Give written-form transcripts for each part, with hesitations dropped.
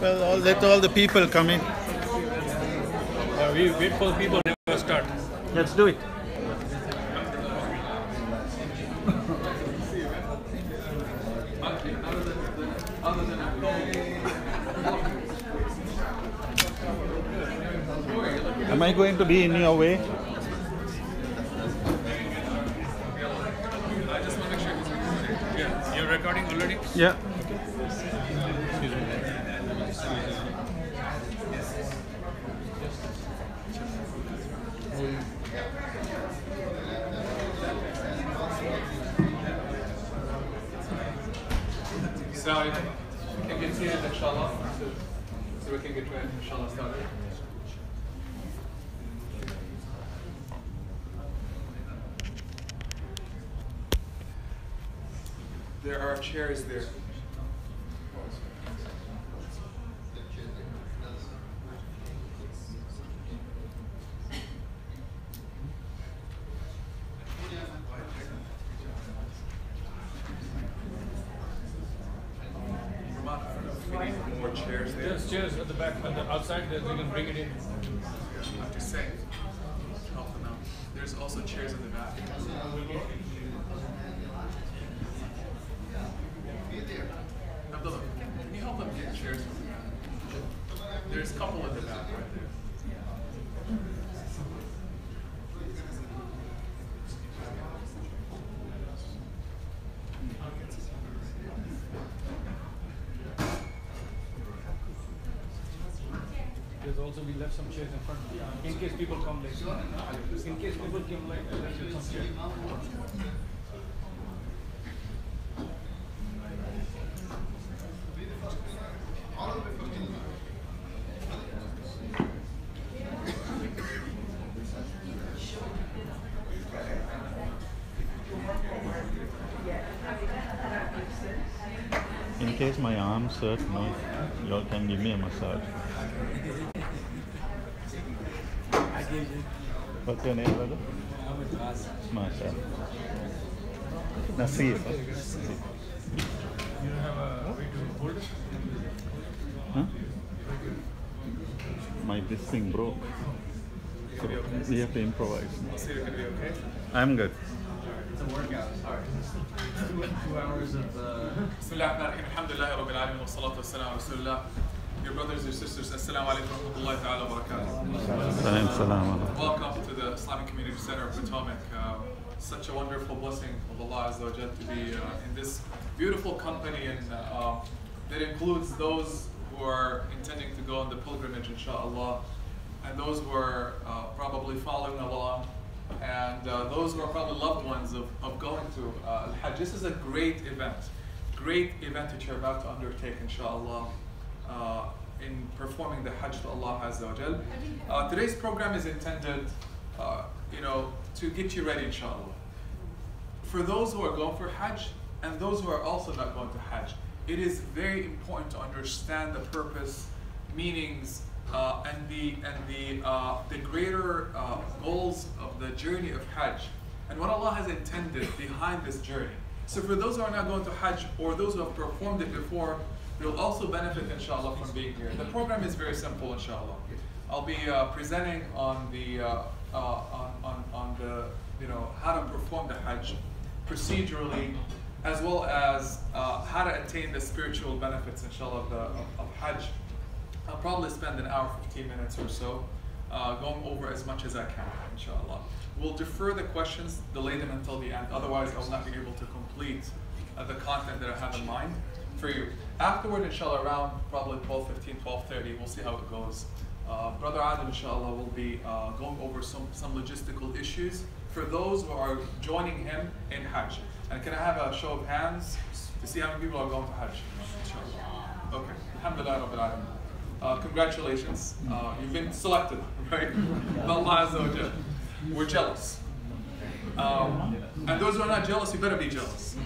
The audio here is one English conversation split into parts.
Well, let all the people come in. We wait for the people never start. Let's do it. Am I going to be in your way? I just want to make sure it's recording. Yeah, you're recording already? Yeah. Excuse me. So we can get seated, inshallah. So we can get ready, inshallah, started. There are chairs there. We need more chairs there. There's chairs at the back, on the outside, that we can bring it in. I'm just saying, help them out. There's also chairs in the back. Abdullah, can you help them get chairs from the back? There's a couple in the back right there. There's also, we left some chairs in front, in case people come late. In case people come late, I left some chairs. In case my arms hurt, no, you all can give me a massage. What's your name, brother? Masha. Nasir. You don't have a way to hold it? Huh? This thing broke. So we have to improvise. So you're gonna be okay? I'm good. It's a workout. Sorry. 2 hours of Bismillahir-Rahmanir-Rahim. Alhamdulillah Rabbil Alamin wa salatu wa salam ala Rasulillah. Your brothers and sisters, Assalamu alaikum wa rahmatullahi ta'ala wa barakatuh. Salam. Welcome to the Islamic Community Center of Potomac. Such a wonderful blessing of Allah Azza wa Jal to be in this beautiful company, and that includes those who are intending to go on the pilgrimage, inshallah, and those who are probably following along, and those who are probably loved ones of going to Al-Hajj. This is a great event that you're about to undertake, inshallah, in performing the Hajj to Allah Azza wa Jal. Today's program is intended, to get you ready, inshallah. For those who are going for Hajj and those who are also not going to Hajj, it is very important to understand the purpose, meanings, and the greater goals of the journey of Hajj, and what Allah has intended behind this journey. So for those who are not going to Hajj, or those who have performed it before, they'll also benefit, inshallah, from being here. The program is very simple, inshallah. I'll be presenting on the how to perform the Hajj procedurally, as well as how to attain the spiritual benefits, inshallah, of Hajj. I'll probably spend an hour, 15 minutes or so, going over as much as I can, inshallah. We'll defer the questions, delay them until the end, otherwise I will not be able to complete the content that I have in mind for you. Afterward, inshallah, around probably 12:15, 12:30, we'll see how it goes. Brother Adam, inshallah, will be going over some logistical issues for those who are joining him in Hajj. And can I have a show of hands to see how many people are going to Hajj? Inshallah. Okay. Alhamdulillah Rabbil Alamin. Congratulations. You've been selected, right? Allah Azza wa Jal. We're jealous. And those who are not jealous, you better be jealous.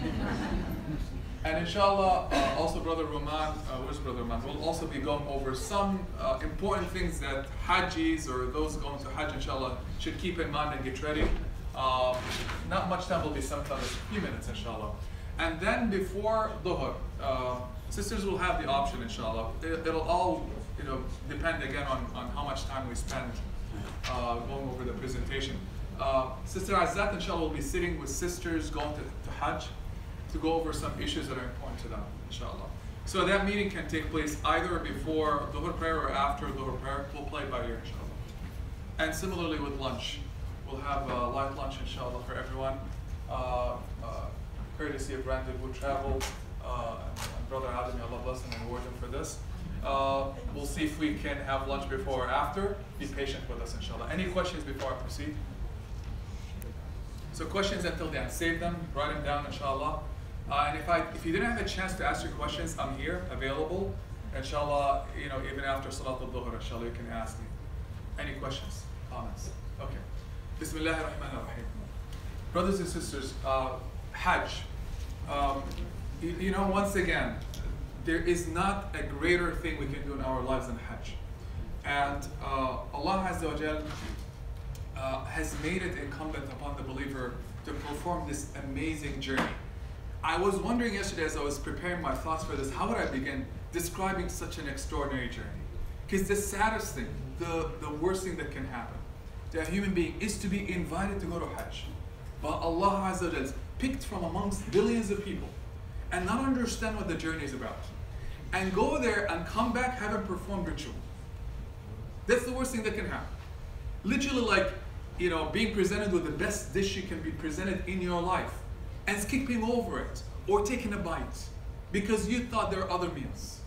And inshallah, also Brother Roman, where's Brother Roman? We'll also be going over some important things that Hajjis or those going to Hajj, inshallah, should keep in mind and get ready. Not much time will be spent on this, a few minutes, inshallah. And then before Dhuhr, sisters will have the option, inshallah. It'll all depend again on how much time we spend going over the presentation. Sister Azzat, inshallah, will be sitting with sisters going to Hajj to go over some issues that are important to them, inshallah. So that meeting can take place either before Dhuhr prayer or after Dhuhr prayer. We'll play by ear, inshallah. And similarly with lunch. We'll have a light lunch, inshallah, for everyone. Courtesy of Brandon who traveled, and Brother Adam, may Allah bless him and reward him for this. We'll see if we can have lunch before or after. Be patient with us, inshallah. Any questions before I proceed? So questions until then, save them, write them down, inshallah. And if you didn't have a chance to ask your questions, I'm here, available. Inshallah, even after Salat al-Dhuhr, inshallah, you can ask me. Any questions, comments? Okay. Bismillah ar-Rahman ar-Rahim. Brothers and sisters, Hajj. Once again, there is not a greater thing we can do in our lives than Hajj. And Allah Azza wa Jal has made it incumbent upon the believer to perform this amazing journey. I was wondering yesterday as I was preparing my thoughts for this, how would I begin describing such an extraordinary journey? Because the saddest thing, the worst thing that can happen to a human being is to be invited to go to Hajj. But Allah Azza wa Jal picked from amongst billions of people and not understand what the journey is about. And go there and come back having performed ritual. That's the worst thing that can happen. Literally like, being presented with the best dish you can be presented in your life and skipping over it or taking a bite because you thought there are other meals.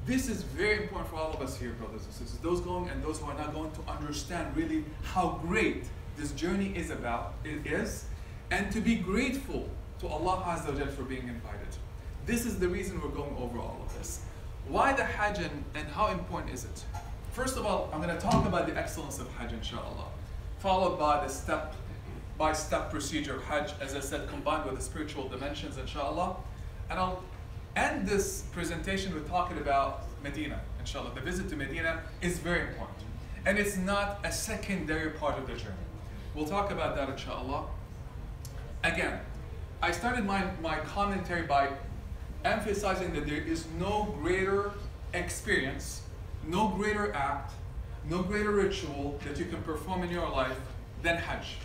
This is very important for all of us here, brothers and sisters. Those going and those who are not going to understand really how great this journey is and to be grateful to Allah Azza wa Jal for being invited. This is the reason we're going over all of this. Why the Hajj and how important is it? First of all, I'm going to talk about the excellence of Hajj, inshallah, followed by the step-by-step procedure of Hajj, as I said, combined with the spiritual dimensions, inshallah. And I'll end this presentation with talking about Medina, inshallah. The visit to Medina is very important. And it's not a secondary part of the journey. We'll talk about that, inshallah. Again, I started my commentary by emphasizing that there is no greater experience, no greater act, no greater ritual that you can perform in your life than Hajj.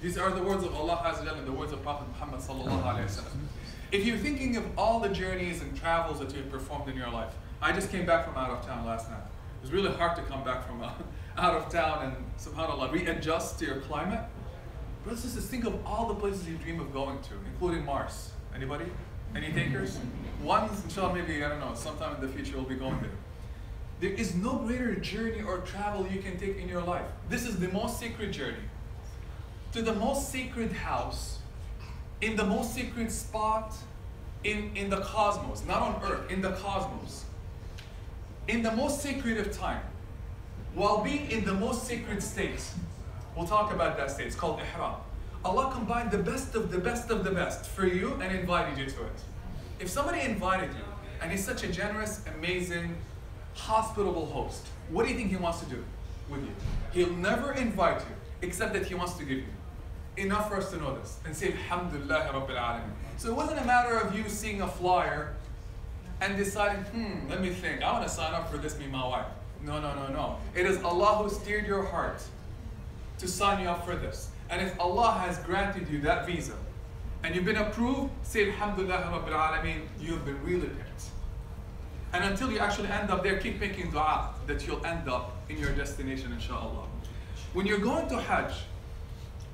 These are the words of Allah Azza wa Jalla and the words of Prophet Muhammad sallallahu alaihi wasallam. If you're thinking of all the journeys and travels that you've performed in your life, I just came back from out of town last night. It was really hard to come back from out of town and subhanAllah, readjust to your climate. Brothers and sisters, think of all the places you dream of going to, including Mars. Anybody? Any takers? Ones, inshallah, maybe, I don't know, sometime in the future we'll be going there. There is no greater journey or travel you can take in your life. This is the most sacred journey. To the most sacred house, in the most sacred spot in the cosmos, not on earth, in the cosmos. In the most sacred of time, while being in the most sacred state. We'll talk about that state. It's called Ihram. Allah combined the best of the best of the best for you and invited you to it. If somebody invited you, and he's such a generous, amazing, hospitable host, what do you think he wants to do with you? He'll never invite you, except that he wants to give you. Enough for us to know this and say, Alhamdulillah Rabbil Alameen. So it wasn't a matter of you seeing a flyer and deciding, let me think, I want to sign up for this, me, my wife. No. It is Allah who steered your heart to sign you up for this. And if Allah has granted you that visa and you've been approved, say Alhamdulillah Rabbil Alameen, you've been really picked. And until you actually end up there, keep making dua that you'll end up in your destination, inshallah. When you're going to Hajj,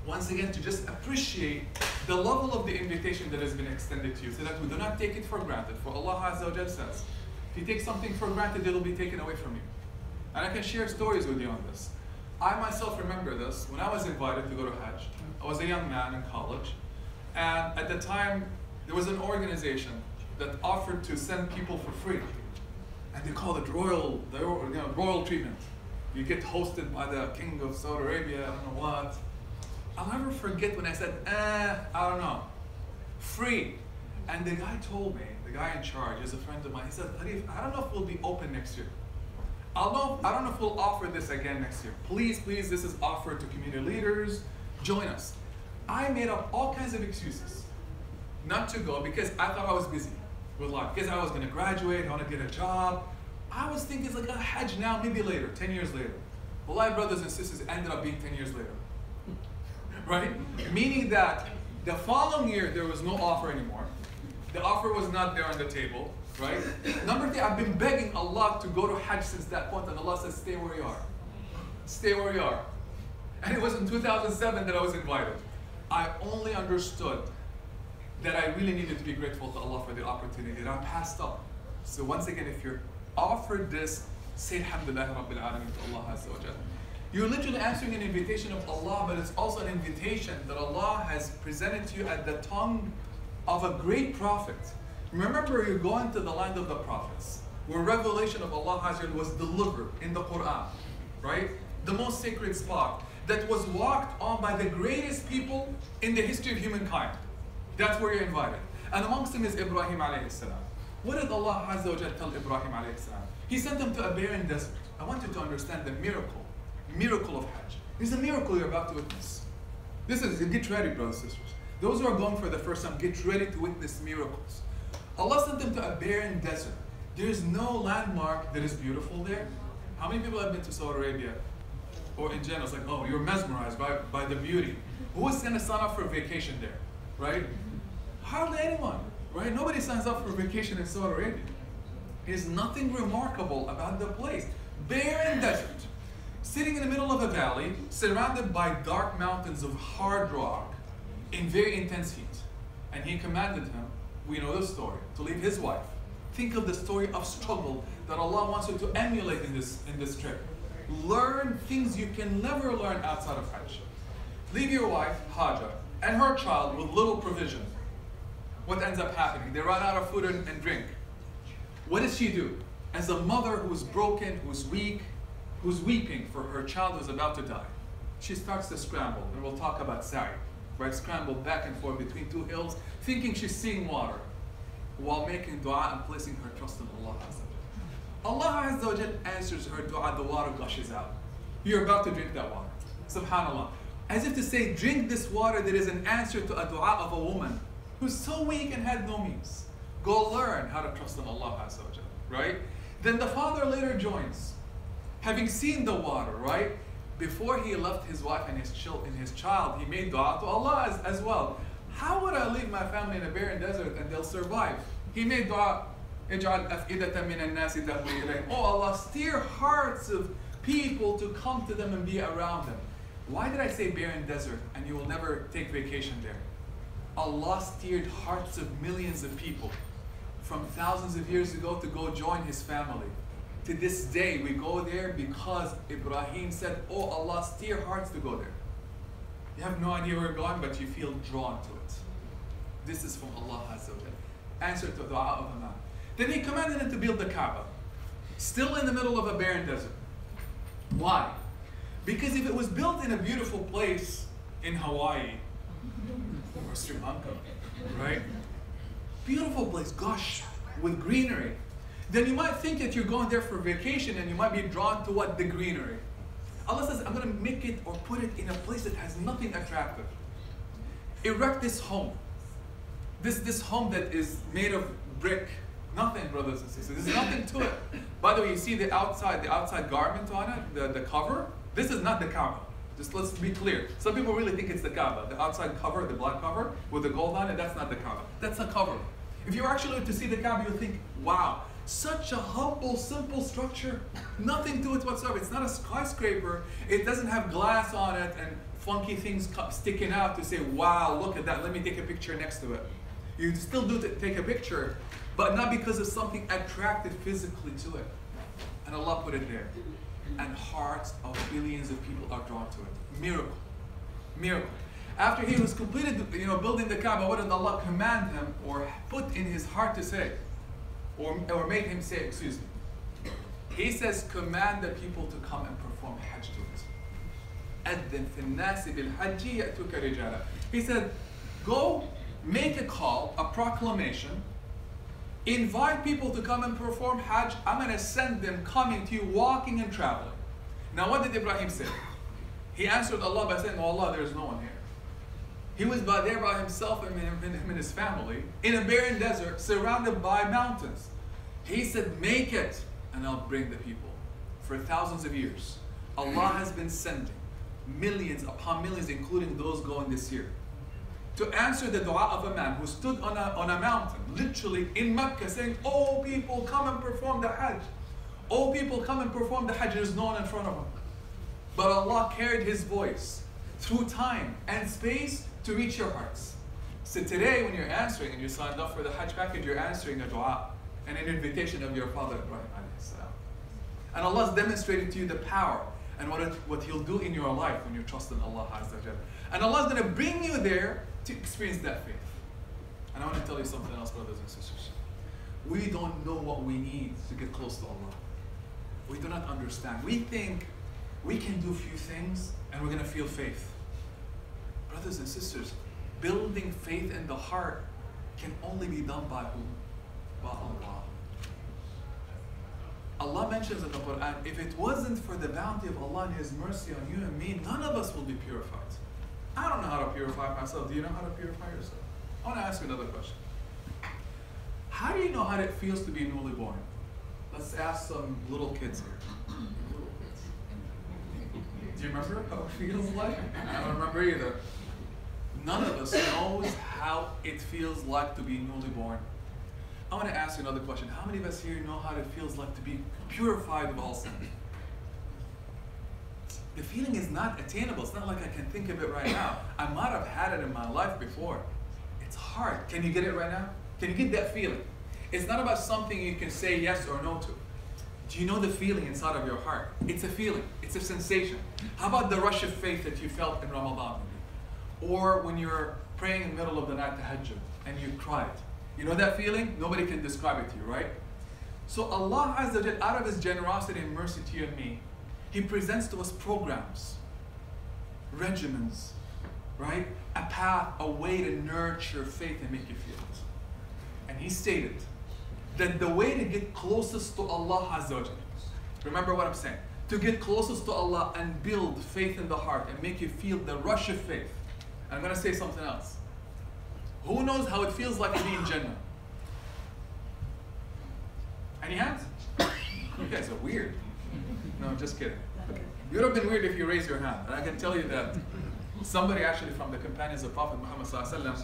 once again, to just appreciate the level of the invitation that has been extended to you, so that we do not take it for granted. For Allah Azza wa Jal says, if you take something for granted, it will be taken away from you. And I can share stories with you on this. I myself remember this. When I was invited to go to Hajj, I was a young man in college, and at the time, there was an organization that offered to send people for free. And they called it royal treatment. You get hosted by the king of Saudi Arabia, I don't know what. I'll never forget when I said, I don't know, free. And the guy told me, the guy in charge is a friend of mine, he said, Arif, I don't know if we'll be open next year. I don't know if we'll offer this again next year. Please, this is offered to community leaders, join us. I made up all kinds of excuses. not to go because I thought I was busy with life. Because I was going to graduate, I want to get a job. I was thinking it's like a Hajj now, maybe later, 10 years later. Wallahi, brothers and sisters, it ended up being 10 years later. Right? Meaning that the following year, there was no offer anymore. The offer was not there on the table, right? Number 3, I've been begging Allah to go to Hajj since that point, and Allah says, stay where you are. Stay where you are. And it was in 2007 that I was invited. I only understood that I really needed to be grateful to Allah for the opportunity that I passed up. So once again, if you're offered this, say Alhamdulillah Rabbil Alameen to Allah Azza wa Jalla. You're literally answering an invitation of Allah, but it's also an invitation that Allah has presented to you at the tongue of a great prophet. Remember, you're going to the land of the prophets, where revelation of Allah Azza wa Jalla was delivered in the Quran, right? The most sacred spot that was walked on by the greatest people in the history of humankind. That's where you're invited. And amongst them is Ibrahim alayhi salam. What did Allah Azza wa Jalla tell Ibrahim alayhi salam? He sent him to a barren desert. I want you to understand the miracle of Hajj. There's a miracle you're about to witness. This is, get ready, brothers and sisters. Those who are going for the first time, get ready to witness miracles. Allah sent them to a barren desert. There is no landmark that is beautiful there. How many people have been to Saudi Arabia? Or in general, it's like, oh, you're mesmerized by the beauty. Who is going to sign up for a vacation there, right? Hardly anyone, right? Nobody signs up for a vacation in Saudi Arabia. There's nothing remarkable about the place. Barren desert, sitting in the middle of a valley, surrounded by dark mountains of hard rock in very intense heat. And he commanded him, we know the story, to leave his wife. Think of the story of struggle that Allah wants you to emulate in this trip. Learn things you can never learn outside of Hajj. Leave your wife, Hajar, and her child with little provision. What ends up happening? They run out of food and drink. What does she do? As a mother who's broken, who's weak, who's weeping for her child who's about to die, she starts to scramble, and we'll talk about sa'i, right? Scramble back and forth between two hills, thinking she's seeing water, while making dua and placing her trust in Allah Azza wa Jalla. Allah Azza wa Jalla answers her dua, the water gushes out. You're about to drink that water. Subhanallah. As if to say, drink this water that is an answer to a dua of a woman who's so weak and had no means. Go learn how to trust in Allah Azza wa Jalla, right? Then the father later joins. Having seen the water, right? Before he left his wife and his child, he made dua to Allah as well. How would I leave my family in a barren desert and they'll survive? He made dua, اجعل أفئدة من الناس تهوي إليهم. Oh Allah, steer hearts of people to come to them and be around them. Why did I say barren desert and you will never take vacation there? Allah steered hearts of millions of people from thousands of years ago to go join his family. To this day, we go there because Ibrahim said, oh Allah, steer hearts to go there. You have no idea where you're going, but you feel drawn to it. This is from Allah Azza wa Jalla. Answer to dua of a man. Then he commanded him to build the Kaaba, still in the middle of a barren desert. Why? Because if it was built in a beautiful place in Hawaii or Sri Lanka, right? Beautiful place, gosh, with greenery. Then you might think that you're going there for vacation and you might be drawn to what? The greenery. Allah says, I'm going to make it or put it in a place that has nothing attractive. Erect this home. This home that is made of brick. Nothing, brothers and sisters. There's nothing to it. By the way, you see the outside garment on it, the cover? This is not the Kaaba. Just let's be clear. Some people really think it's the Kaaba. The outside cover, the black cover with the gold on it, that's not the Kaaba. That's a cover. If you were actually to see the Kaaba, you'll think, wow, such a humble, simple structure. Nothing to it whatsoever. It's not a skyscraper. It doesn't have glass on it and funky things sticking out to say, wow, look at that. Let me take a picture next to it. You still do take a picture, but not because of something attractive physically to it. And Allah put it there. And hearts of billions of people are drawn to it. Miracle. Miracle. After he was completed, building the Kaaba, what did Allah command him or put in his heart to say? Or made him say, excuse me. He says, command the people to come and perform Hajj to it. أَذِّن فِي النَّاسِ بِالْحَجِّ يَأْتُوكَ رِجَالًا. He said, go make a call, a proclamation, invite people to come and perform Hajj. I'm going to send them coming to you, walking and traveling. Now what did Ibrahim say? He answered Allah by saying, oh Allah, there is no one here. He was there by himself and him and his family in a barren desert surrounded by mountains. He said, make it and I'll bring the people. For thousands of years, Allah has been sending millions upon millions, including those going this year, to answer the dua of a man who stood on a mountain, literally in Mecca, saying, oh people, come and perform the Hajj. Oh people, come and perform the Hajj. There's no one in front of him. But Allah carried his voice through time and space to reach your hearts. So today when you're answering and you signed up for the Hajj package, you're answering a dua and an invitation of your father Ibrahim alayhi salam. And Allah has demonstrated to you the power and what He'll do in your life when you trust in Allah Azza wa Jalla. And Allah is going to bring you there to experience that faith. And I want to tell you something else, brothers and sisters. We don't know what we need to get close to Allah. We do not understand. We think we can do a few things and we're going to feel faith. Brothers and sisters, building faith in the heart can only be done by who? By Allah. Allah mentions in the Quran, if it wasn't for the bounty of Allah and His mercy on you and me, none of us will be purified. I don't know how to purify myself. Do you know how to purify yourself? I want to ask you another question. How do you know how it feels to be newly born? Let's ask some little kids here. Do you remember how it feels like? I don't remember either. None of us knows how it feels like to be newly born. I want to ask you another question. How many of us here know how it feels like to be purified of all sin? The feeling is not attainable. It's not like I can think of it right now. I might have had it in my life before. It's hard. Can you get it right now? Can you get that feeling? It's not about something you can say yes or no to. Do you know the feeling inside of your heart? It's a feeling. It's a sensation. How about the rush of faith that you felt in Ramadan? Or when you're praying in the middle of the night, tahajjud, and you cried. You know that feeling? Nobody can describe it to you, right? So Allah Azza wa Jalla, out of His generosity and mercy to you and me, He presents to us programs, regimens, right? A path, a way to nurture faith and make you feel it. And He stated that the way to get closest to Allah Azza wa Jalla, remember what I'm saying, to get closest to Allah and build faith in the heart and make you feel the rush of faith. And I'm going to say something else. Who knows how it feels like to be in Jannah? Any hands? You guys are weird. No, I'm just kidding. You would have been weird if you raised your hand. And I can tell you that somebody actually from the companions of Prophet Muhammad ﷺ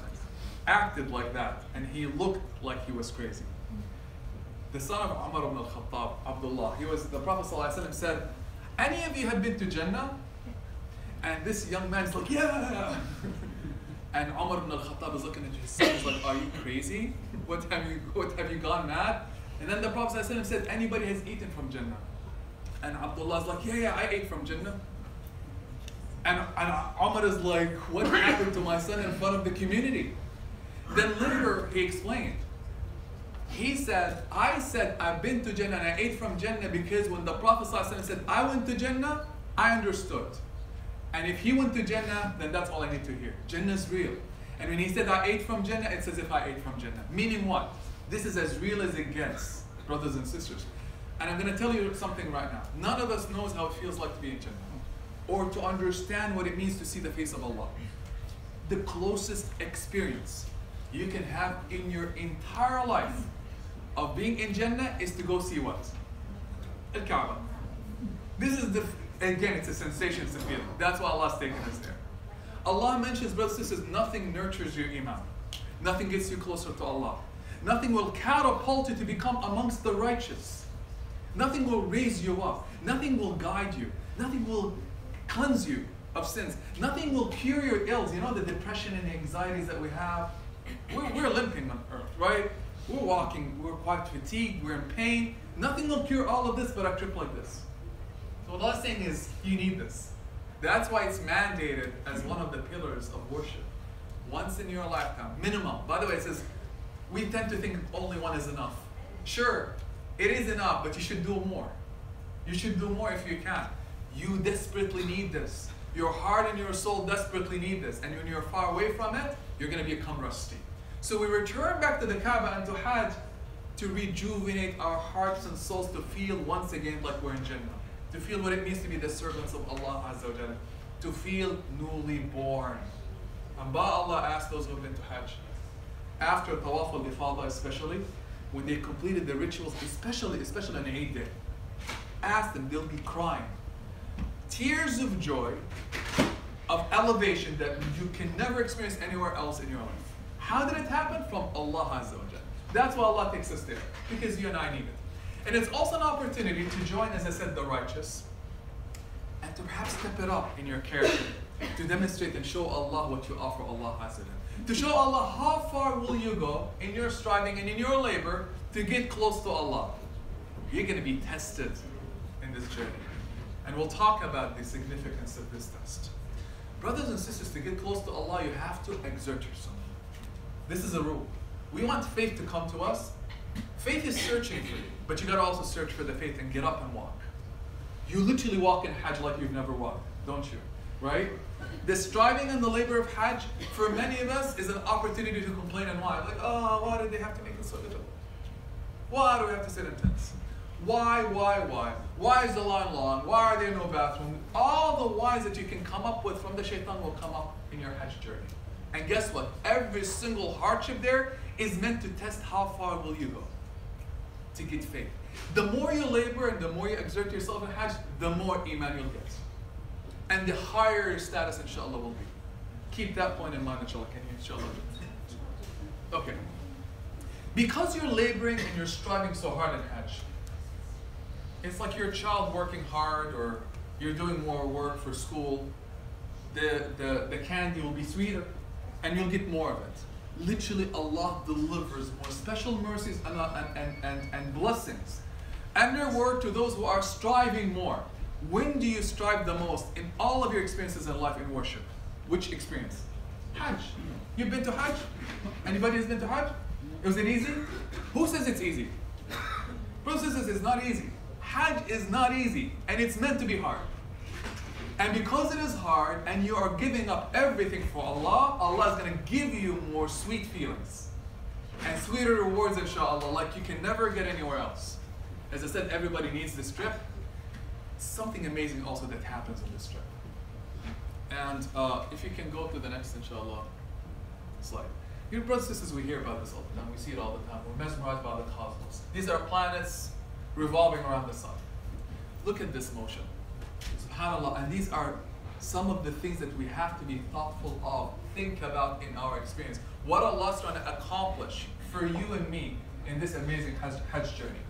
acted like that. And he looked like he was crazy. The son of Umar ibn al-Khattab, Abdullah, the Prophet ﷺ said, any of you have been to Jannah? And this young man is like, yeah! And Umar ibn al-Khattab is looking at his son, he's like, are you crazy? What have you gone mad? And then the Prophet ﷺ said, anybody has eaten from Jannah? And Abdullah is like, yeah, I ate from Jannah. And Umar is like, what happened to my son in front of the community? Then later he explained. He said, I've been to Jannah and I ate from Jannah because when the Prophet ﷺ said, I went to Jannah, I understood. And if he went to Jannah, then that's all I need to hear. Jannah is real. And when he said, I ate from Jannah, it's as if I ate from Jannah. Meaning what? This is as real as it gets, brothers and sisters. And I'm going to tell you something right now. None of us knows how it feels like to be in Jannah, or to understand what it means to see the face of Allah. The closest experience you can have in your entire life of being in Jannah is to go see what? Al-Kaaba. This is again, it's a sensation, it's a feeling. That's why Allah's taking us there. Allah mentions, brothers and sisters, nothing nurtures your iman. Nothing gets you closer to Allah. Nothing will catapult you to become amongst the righteous. Nothing will raise you up. Nothing will guide you. Nothing will cleanse you of sins. Nothing will cure your ills. You know the depression and the anxieties that we have? We're limping on earth, right? We're walking, we're quite fatigued, we're in pain. Nothing will cure all of this but a trip like this. So what Allah's saying is, you need this. That's why it's mandated as one of the pillars of worship. Once in your lifetime, minimum. By the way, it says, we tend to think only one is enough. Sure, it is enough, but you should do more. You should do more if you can. You desperately need this. Your heart and your soul desperately need this. And when you're far away from it, you're going to become rusty. So we return back to the Kaaba and to Hajj to rejuvenate our hearts and souls, to feel once again like we're in Jannah. To feel what it means to be the servants of Allah Azza wa Jalla. To feel newly born. And by Allah, ask those who have been to Hajj, after Tawaf al-Ifadah especially, when they completed the rituals, especially on the 8th day, ask them, they'll be crying. Tears of joy, of elevation that you can never experience anywhere else in your life. How did it happen? From Allah Azza wa Jalla. That's why Allah takes us there, because you and I need it. And it's also an opportunity to join, as I said, the righteous, and to perhaps step it up in your character, to demonstrate and show Allah what you offer Allah Azza wa Jalla. To show Allah how far will you go in your striving and in your labor to get close to Allah. You're going to be tested in this journey. And we'll talk about the significance of this test. Brothers and sisters, to get close to Allah, you have to exert yourself. This is a rule. We want faith to come to us. Faith is searching for you, but you got to also search for the faith and get up and walk. You literally walk in Hajj like you've never walked, don't you? Right? The striving and the labor of Hajj, for many of us, is an opportunity to complain and whine. Like, oh, why did they have to make it so difficult? Why do we have to sit in tents? Why? Why is the line long? Why are there no bathrooms? All the whys that you can come up with from the shaitan will come up in your Hajj journey. And guess what? Every single hardship there is meant to test how far will you go to get faith. The more you labor and the more you exert yourself in Hajj, the more iman you'll get. And the higher your status, inshallah, will be. Keep that point in mind, inshallah. Can you, inshallah? Okay. Because you're laboring and you're striving so hard in Hajj, it's like you're a child working hard, or you're doing more work for school. The candy will be sweeter, and you'll get more of it. Literally, Allah delivers more special mercies and blessings and reward to those who are striving more. When do you strive the most in all of your experiences in life in worship? Which experience? Hajj. You've been to Hajj? Anybody has been to Hajj? Was it easy? Who says it's easy? Brothers and sisters, it's not easy. Hajj is not easy, and it's meant to be hard. And because it is hard, and you are giving up everything for Allah, Allah is going to give you more sweet feelings and sweeter rewards, inshallah, like you can never get anywhere else. As I said, everybody needs this trip. Something amazing also that happens on this trip. And if you can go to the next, inshallah, slide. You know, brothers and sisters, we hear about this all the time. We see it all the time. We're mesmerized by the cosmos. These are planets revolving around the sun. Look at this motion. SubhanAllah. And these are some of the things that we have to be thoughtful of, think about in our experience. What Allah is trying to accomplish for you and me in this amazing Hajj journey.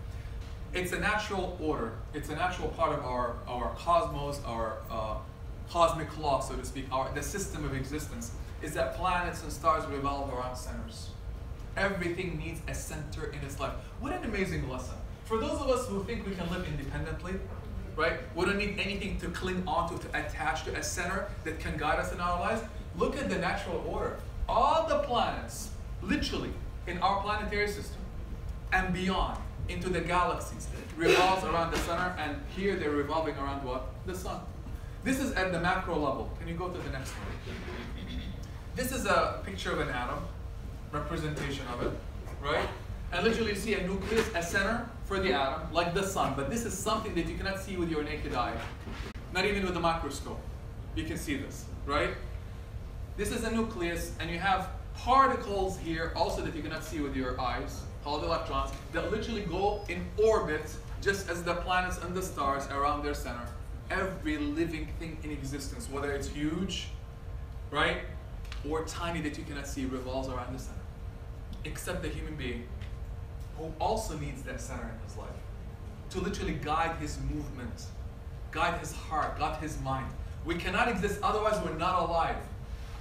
It's a natural order. It's a natural part of our cosmos, our cosmic law, so to speak, the system of existence, is that planets and stars revolve around centers. Everything needs a center in its life. What an amazing lesson. For those of us who think we can live independently, right? We don't need anything to cling onto, to attach to a center that can guide us in our lives. Look at the natural order. All the planets, literally, in our planetary system and beyond, into the galaxies, revolves around the center, and here they're revolving around what? The sun. This is at the macro level. Can you go to the next one? This is a picture of an atom, representation of it, right? And literally you see a nucleus, a center for the atom, like the sun. But this is something that you cannot see with your naked eye. Not even with a microscope. You can see this, right? This is a nucleus, and you have particles here also that you cannot see with your eyes, called electrons, that literally go in orbit just as the planets and the stars around their center. Every living thing in existence, whether it's huge, right, or tiny that you cannot see, revolves around the center. Except the human being, who also needs that center in his life to literally guide his movement, guide his heart, guide his mind. We cannot exist, otherwise we're not alive.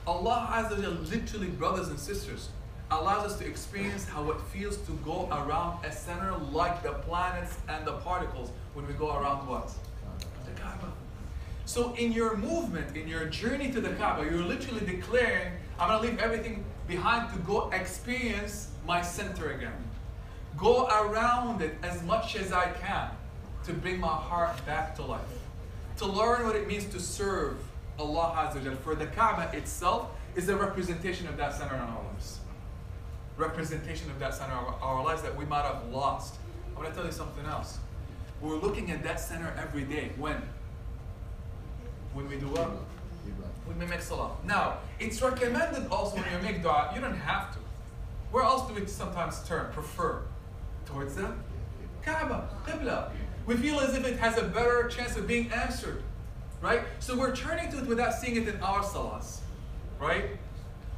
Allah Azza wa Jalla, literally, brothers and sisters, allows us to experience how it feels to go around a center like the planets and the particles when we go around what? The Kaaba. So in your movement, in your journey to the Kaaba, you're literally declaring, I'm going to leave everything behind to go experience my center again. Go around it as much as I can to bring my heart back to life. To learn what it means to serve Allah Azza wa Jalla. For the Kaaba itself is a representation of that center in our lives. Representation of that center of our lives that we might have lost. I want to tell you something else. We're looking at that center every day. When we do what? when we make salah. Now, it's recommended also when you make dua, you don't have to. Where else do we sometimes prefer? Towards the Kaaba, Qibla. We feel as if it has a better chance of being answered, right? So we're turning to it without seeing it in our salahs, right?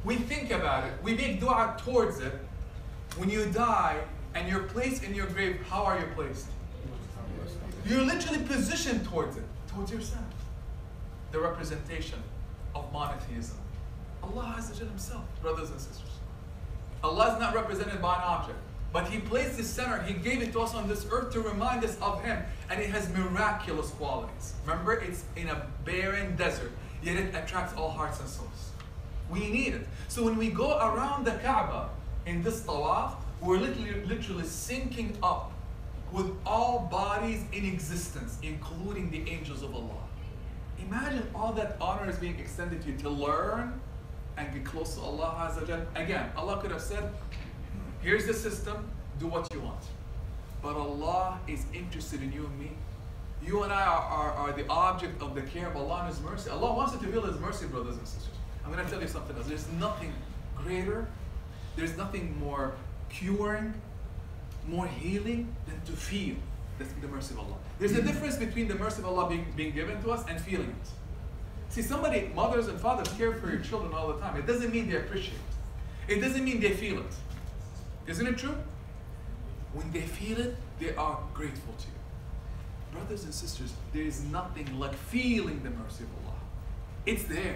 We think about it, we make dua towards it. When you die and you're placed in your grave, how are you placed? You're literally positioned towards it, towards yourself. The representation of monotheism. Allah Azza wa Jalla Himself, brothers and sisters. Allah is not represented by an object, but He placed His center, He gave it to us on this earth to remind us of Him, and it has miraculous qualities. Remember, it's in a barren desert, yet it attracts all hearts and souls. We need it. So when we go around the Kaaba in this Tawaf, we're literally syncing up with all bodies in existence, including the angels of Allah. Imagine all that honor is being extended to you to learn and get close to Allah Azza wa Jalla. Again, Allah could have said, here's the system, do what you want. But Allah is interested in you and me. You and I are the object of the care of Allah and His mercy. Allah wants to reveal His mercy, brothers and sisters. I'm going to tell you something else. There's nothing greater, there's nothing more curing, more healing than to feel the mercy of Allah. There's a difference between the mercy of Allah being given to us and feeling it. See, mothers and fathers care for your children all the time. It doesn't mean they appreciate it. It doesn't mean they feel it. Isn't it true? When they feel it, they are grateful to you. Brothers and sisters, there is nothing like feeling the mercy of Allah. It's there.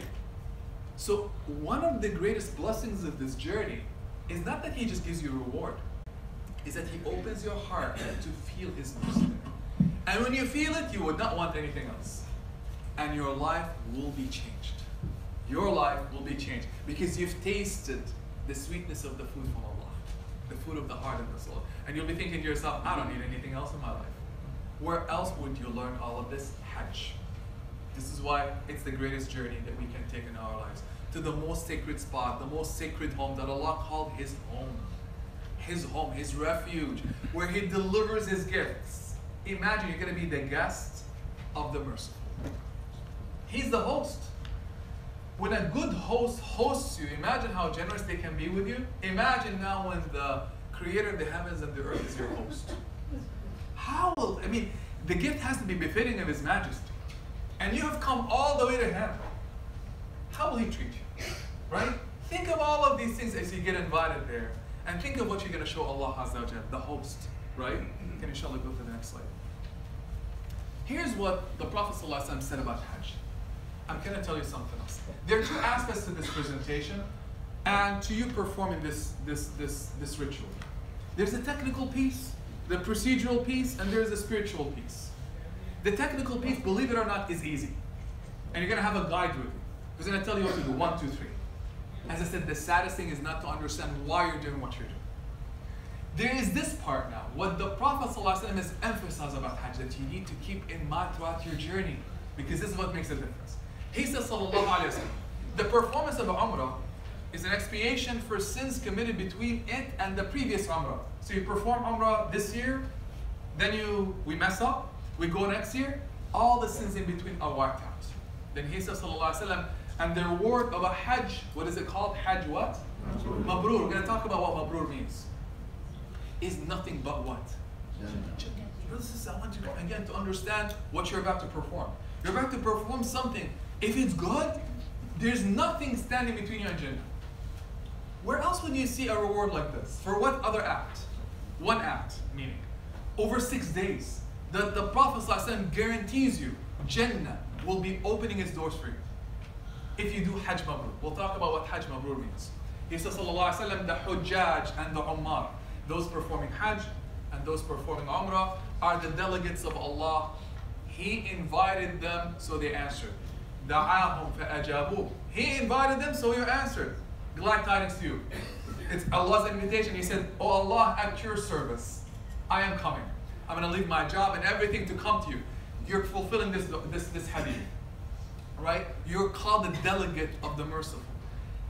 So one of the greatest blessings of this journey is not that He just gives you a reward, is that He opens your heart to feel His mercy. And when you feel it, you would not want anything else. And your life will be changed. Your life will be changed because you've tasted the sweetness of the food from Allah, the food of the heart and the soul. And you'll be thinking to yourself, I don't need anything else in my life. Where else would you learn all of this? Hajj. This is why it's the greatest journey that we can take in our lives. To the most sacred spot, the most sacred home that Allah called His home, His refuge, where He delivers His gifts. Imagine you're going to be the guest of the merciful. He's the host. When a good host hosts you, imagine how generous they can be with you. Imagine now when the Creator of the heavens and the earth is your host. The gift has to be befitting of His majesty. And you have come all the way to Him. How will He treat you? Right? Think of all of these things as you get invited there. And think of what you're going to show Allah Azza wa Jalla, the host. Right? Can inshallah go to the next slide. Here's what the Prophet ﷺ said about Hajj. I'm going to tell you something else. There are two aspects to this presentation and to you performing this ritual. There's a technical piece, the procedural piece, and there's a spiritual piece. The technical piece, believe it or not, is easy. And you're going to have a guide with you. Who's going to tell you what to do, 1, 2, 3. As I said, the saddest thing is not to understand why you're doing what you're doing. There is this part now, what the Prophet ﷺ has emphasized about Hajj, that you need to keep in mind throughout your journey, because this is what makes a difference. He says, sallallahu alayhi wa sallam, the performance of Umrah is an expiation for sins committed between it and the previous Umrah. So you perform Umrah this year, then we mess up, we go next year, all the sins in between are wiped out. Then he says, sallallahu alayhi wa sallam, and the reward of a Hajj, what is it called? Hajj what? Mabrur. We're going to talk about what Mabrur means. Is nothing but what? Brothers, I want you again to understand what you're about to perform. You're about to perform something. If it's good, there's nothing standing between you and Jannah. Where else would you see a reward like this? For what other act? One act, meaning. Over 6 days. The Prophet ﷺ guarantees you Jannah will be opening its doors for you. If you do Hajj Mabrur. We'll talk about what Hajj Mabrur means. He says, sallallahu alayhi wa sallam, the Hujjaj and the Ummar, those performing Hajj and those performing Umrah, are the delegates of Allah. He invited them, so they answered. Da'ahum fa'ajabu. He invited them, so you answered. Glad tidings to you. It's Allah's invitation. He said, oh Allah, at your service, I am coming. I'm going to leave my job and everything to come to you. You're fulfilling this hadith. Right? You're called the delegate of the merciful.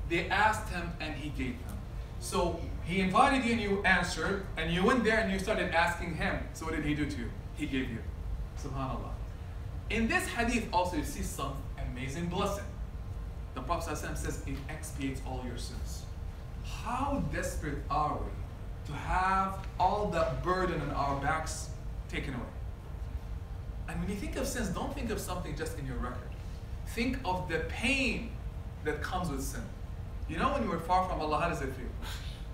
They asked him and he gave them. So he invited you and you answered, and you went there and you started asking him. So what did he do to you? He gave you. SubhanAllah. In this hadith also you see some amazing blessing. the Prophet ﷺ says it expiates all your sins. How desperate are we to have all that burden on our backs taken away? And when you think of sins, don't think of something just in your record. Think of the pain that comes with sin. You know, when you are far from Allah, how does it feel?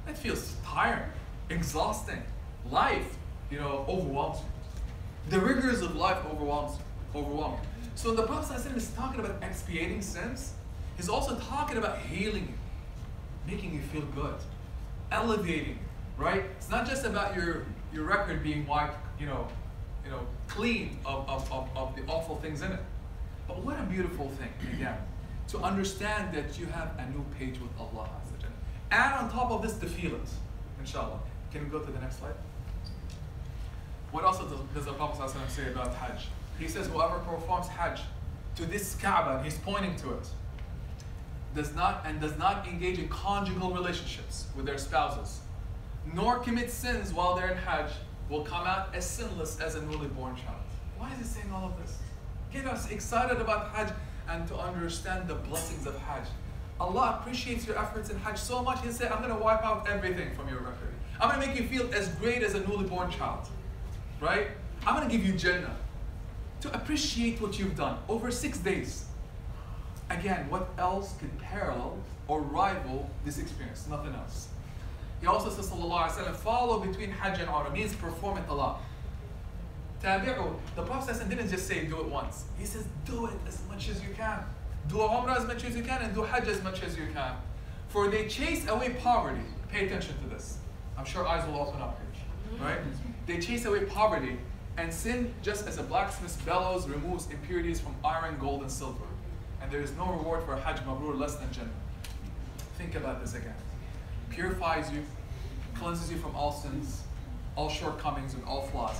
It feels tiring, exhausting. Life, overwhelms you. The rigors of life overwhelm you. So the Prophet ﷺ is talking about expiating sins. He's also talking about healing you, making you feel good, elevating you, right? It's not just about your record being wiped, clean of the awful things in it. But what a beautiful thing, again, to understand that you have a new page with Allah. And on top of this, to feel it, inshallah. Can we go to the next slide? What else does the Prophet ﷺ say about Hajj? He says, whoever performs Hajj to this Kaaba, and he's pointing to it, does not engage in conjugal relationships with their spouses, nor commit sins while they're in Hajj, will come out as sinless as a newly born child. Why is he saying all of this? Get us excited about Hajj and to understand the blessings of Hajj. Allah appreciates your efforts in Hajj so much, He said, I'm going to wipe out everything from your record. I'm going to make you feel as great as a newly born child. Right? I'm going to give you Jannah to appreciate what you've done over 6 days. Again, what else could parallel or rival this experience? Nothing else. He also says, sallallahu alaihi wasallam, follow between Hajj and Umrah, means perform it a lot. Tabi'u, the Prophet didn't just say do it once. He says do it as much as you can. Do Umrah as much as you can and do Hajj as much as you can. For they chase away poverty. Pay attention to this. I'm sure eyes will open up here. Right? They chase away poverty and sin just as a blacksmith's bellows removes impurities from iron, gold, and silver. And there is no reward for Hajj Mabrur less than Jannah. Think about this again. Purifies you, cleanses you from all sins, all shortcomings, and all flaws.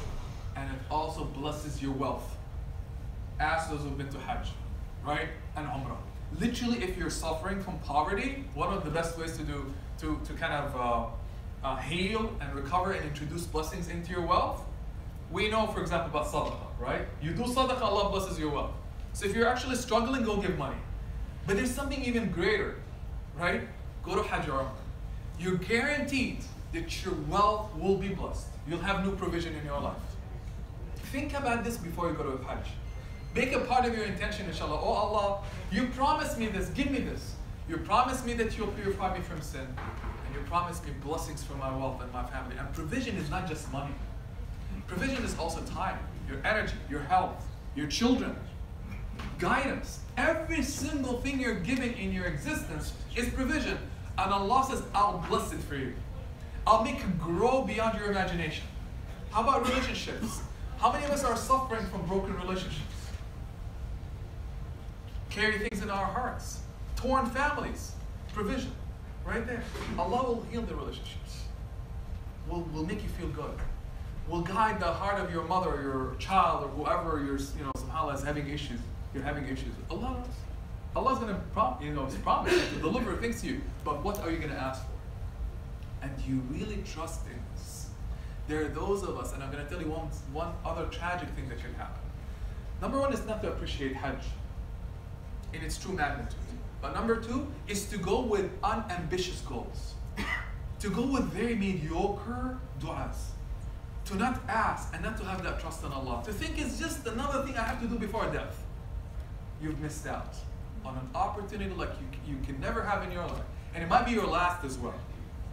And it also blesses your wealth. Ask those who've been to Hajj, right? And Umrah. Literally, if you're suffering from poverty, one of the best ways to do to kind of heal and recover and introduce blessings into your wealth, we know, for example, about sadaqah, right? You do sadaqah, Allah blesses your wealth. So if you're actually struggling, go give money. But there's something even greater, right? Go to Hajj or Umrah. You're guaranteed that your wealth will be blessed. You'll have new provision in your life. Think about this before you go to Hajj. Make a part of your intention, inshallah. Oh Allah, you promised me this, give me this. You promised me that you'll purify me from sin. And you promised me blessings for my wealth and my family. And provision is not just money. Provision is also time, your energy, your health, your children, guidance. Every single thing you're giving in your existence is provision. And Allah says, I'll bless it for you. I'll make it grow beyond your imagination. How about relationships? How many of us are suffering from broken relationships? Carry things in our hearts. Torn families. Provision. Right there. Allah will heal the relationships. Will make you feel good. Will guide the heart of your mother or your child or whoever you're, subhanAllah, is having issues. You're having issues with. Allah knows. Allah's going to promise to deliver things to you. But what are you going to ask for? And do you really trust in this? There are those of us, and I'm going to tell you one other tragic thing that can happen. Number one is not to appreciate Hajj in its true magnitude. But number two is to go with unambitious goals. To go with very mediocre du'as. To not ask and not to have that trust in Allah. To think it's just another thing I have to do before death. You've missed out on an opportunity like you can never have in your life. And it might be your last as well.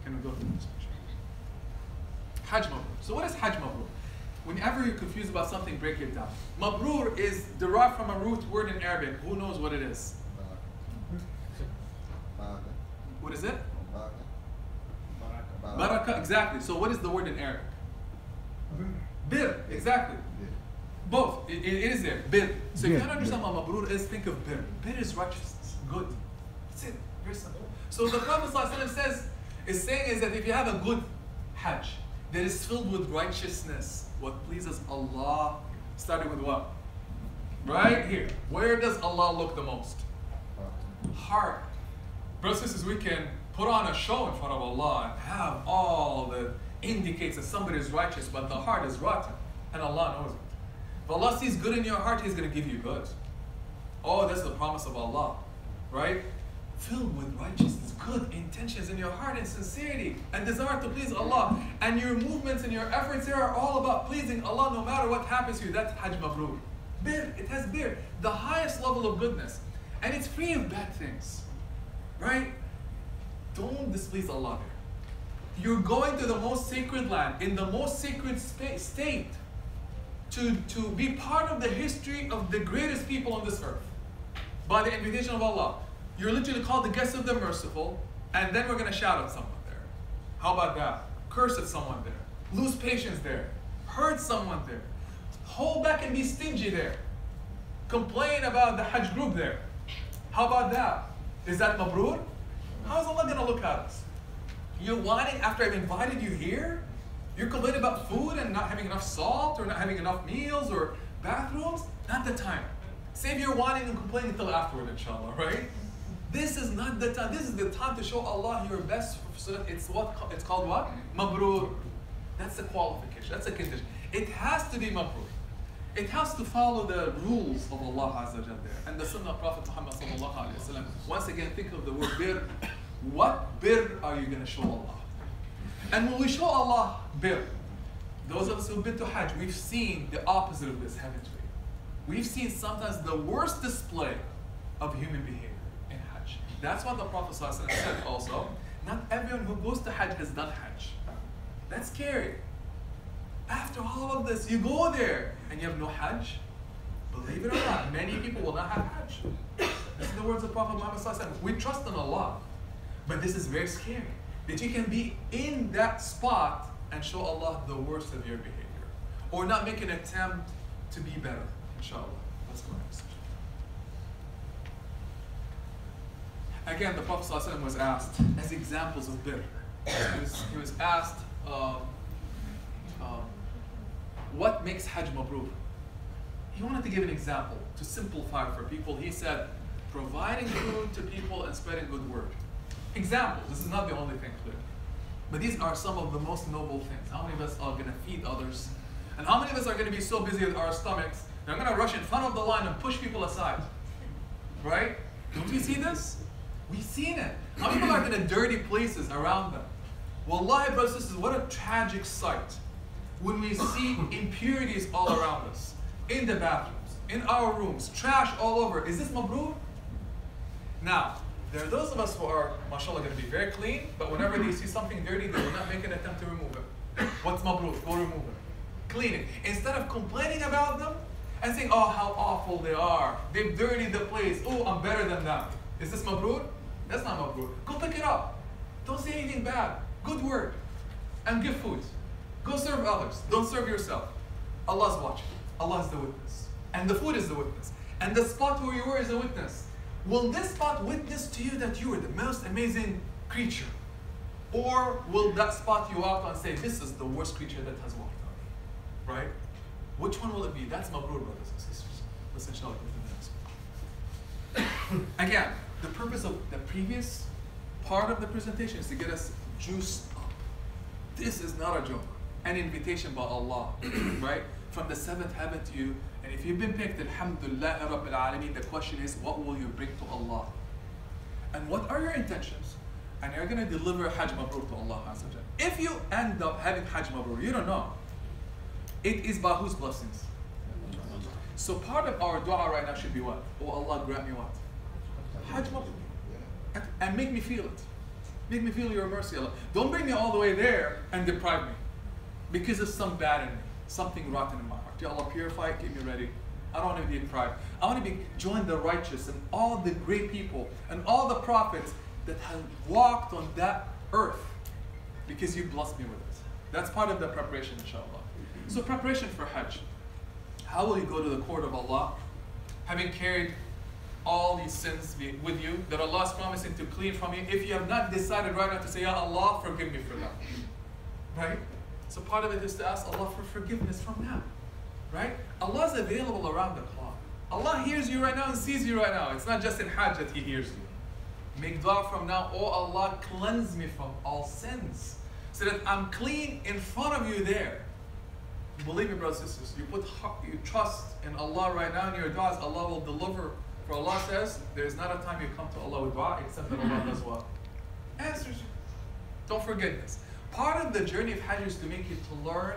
Can we go to the next picture? Hajj Mabrur. So what is Hajj Mabrur? Whenever you're confused about something, break it down. Mabrur is derived from a root word in Arabic. Who knows what it is? What is it? Barakah, exactly. So what is the word in Arabic? Bir, exactly. Both. It is there. Bir. So if you don't understand what Mabrur is, think of bir. Bir is righteousness. Good. That's it. Very simple. So the Prophet ﷺ is saying that if you have a good Hajj that is filled with righteousness, what pleases Allah, starting with what? Right here. Where does Allah look the most? Heart. Brothers and sisters, we can put on a show in front of Allah and have all that indicates that somebody is righteous, but the heart is rotten, and Allah knows it. If Allah sees good in your heart, He's going to give you good. Oh, that's the promise of Allah, right? filled with righteousness, good intentions in your heart and sincerity and desire to please Allah, and your movements and your efforts here are all about pleasing Allah no matter what happens to you, that's Hajj Mabrur. Bir, it has bir, the highest level of goodness, and it's free of bad things, right? Don't displease Allah there. You're going to the most sacred land, in the most sacred state, to be part of the history of the greatest people on this earth, by the invitation of Allah. You're literally called the guest of the merciful, and then we're going to shout at someone there. How about that? Curse at someone there. Lose patience there. Hurt someone there. Hold back and be stingy there. Complain about the Hajj group there. How about that? Is that mabrur? How is Allah going to look at us? You're whining after I've invited you here? You're complaining about food and not having enough salt, or not having enough meals or bathrooms? Not the time. Save your whining and complaining until afterward, inshallah, right? This is not the time. This is the time to show Allah your best, so that it's called what? Mabrur. That's the qualification. That's a condition. It has to be mabrur. It has to follow the rules of Allah Azza wa Jalla there. And the Sunnah of Prophet Muhammad sallallahu alaihi wasallam. Once again, think of the word bir. What bir are you going to show Allah? And when we show Allah bir, those of us who've been to Hajj, we've seen the opposite of this, haven't we? We've seen sometimes the worst display of human behavior in Hajj. That's what the Prophet ﷺ said also. Not everyone who goes to Hajj has done Hajj. That's scary. After all of this, you go there and you have no Hajj. Believe it or not, many people will not have Hajj. This is the words of Prophet Muhammad ﷺ. We trust in Allah. But this is very scary. That you can be in that spot and show Allah the worst of your behavior. Or not make an attempt to be better. Inshallah. Let's go next. Again, the Prophet ﷺ was asked as examples of bir. He was asked, what makes Hajj Mabrur? He wanted to give an example to simplify for people. He said, providing food to people and spreading good word. Examples. This is not the only thing clear. But these are some of the most noble things. How many of us are going to feed others? And how many of us are going to be so busy with our stomachs that I'm going to rush in front of the line and push people aside? Right? Don't we see this? We've seen it. How many people are in the dirty places around them? Wallahi, brothers and sisters, what a tragic sight when we see impurities all around us. In the bathrooms, in our rooms, trash all over. Is this mabrur? Now, there are those of us who are, mashallah, going to be very clean, but whenever they see something dirty, they will not make an attempt to remove it. What's mabrur? Go remove it. Clean it. Instead of complaining about them and saying, oh, how awful they are. They've dirtied the place. Oh, I'm better than them. Is this mabrur? That's not mabrur. Go pick it up. Don't say anything bad. Good word. And give food. Go serve others. Don't serve yourself. Allah's watching. Allah is the witness. And the food is the witness. And the spot where you were is a witness. Will this spot witness to you that you are the most amazing creature? Or will that spot you out and say, this is the worst creature that has walked on me? Right? Which one will it be? That's mabrur, brothers and sisters. Let's inshallah go to the next one. Again, the purpose of the previous part of the presentation is to get us juiced up. This is not a joke. An invitation by Allah, right? From the seventh heaven to you. And if you've been picked, alhamdulillah rabbil alameen, the question is, what will you bring to Allah? And what are your intentions? And you're going to deliver Hajj Mabrur to Allah. If you end up having Hajj Mabrur, you don't know. It is by whose blessings? So part of our dua right now should be what? Oh Allah, grant me what? Hajj Mabrur. And make me feel it. Make me feel your mercy, Allah. Don't bring me all the way there and deprive me. Because of some bad in me. Something rotten in my heart. Ya Allah, purify it, keep me ready. I don't want to be deprived. I want to join the righteous and all the great people and all the prophets that have walked on that earth because you blessed me with it. That's part of the preparation, inshallah. So preparation for Hajj. How will you go to the court of Allah having carried all these sins with you that Allah is promising to clean from you if you have not decided right now to say, Ya Allah, forgive me for that. Right? So part of it is to ask Allah for forgiveness from now. Right? Allah is available around the clock. Allah hears you right now and sees you right now. It's not just in Hajj that He hears you. Make dua from now, oh Allah, cleanse me from all sins so that I'm clean in front of you there. Believe me, brothers and sisters, you trust in Allah right now in your du'as, Allah will deliver For Allah says, there is not a time you come to Allah with dua except that Allah does what? Answers you. Don't forget this. Part of the journey of Hajj is to make you to learn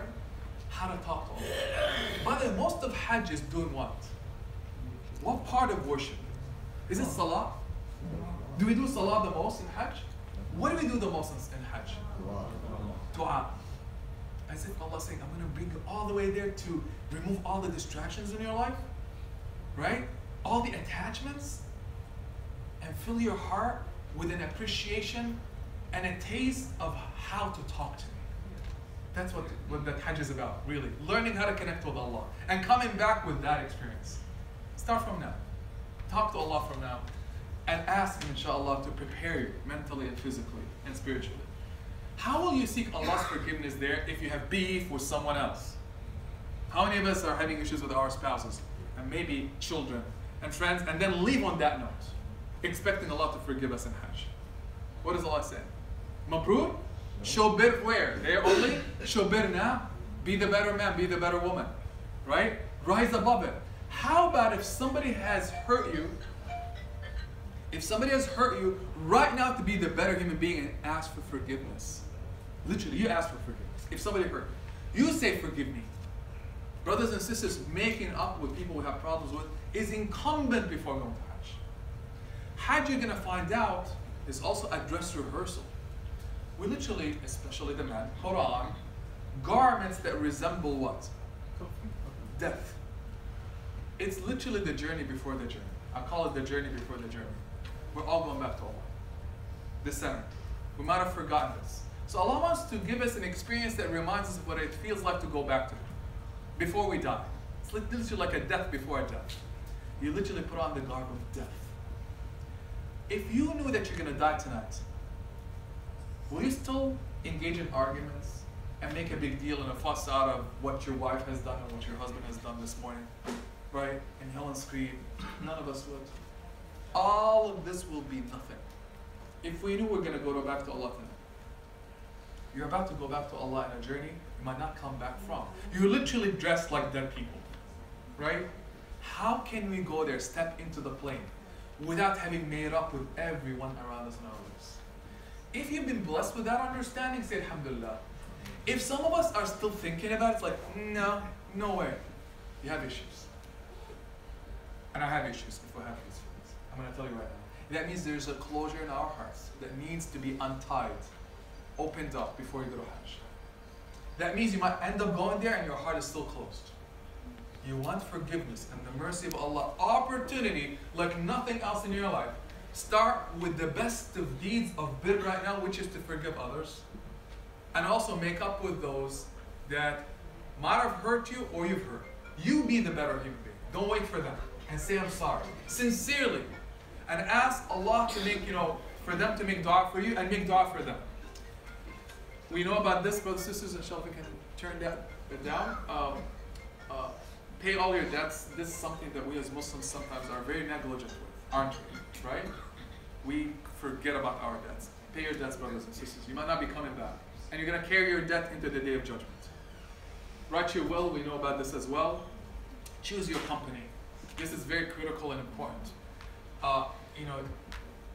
how to talk to Allah. By the way, most of Hajj is doing what? What part of worship? Is it Salah? Do we do Salah the most in Hajj? What do we do the most in Hajj? Dua. As if Allah is saying, I'm going to bring you all the way there to remove all the distractions in your life, right? All the attachments, and fill your heart with an appreciation and a taste of how to talk to me. That's what that Hajj is about, really. Learning how to connect with Allah and coming back with that experience. Start from now. Talk to Allah from now and ask Him, inshallah, to prepare you mentally and physically and spiritually. How will you seek Allah's forgiveness there if you have beef with someone else? How many of us are having issues with our spouses and maybe children and friends, and then leave on that note, expecting Allah to forgive us in Hajj? What does Allah say? Mabrur? Show bir where? There only? Show bir now? Be the better man, be the better woman. Right? Rise above it. How about if somebody has hurt you? If somebody has hurt you, right now to be the better human being and ask for forgiveness. Literally, you ask for forgiveness. If somebody hurt you, you say, forgive me. Brothers and sisters, making up with people we have problems with is incumbent before going to Hajj. Hajj, you're going to find out, is also a dress rehearsal. We literally, especially the men, put on garments that resemble what? Death. It's literally the journey before the journey. I call it the journey before the journey. We're all going back to Allah. The center. We might have forgotten this. So Allah wants to give us an experience that reminds us of what it feels like to go back to before we die. It's literally like a death before a death. You literally put on the garb of death. If you knew that you're going to die tonight, will you still engage in arguments and make a big deal and a fuss out of what your wife has done and what your husband has done this morning? Right? And yell and scream. None of us would. All of this will be nothing. If we knew we're going to go back to Allah tonight. You're about to go back to Allah in a journey you might not come back from. You're literally dressed like dead people. Right? How can we go there, step into the plane, without having made up with everyone around us in our lives? If you've been blessed with that understanding, say alhamdulillah. If some of us are still thinking about it, it's like, no, no way. You have issues. And I have issues if I have these feelings. I'm going to tell you right now. That means there's a closure in our hearts that needs to be untied, opened up before you go to Hajj. That means you might end up going there and your heart is still closed. You want forgiveness and the mercy of Allah, opportunity like nothing else in your life. Start with the best of deeds of bir right now, which is to forgive others. And also make up with those that might have hurt you or you've hurt. You be the better human being. Don't wait for them. And say, I'm sorry. Sincerely. And ask Allah to make, for them to make dua for you and make dua for them. We know about this, brothers and sisters, inshallah, we can turn that down. Pay all your debts. This is something that we as Muslims sometimes are very negligent with, aren't we? Right? We forget about our debts. Pay your debts, brothers and sisters. You might not be coming back. And you're going to carry your debt into the day of judgment. Write your will. We know about this as well. Choose your company. This is very critical and important.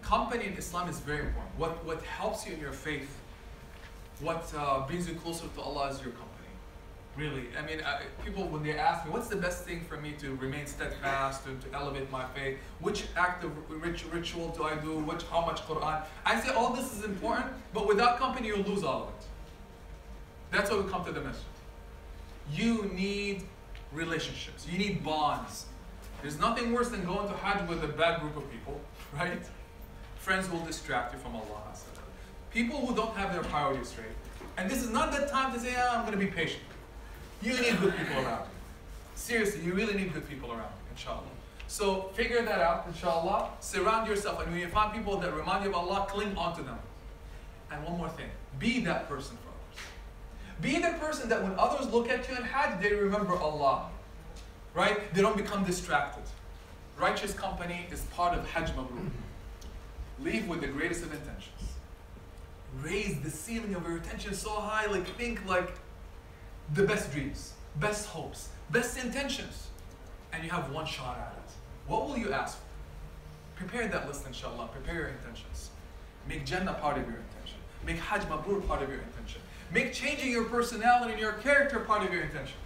Company in Islam is very important. What helps you in your faith, what brings you closer to Allah is your company. Really. I mean, people, when they ask me, what's the best thing for me to remain steadfast, to elevate my faith? Which act of ritual do I do? How much Quran? I say all this is important, but without company, you'll lose all of it. That's why we come to the masjid. You need relationships. You need bonds. There's nothing worse than going to Hajj with a bad group of people, right? Friends will distract you from Allah. People who don't have their priorities straight. And this is not the time to say, I'm going to be patient. You need good people around you. Seriously, you really need good people around you, inshallah. So figure that out, inshallah. Surround yourself. And when you find people that remind you of Allah, cling onto them. And one more thing. Be that person for others. Be the person that when others look at you in Hajj, they remember Allah. Right? They don't become distracted. Righteous company is part of Hajj Mabrur. Leave with the greatest of intentions. Raise the ceiling of your attention so high, think like the best dreams, best hopes, best intentions. And you have one shot at it. What will you ask for? Prepare that list, inshallah. Prepare your intentions. Make Jannah part of your intention. Make Hajj Mabrur part of your intention. Make changing your personality and your character part of your intention.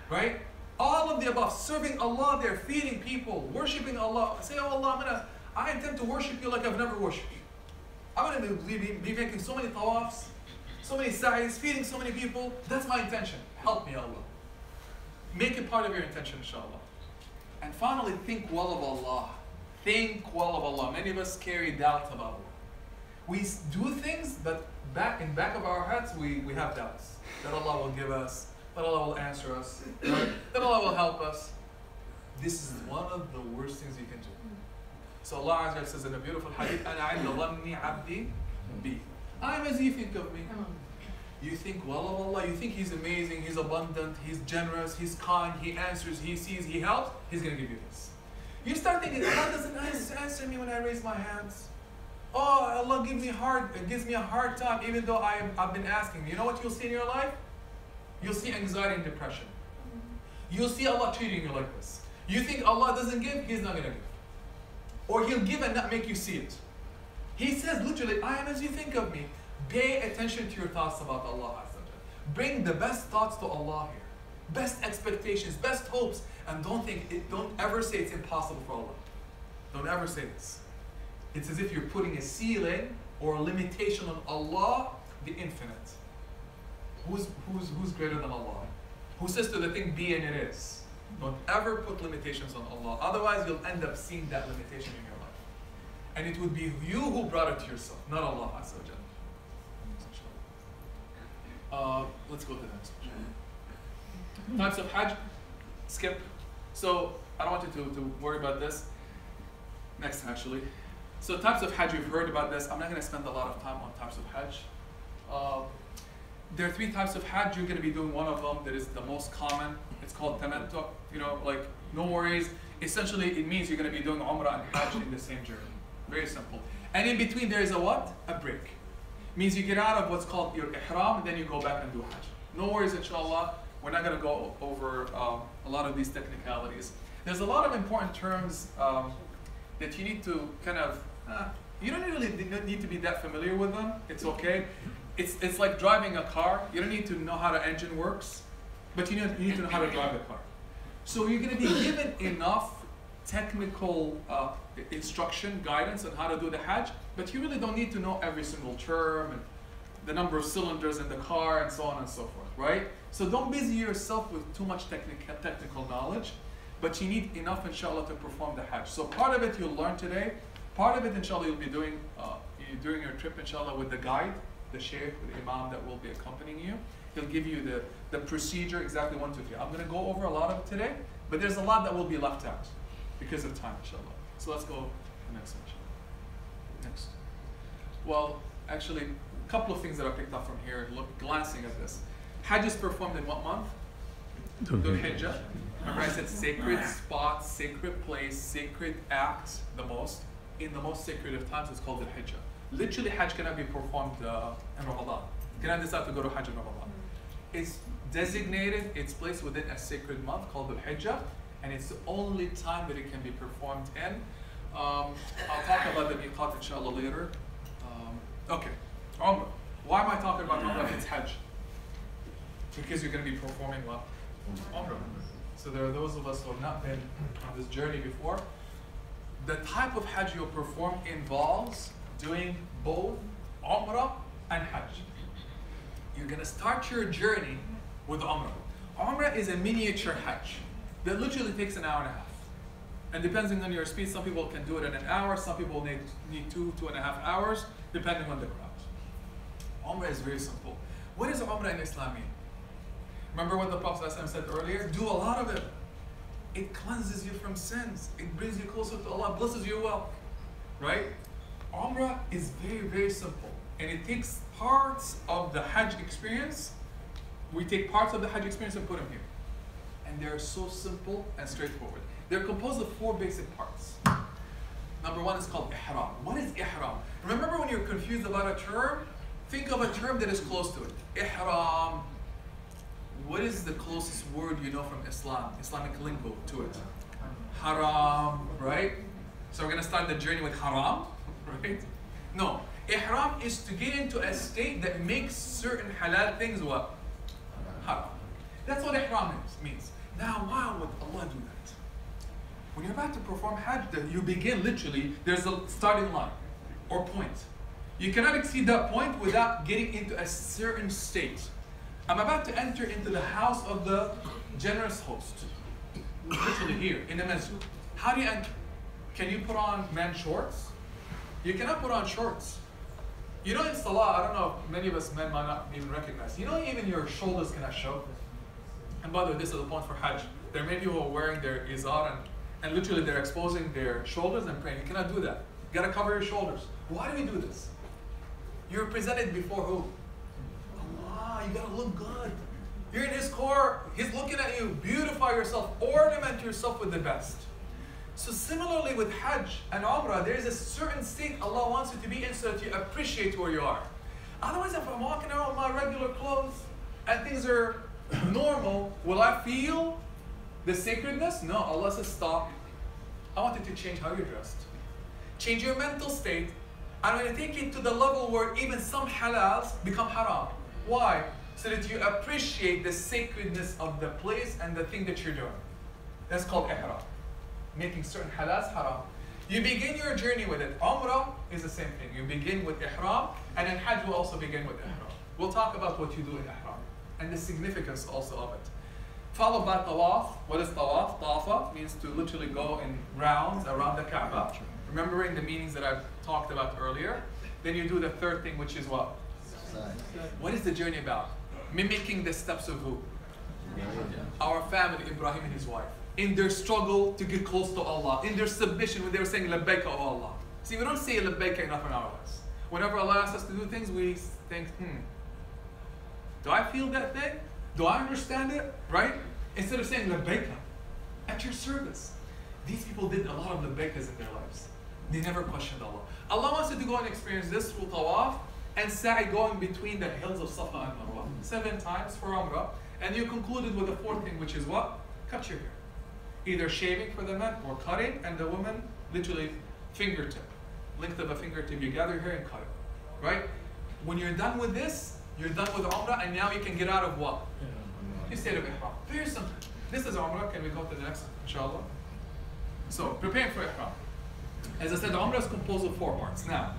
Right? All of the above. Serving Allah there, feeding people, worshipping Allah. Say, oh Allah, I intend to worship you like I've never worshipped you. I'm going to be making so many tawafs, so many sa'i's, feeding so many people. That's my intention. Help me, Allah. Make it part of your intention, inshallah. And finally, think well of Allah. Think well of Allah. Many of us carry doubts about Allah. We do things, but in back of our heads, we have doubts. That Allah will give us, that Allah will answer us, right? That Allah will help us. This is one of the worst things you can do. So Allah Azza wa Jalla says in a beautiful hadith, أَنَا عِنْدَ ظَنِّ عَبْدِي بِي. I'm as you think of me. You think well of Allah, you think He's amazing, He's abundant, He's generous, He's kind, He answers, He sees, He helps, He's going to give you this. You start thinking, Allah doesn't answer me when I raise my hands. Oh, Allah gives me a hard time even though I've been asking. You know what you'll see in your life? You'll see anxiety and depression. You'll see Allah treating you like this. You think Allah doesn't give, He's not going to give. Or He'll give and not make you see it. He says literally, I am as you think of me. Pay attention to your thoughts about Allah. Bring the best thoughts to Allah here. Best expectations, best hopes. And don't ever say it's impossible for Allah. Don't ever say this. It's as if you're putting a ceiling or a limitation on Allah, the infinite. Who's greater than Allah? Who says to the thing be and it is? Don't ever put limitations on Allah. Otherwise you'll end up seeing that limitation in your life. And it would be you who brought it to yourself, not Allah Azza wa Jalla. Let's go to the next one. Types of Hajj. Skip. So I don't want you to worry about this. Next actually. So types of Hajj, you've heard about this. I'm not going to spend a lot of time on types of Hajj. There are 3 types of Hajj. You're going to be doing one of them that is the most common. It's called tamattu. You know, like no worries. Essentially, it means you're going to be doing Umrah and Hajj in the same journey. Very simple. And in between there is a what? A break. Means you get out of what's called your Ihram and then you go back and do Hajj. No worries, inshallah. We're not going to go over a lot of these technicalities. There's a lot of important terms that you need to kind of, you don't really need to be that familiar with them. It's okay. It's like driving a car. You don't need to know how the engine works, but you need to know how to drive a car. So you're going to be given enough technical instruction, guidance on how to do the Hajj, but you really don't need to know every single term and the number of cylinders in the car and so on and so forth, right? So don't busy yourself with too much technical knowledge, but you need enough, inshallah, to perform the Hajj. So part of it you'll learn today, part of it, inshallah, you'll be doing during your trip, inshallah, with the guide, the sheikh, the imam that will be accompanying you. He'll give you the procedure, exactly 1, 2, 3. I'm going to go over a lot of it today, but there's a lot that will be left out because of time, inshallah. So let's go to the next one, inshallah. Next. Well, actually, a couple of things that I picked up from here, glancing at this. Hajj is performed in what month? Dhul Hijjah. Remember I said sacred spot, sacred place, sacred act, in the most sacred of times. It's called Dhul Hijjah. Literally, Hajj cannot be performed in Ramadan. You cannot decide to go to Hajj in Ramadan. It's designated, it's placed within a sacred month called Dhul Hijjah, and it's the only time that it can be performed in. I'll talk about the miqat inshallah later. Okay, Umrah. Why am I talking about Umrah? It's Hajj. Because you're going to be performing what? Umrah. So there are those of us who have not been on this journey before. The type of Hajj you'll perform involves doing both Umrah and Hajj. You're going to start your journey with Umrah. Umrah is a miniature Hajj that literally takes an hour and a half. And depending on your speed, some people can do it in an hour, some people need 2.5 hours, depending on the crowd. Umrah is very simple. What does Umrah in Islam mean? Remember what the Prophet said earlier? Do a lot of it. It cleanses you from sins. It brings you closer to Allah, blesses your wealth. Right? Umrah is very, very simple. And it takes parts of the Hajj experience. We take parts of the Hajj experience and put them here. And they're so simple and straightforward. They're composed of 4 basic parts. Number 1 is called Ihram. What is Ihram? Remember when you're confused about a term? Think of a term that is close to it. Ihram. What is the closest word you know from Islam, Islamic lingo to it? Haram, right? So we're going to start the journey with haram, right? No, ihram is to get into a state that makes certain halal things what? Haram. That's what ihram means. Now, why would Allah do that? When you're about to perform Hajj, you begin literally, there's a starting line or point. You cannot exceed that point without getting into a certain state. I'm about to enter into the house of the generous host. Literally here, in the masjid. How do you enter? Can you put on men's shorts? You cannot put on shorts. You know in Salah, I don't know if many of us men might not even recognize. You know even your shoulders cannot show. And by the way, this is a point for Hajj. There may be people who are wearing their izar and literally they're exposing their shoulders and praying. You cannot do that. You gotta cover your shoulders. Why do we do this? You're presented before who? Allah, you gotta look good. You're in His core, He's looking at you. Beautify yourself, ornament yourself with the best. So similarly with Hajj and Umrah, there is a certain state Allah wants you to be in so that you appreciate where you are. Otherwise, if I'm walking around with my regular clothes and things are normal, will I feel the sacredness? No, Allah says stop. I want you to change how you're dressed. Change your mental state. I'm going to take it to the level where even some halals become haram. Why? So that you appreciate the sacredness of the place and the thing that you're doing. That's called ihram. Making certain halals haram. You begin your journey with it. Umrah is the same thing. You begin with ihram, and then Hajj will also begin with ihram. We'll talk about what you do in ihram and the significance also of it. Followed by Tawaf. What is Tawaf? Tawafa means to literally go in rounds around the Kaaba, remembering the meanings that I've talked about earlier. Then you do the third thing, which is what? What is the journey about? Mimicking the steps of who? Our family, Ibrahim and his wife. In their struggle to get close to Allah, in their submission when they were saying labbaika, O Allah. See, we don't say labbaika enough in our lives. Whenever Allah asks us to do things, we think, do I feel that thing? Do I understand it? Right? Instead of saying labbaika, at your service. These people did a lot of labbaikas in their lives. They never questioned Allah. Allah wants you to go and experience this through Tawaf and sa'i, going between the hills of Safa and Marwa 7 times for Umrah. And you concluded with the fourth thing, which is what? Cut your hair. Either shaving for the men or cutting, and the woman literally fingertip, length of a fingertip. You gather your hair and cut it, right? When you're done with this, you're done with Umrah, and now you can get out of what? You state of Ihram. Very simple. This is Umrah. Can we go to the next, inshallah? So, preparing for Ihram. As I said, Umrah is composed of 4 parts. Now,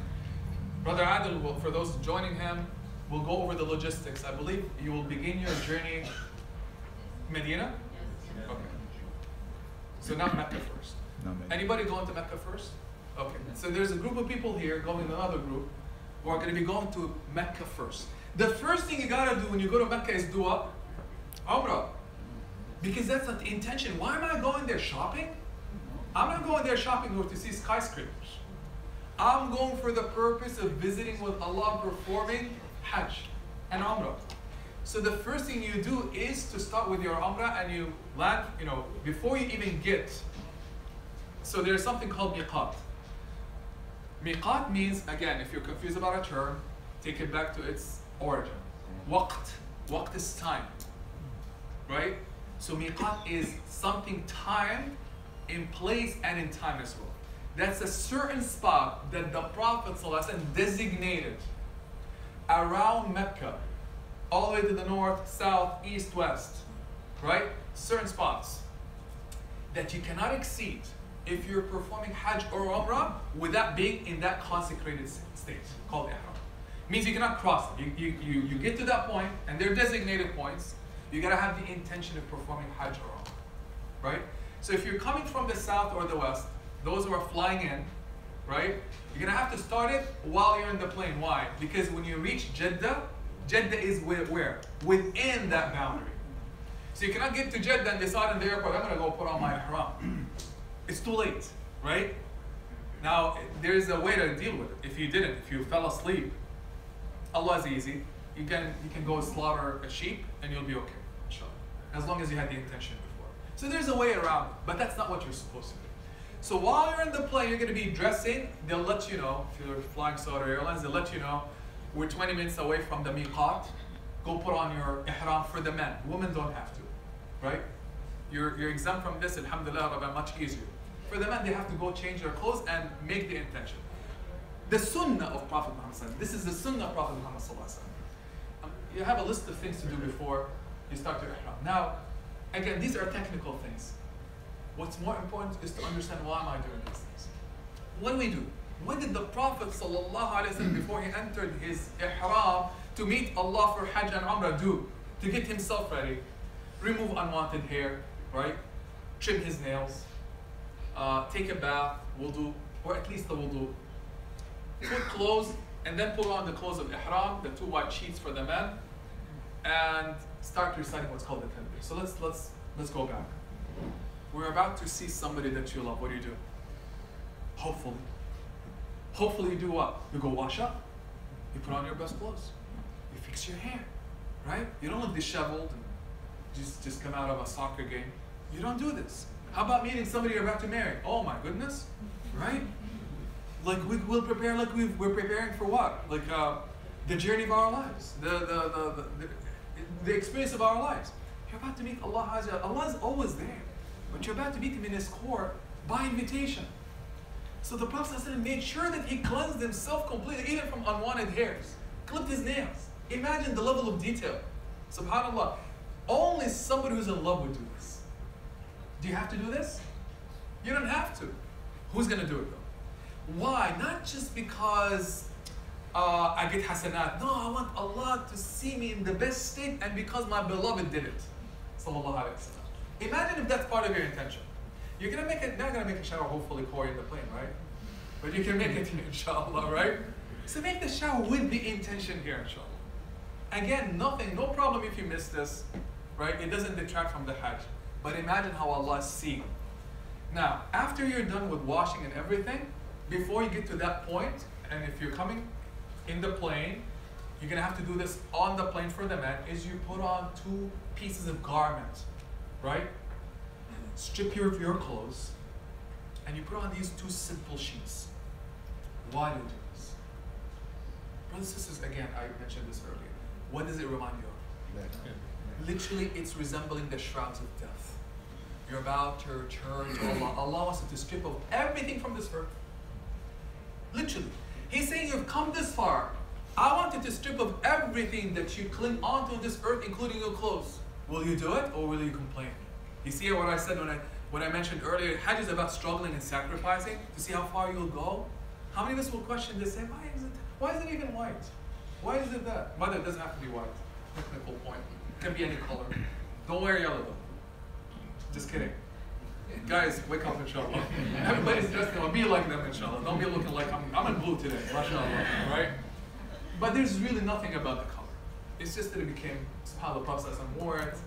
Brother Adil, will, for those joining him, will go over the logistics. I believe you will begin your journey Medina? Okay. So not Mecca first. Anybody going to Mecca first? Okay. So there's a group of people here going to another group who are going to be going to Mecca first. The first thing you gotta do when you go to Mecca is do what? Umrah. Because that's not the intention. Why am I going there shopping? I'm not going there shopping or to see skyscrapers. I'm going for the purpose of visiting with Allah, performing Hajj and Umrah. So the first thing you do is to start with your Umrah and you land, before you even get. So there's something called miqat. Miqat means, again, if you're confused about a term, take it back to its origin. Waqt. Waqt is time. Right? So miqat is something time, in place and in time as well. That's a certain spot that the Prophet ﷺ designated around Mecca, all the way to the north, south, east, west, right? Certain spots that you cannot exceed if you're performing Hajj or Umrah without being in that consecrated state called Ihram. Means you cannot cross it. You get to that point, and they're designated points. You gotta have the intention of performing Hajj or Umrah, right? So if you're coming from the south or the west, those who are flying in, right? You're gonna have to start it while you're in the plane. Why? Because when you reach Jeddah, Jeddah is where? Within that boundary. So you cannot get to Jeddah and decide in the airport, I'm gonna go put on my Ihram. It's too late, right? Now, there's a way to deal with it. If you didn't, if you fell asleep, Allah is easy. You can go slaughter a sheep and you'll be okay, inshallah. As long as you had the intention before. So there's a way around it, but that's not what you're supposed to do. So while you're in the plane, you're going to be dressing. They'll let you know, if you're flying Saudi Airlines, they'll let you know, we're 20 minutes away from the miqat. Go put on your ihram for the men. Women don't have to, right? You're exempt from this, alhamdulillah, Rabbi, much easier. For the men, they have to go change their clothes and make the intention. The sunnah of Prophet Muhammad, this is the sunnah of Prophet Muhammad. You have a list of things to do before you start your ihram. Now, again, these are technical things. What's more important is to understand why am I doing these things. What do we do? What did the Prophet ﷺ, before he entered his ihram to meet Allah for Hajj and Umrah, do to get himself ready? Remove unwanted hair, right? Trim his nails, take a bath, wudu, or at least the wudu. Put clothes, and then put on the clothes of Ihram, the 2 white sheets for the men, and start reciting what's called the Talbiyah. So let's go back. We're about to see somebody that you love. What do? Hopefully you do what? You go wash up, you put on your best clothes, you fix your hair, right? You don't look disheveled and just come out of a soccer game. You don't do this. How about meeting somebody you're about to marry? Oh my goodness, right? Like we'll prepare like we're preparing for what? Like the journey of our lives, the experience of our lives. You're about to meet Allah. Allah is always there, but you're about to meet Him in His court by invitation. So the Prophet ﷺ made sure that he cleansed himself completely, even from unwanted hairs, clipped his nails. Imagine the level of detail. SubhanAllah. Only somebody who's in love would do this. Do you have to do this? You don't have to. Who's going to do it though? Why? Not just because I get hasanat. No, I want Allah to see me in the best state and because my beloved did it. Sallallahu Alaihi Wasallam. Imagine if that's part of your intention. You're not gonna make a shower, hopefully, Corey, in the plane, right? But you can make it, inshallah, right? So make the shower with the intention here, inshallah. Again, no problem if you miss this, right? It doesn't detract from the Hajj. But imagine how Allah sees. Now, after you're done with washing and everything, before you get to that point, and if you're coming in the plane, you're gonna have to do this on the plane for the men, is you put on 2 pieces of garment, right? Strip your clothes, and you put on these 2 simple sheets. Why do you do this? Brothers and sisters, again, I mentioned this earlier. What does it remind you of? Literally, it's resembling the shrouds of death. You're about to return to Allah. Allah wants you to strip of everything from this earth. Literally. He's saying you've come this far. I want you to strip of everything that you cling onto on this earth, including your clothes. Will you do it, or will you complain? You see what I said when I mentioned earlier, Hajj is about struggling and sacrificing to see how far you'll go. How many of us will question this, say, why is it even white? Why is it that? Mother, it doesn't have to be white. Technical point. It can be any color. Don't wear yellow though. Just kidding. Guys, wake up, inshallah. Everybody's dressed in, be like them, inshallah. Don't be looking like I'm in blue today, mashallah, right? But there's really nothing about the color. It's just that it became, subhanAllah, the Prophet wore it,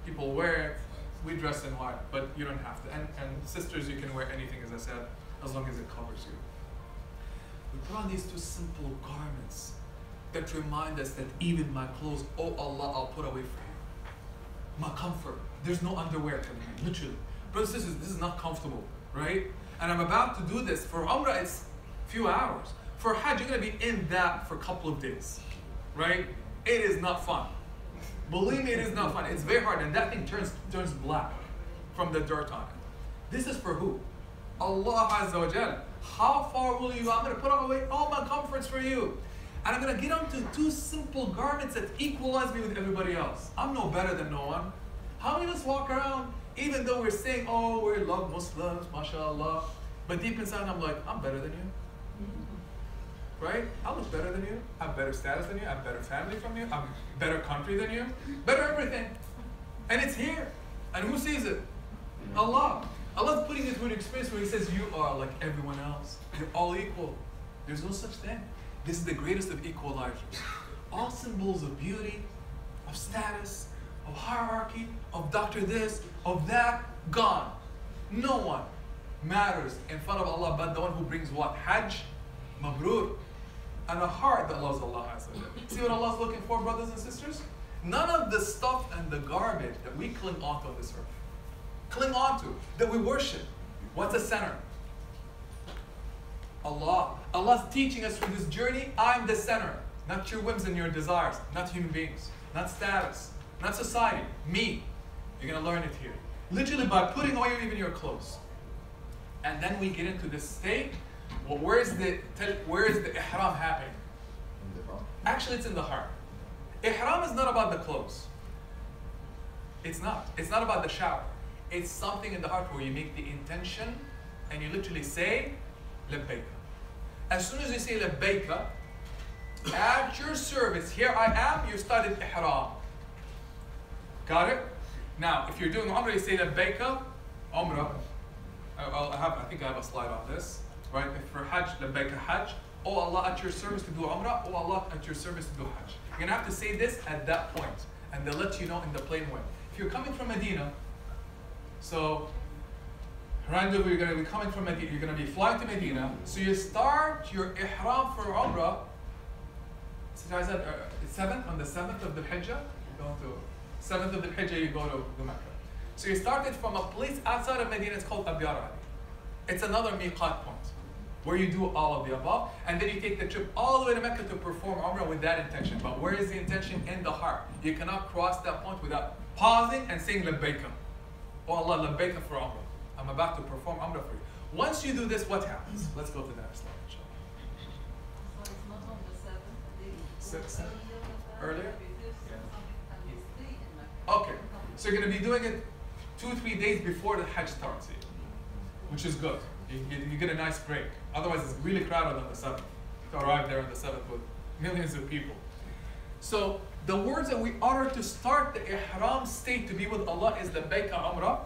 people wear it. We dress in white, but you don't have to. And sisters, you can wear anything, as I said, as long as it covers you. We put on these 2 simple garments that remind us that even my clothes, oh Allah, I'll put away for you. My comfort. There's no underwear to me, literally. Brothers and sisters, this is not comfortable, right? And I'm about to do this. For Umrah, it's a few hours. For Hajj, you're going to be in that for a couple of days, right? It is not fun. Believe me, it is not fun. It's very hard, and that thing turns black from the dirt on it. This is for who? Allah Azza wa Jal. How far will you go? I'm going to put away all my comforts for you. And I'm going to get onto 2 simple garments that equalize me with everybody else. I'm no better than no one. How many of us walk around, even though we're saying, oh, we love Muslims, mashallah, but deep inside I'm like, I'm better than you. Right? I look better than you. I have better status than you. I have better family from you. I'm better country than you. Better everything. And it's here. And who sees it? Allah. Allah's putting it through an experience where He says, you are like everyone else. You're all equal. There's no such thing. This is the greatest of equalizers. All symbols of beauty, of status, of hierarchy, of doctor this, of that, gone. No one matters in front of Allah but the one who brings what? Hajj, mabrur. And a heart that loves Allah. See what Allah's looking for, brothers and sisters? None of the stuff and the garbage that we cling onto on this earth. Cling onto, that we worship. What's the center? Allah. Allah's teaching us through this journey, I'm the center. Not your whims and your desires. Not human beings. Not status. Not society. Me. You're going to learn it here. Literally by putting away even your clothes. And then we get into this state. Well, where is the ihram happening? Actually, it's in the heart. Ihram is not about the clothes. It's not. It's not about the shower. It's something in the heart where you make the intention and you literally say, labbaika. As soon as you say labbaika, at your service, here I am, you started ihram. Got it? Now, if you're doing umrah, you say labbaika, umrah. I think I have a slide on this. Right? If for hajj, labbaika hajj. Oh Allah, at your service to do umrah. Oh Allah, at your service to do hajj. You're going to have to say this at that point. And they'll let you know in the plain way. If you're coming from Medina, so rendezvous, you're going to be coming from Medina, you're going to be flying to Medina, so you start your ihram for Umrah, it's 7th, on the 7th of the Hijjah, you go to 7th of the Hijjah, you go to Mecca. So you started from a place outside of Medina, it's called Abiyar. It's another miqat point, where you do all of the above, and then you take the trip all the way to Mecca to perform Umrah with that intention. But where is the intention? In the heart. You cannot cross that point without pausing and saying labbaika. Oh Allah, labbaika for Umrah. I'm about to perform Umrah for you. Once you do this, what happens? Let's go to the next slide, inshallah. So it's not on the 7th day. Earlier? Yeah. Okay. So you're going to be doing it 2-3 days before the Hajj starts here, which is good. You get a nice break. Otherwise, it's really crowded on the 7th. To arrive there on the 7th with millions of people. So the words that we utter to start the ihram state to be with Allah is labbaika umrah.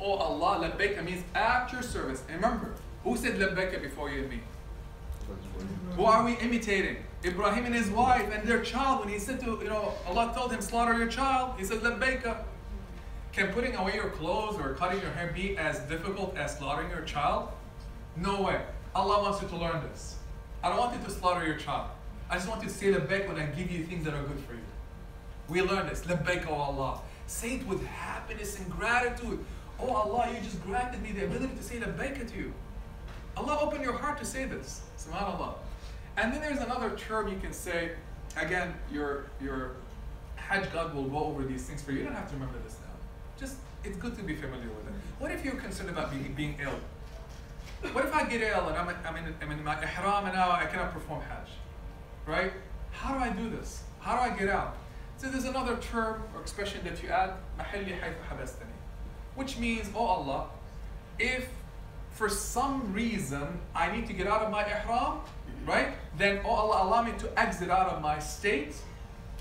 Oh Allah, labbaika means at your service. And remember, who said labbaika before you and me? Who are we imitating? Ibrahim and his wife and their child. When he said to, Allah told him, slaughter your child, he said labbaika. Can putting away your clothes or cutting your hair be as difficult as slaughtering your child? No way. Allah wants you to learn this. I don't want you to slaughter your child. I just want you to say labbaik when I give you things that are good for you. We learn this. Labbaik, oh Allah. Say it with happiness and gratitude. Oh Allah, you just granted me the ability to say labbaik to you. Allah, open your heart to say this. SubhanAllah. And then there's another term you can say. Again, your Hajj God will go over these things for you. You don't have to remember this now. Just, it's good to be familiar with it. What if you're concerned about being ill? What if I get ill and I'm in my ihram and now I cannot perform Hajj? Right? How do I do this? How do I get out? So there's another term or expression that you add, mahalli haythu habastani, which means, oh Allah, if for some reason I need to get out of my ihram, right? Then, oh Allah, allow me to exit out of my state,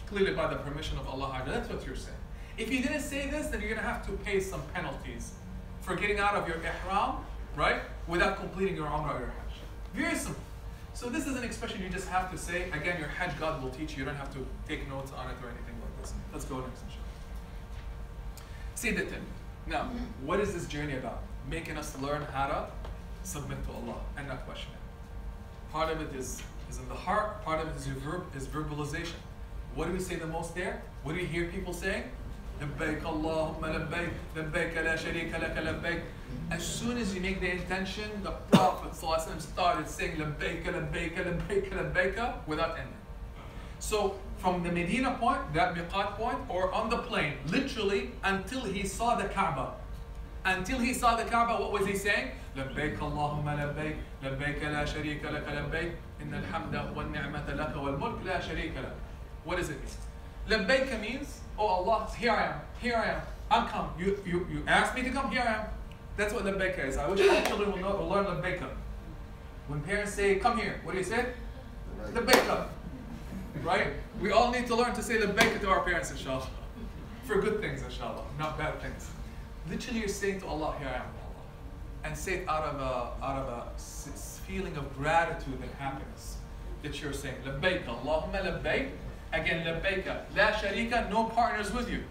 clearly by the permission of Allah. That's what you're saying. If you didn't say this, then you're going to have to pay some penalties for getting out of your ihram, right? Without completing your umrah or your hajj. Very simple. So this is an expression you just have to say. Again, your Hajj God will teach you. You don't have to take notes on it or anything like this. Let's go next, inshallah. Sayyidatin. Now, what is this journey about? Making us learn how to submit to Allah and not question it. Part of it is in the heart. Part of it is verbalization. What do we say the most there? What do you hear people saying? Labbaik Allahumma labbaik, labbaik la sharika laka labbaik. As soon as you make the intention, the Prophet ﷺ started saying labbaik, labbaik, labbaik, labbaik without ending. So from the Medina point, that miqat point, or on the plane, literally until he saw the Kaaba. Until he saw the Kaaba, what was he saying? Labbaik Allahumma labbaik, labbaik la sharika laka labbaik, inna alhamda wa ni'mata laka wal mulk la sharika laka. What does it mean? Labbaik means, oh Allah, here I am, I'm come. You asked me to come, here I am. That's what labbaika is. I wish all children will learn labbaika. When parents say, come here, what do you say? Labbaika. Right? We all need to learn to say labbaika to our parents, inshallah. For good things, inshallah, not bad things. Literally, you're saying to Allah, here I am, Allah. And say it out of a feeling of gratitude and happiness that you're saying. Labbaika, Allahumma labbaik. Again, labbaika. La sharika, no partners with you.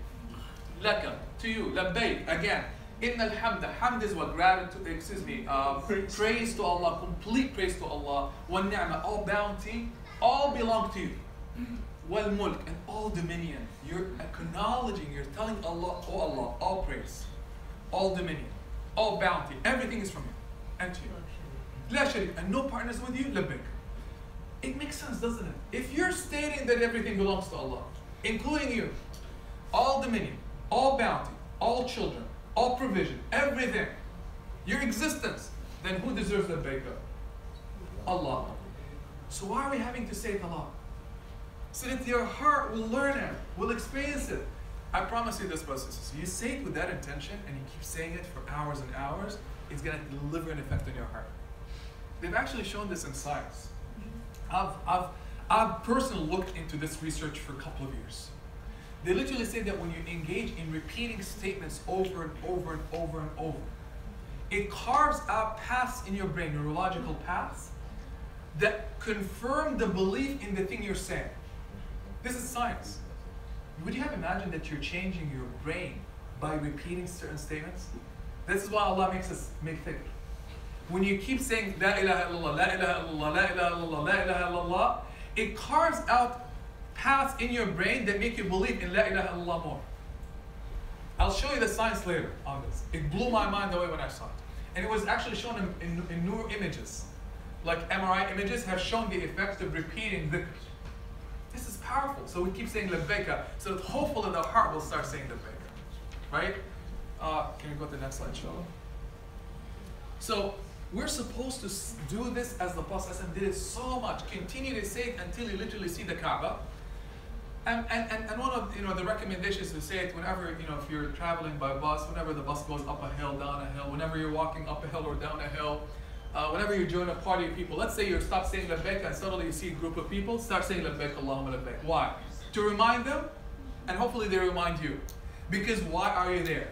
Laka, to you. Labbaik, again. Inna alhamda. Hamd is what? Gratitude, praise to Allah, complete praise to Allah. Wa ni'ma, all bounty, all belong to you. Wal mulk, and all dominion. You're acknowledging, you're telling Allah, oh Allah, all praise, all dominion, all bounty, everything is from you and to you. La sharik, and no partners with you, labbaik. It makes sense, doesn't it? If you're stating that everything belongs to Allah, including you, all dominion, all bounty, all children, all provision, everything, your existence, then who deserves labbaika? Allah. So why are we having to say it a lot? So that your heart will learn it, will experience it. I promise you this, brothers and sisters. You say it with that intention and you keep saying it for hours and hours, it's going to deliver an effect on your heart. They've actually shown this in science. I've personally looked into this research for a couple of years. They literally say that when you engage in repeating statements over and over and over and over, it carves out paths in your brain, neurological paths, that confirm the belief in the thing you're saying. This is science. Would you have imagined that you're changing your brain by repeating certain statements? This is why Allah makes us make dhikr. When you keep saying La ilaha illallah, La ilaha illallah, La ilaha illallah, La ilaha illallah, it carves out paths in your brain that make you believe in La ilaha illallah more. I'll show you the science later on this. It blew my mind away when I saw it. And it was actually shown in newer images. Like MRI images have shown the effects of repeating dhikr. This is powerful. So we keep saying labbaika, so that hopefully the heart will start saying labbaika. Right? Can we go to the next slide, inshallah? So we're supposed to do this as the Prophet did it so much. Continue to say it until you literally see the Kaaba. And one of the recommendations is to say it whenever, if you're traveling by bus, whenever the bus goes up a hill, down a hill, whenever you're walking up a hill or down a hill, whenever you join a party of people. Let's say you stop saying labbaik and suddenly you see a group of people, start saying labbaik Allahumma labbaik. Why? To remind them, and hopefully they remind you. Because why are you there?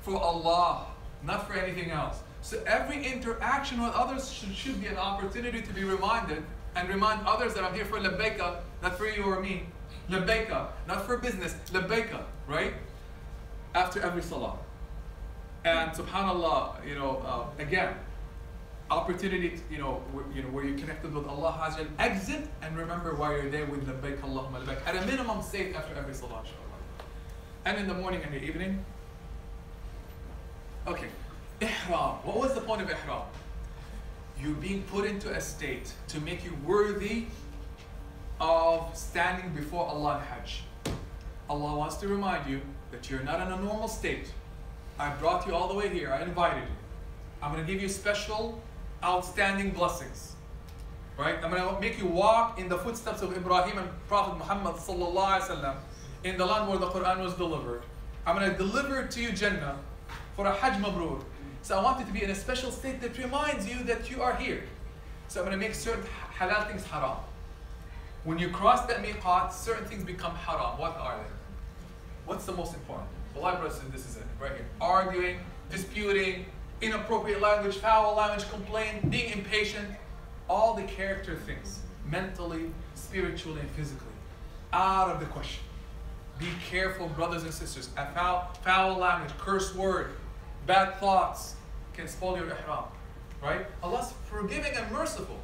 For Allah, not for anything else. So every interaction with others should be an opportunity to be reminded and remind others that I'm here for labbaika, not for you or me. Labbaika, not for business, labbaika, right? After every salah. And subhanallah, again, opportunity, where you're connected with Allah Hajj, exit and remember why you're there with labbaik Allahumma labbaik. At a minimum, say it after every salah, inshallah. And in the morning and the evening. Okay, Ihram. What was the point of Ihram? You're being put into a state to make you worthy of standing before Allah in Hajj. Allah wants to remind you that you're not in a normal state. I brought you all the way here. I invited you. I'm going to give you special, outstanding blessings. Right? I'm going to make you walk in the footsteps of Ibrahim and Prophet Muhammad sallallahu alaihi wasallam in the land where the Quran was delivered. I'm going to deliver to you Jannah for a Hajj Mabrur. So I want you to be in a special state that reminds you that you are here. So I'm going to make certain halal things haram. When you cross that miqat, certain things become haram. What are they? What's the most important? Allah brothers, this is it, right here. Arguing, disputing, inappropriate language, foul language, complaint, being impatient. All the character things, mentally, spiritually, and physically, out of the question. Be careful, brothers and sisters. A foul language, curse word, bad thoughts can spoil your ihram, right? Allah's forgiving and merciful,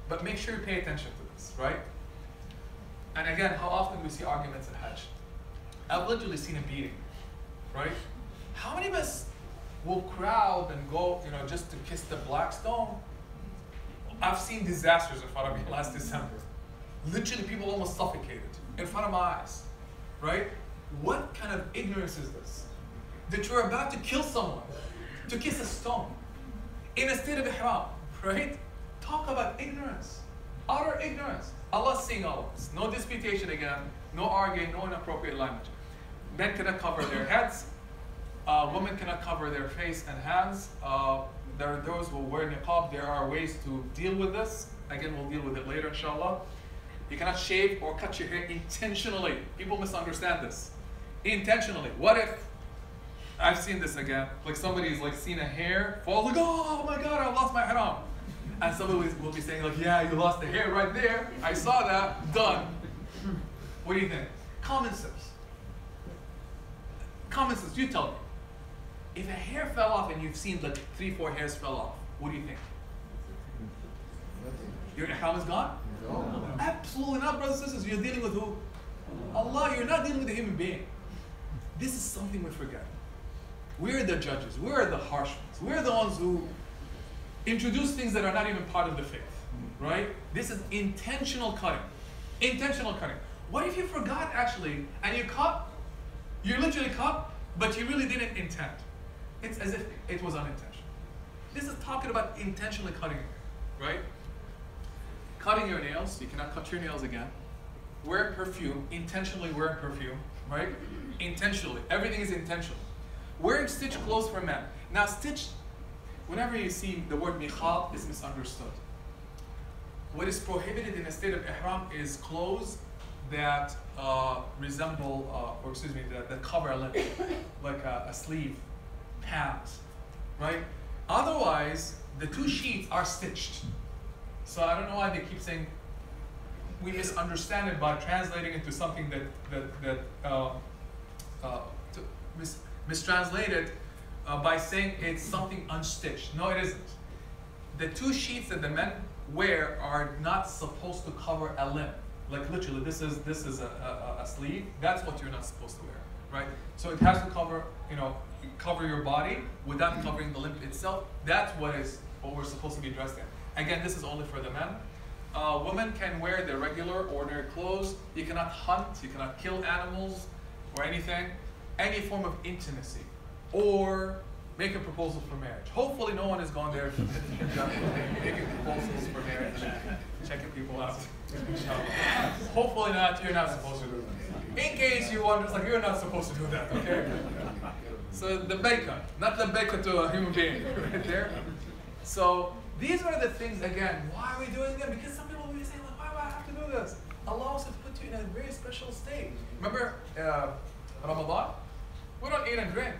but make sure you pay attention to this, right? And again, how often we see arguments in Hajj? I've literally seen a beating, right? How many of us will crowd and go, just to kiss the black stone? I've seen disasters in front of me last December. Literally, people almost suffocated in front of my eyes, right? What kind of ignorance is this? That you're about to kill someone, to kiss a stone, in a state of ihram, right? Talk about ignorance, utter ignorance. Allah's seeing all of this. No disputation again, no arguing, no inappropriate language. Men cannot cover their heads. Women cannot cover their face and hands. There are those who wear niqab. There are ways to deal with this. Again, we'll deal with it later, inshallah. You cannot shave or cut your hair intentionally. People misunderstand this. Intentionally. What if, I've seen this again, like somebody's like seen a hair fall, like, oh my God, I lost my haram. And somebody will be saying like, yeah, you lost the hair right there. I saw that, done. What do you think? Common sense. Common sense, you tell me. If a hair fell off and you've seen like 3-4 hairs fell off, what do you think? Your ihram is gone? No. Absolutely not, brothers and sisters. You're dealing with who? Allah. You're not dealing with a human being. This is something we forget. We're the judges. We're the harsh ones. We're the ones who introduce things that are not even part of the faith, right? This is intentional cutting. Intentional cutting. What if you forgot actually, and you cut, you literally cut, but you really didn't intend? It's as if it was unintentional. This is talking about intentionally cutting your hair, right? Cutting your nails, you cannot cut your nails again. Wear perfume, intentionally wear perfume, right? Intentionally, everything is intentional. Wearing stitched clothes for men. Now stitched, whenever you see the word mikhab, is misunderstood. What is prohibited in a state of ihram is clothes that resemble, that cover a lip, like a sleeve, pants, right? Otherwise, the two sheets are stitched. So I don't know why they keep saying, we misunderstand it by translating it to something mistranslated by saying it's something unstitched. No, it isn't. The two sheets that the men wear are not supposed to cover a limb. Like literally, this is a sleeve. That's what you're not supposed to wear, right? So it has to cover, cover your body without covering the limb itself. That's what we're supposed to be dressed in. Again, this is only for the men. Women can wear their regular, ordinary clothes. You cannot hunt, you cannot kill animals or anything. Any form of intimacy or make a proposal for marriage. Hopefully no one has gone there making proposals for marriage, checking people out. Hopefully not, you're not supposed to do that. In case you wonder, it's like you're not supposed to do that, okay? So the baker, not the baker to a human being, right there. So these are the things, again, why are we doing them? Because some people will be saying, like, why do I have to do this? Allah wants to put you in a very special state. Remember Ramadan? We don't eat and drink.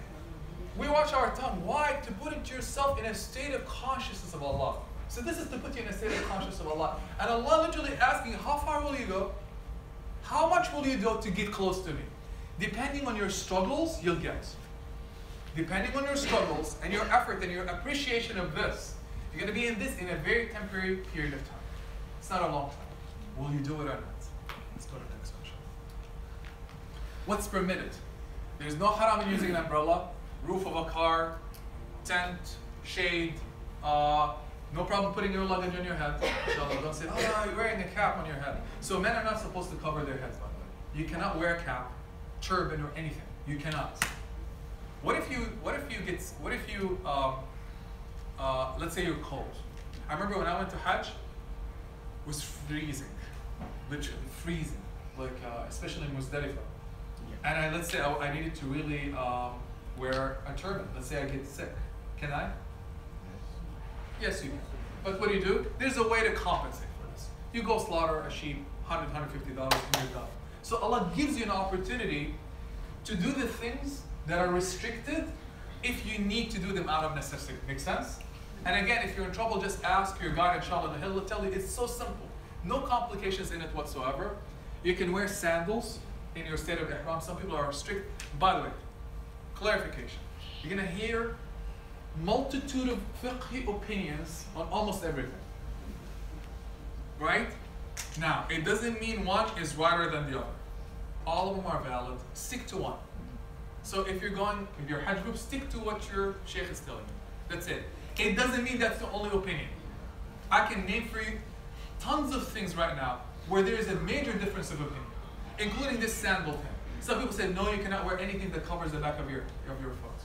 We watch our tongue. Why? To put yourself in a state of consciousness of Allah. So this is to put you in a state of consciousness of Allah. And Allah literally asking, how far will you go? How much will you go to get close to me? Depending on your struggles, you'll get. Depending on your struggles and your effort and your appreciation of this, you're going to be in this in a very temporary period of time. It's not a long time. Will you do it or not? Let's go to the next question. What's permitted? There's no haram in using an umbrella, roof of a car, tent, shade, no problem putting your luggage on your head. So don't say, oh, you're wearing a cap on your head. So men are not supposed to cover their heads, by the way. You cannot wear a cap, turban, or anything. You cannot. Let's say you're cold. I remember when I went to Hajj, it was freezing, literally freezing, like especially in Muzdalifah. And let's say I needed to really wear a turban. Let's say I get sick. Can I? Yes, you can. But what do? There's a way to compensate for this. You go slaughter a sheep, $100, $150, and you're done. So Allah gives you an opportunity to do the things that are restricted if you need to do them out of necessity. Make sense? And again, if you're in trouble, just ask your guide, inshallah, and he'll tell you it's so simple. No complications in it whatsoever. You can wear sandals in your state of ihram. Some people are strict. By the way, clarification. You're going to hear multitude of fiqh opinions on almost everything. Right? Now, it doesn't mean one is righter than the other. All of them are valid. Stick to one. So if you're going with your Hajj group, stick to what your sheikh is telling you. That's it. It doesn't mean that's the only opinion. I can name for you tons of things right now where there is a major difference of opinion, including this sandal thing. Some people say, no, you cannot wear anything that covers the back of your foot.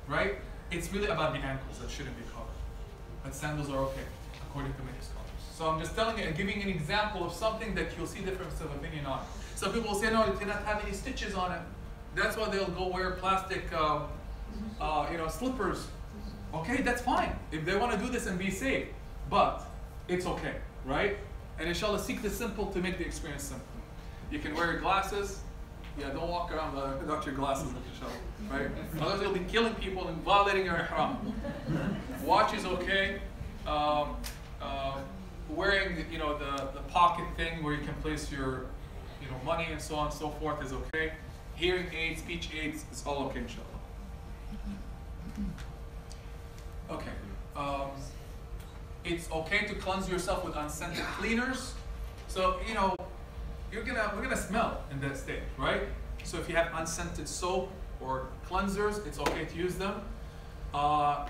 Right? It's really about the ankles that shouldn't be covered. But sandals are okay, according to many scholars. So I'm just telling you and giving an example of something that you'll see difference of opinion on. Some people will say, no, you cannot have any stitches on it. That's why they'll go wear plastic slippers. Okay, that's fine. If they want to do this and be safe. But it's okay, right? And inshallah, seek the simple to make the experience simple. You can wear your glasses. Yeah, don't walk around without your glasses, inshallah, right? Otherwise you'll be killing people and violating your ihram. Watch is okay. Wearing the pocket thing where you can place your money and so on and so forth is okay. Hearing aids, speech aids, it's all okay, inshallah. Okay. It's okay to cleanse yourself with unscented cleaners. So we're gonna smell in that state, right? So if you have unscented soap or cleansers, it's okay to use them.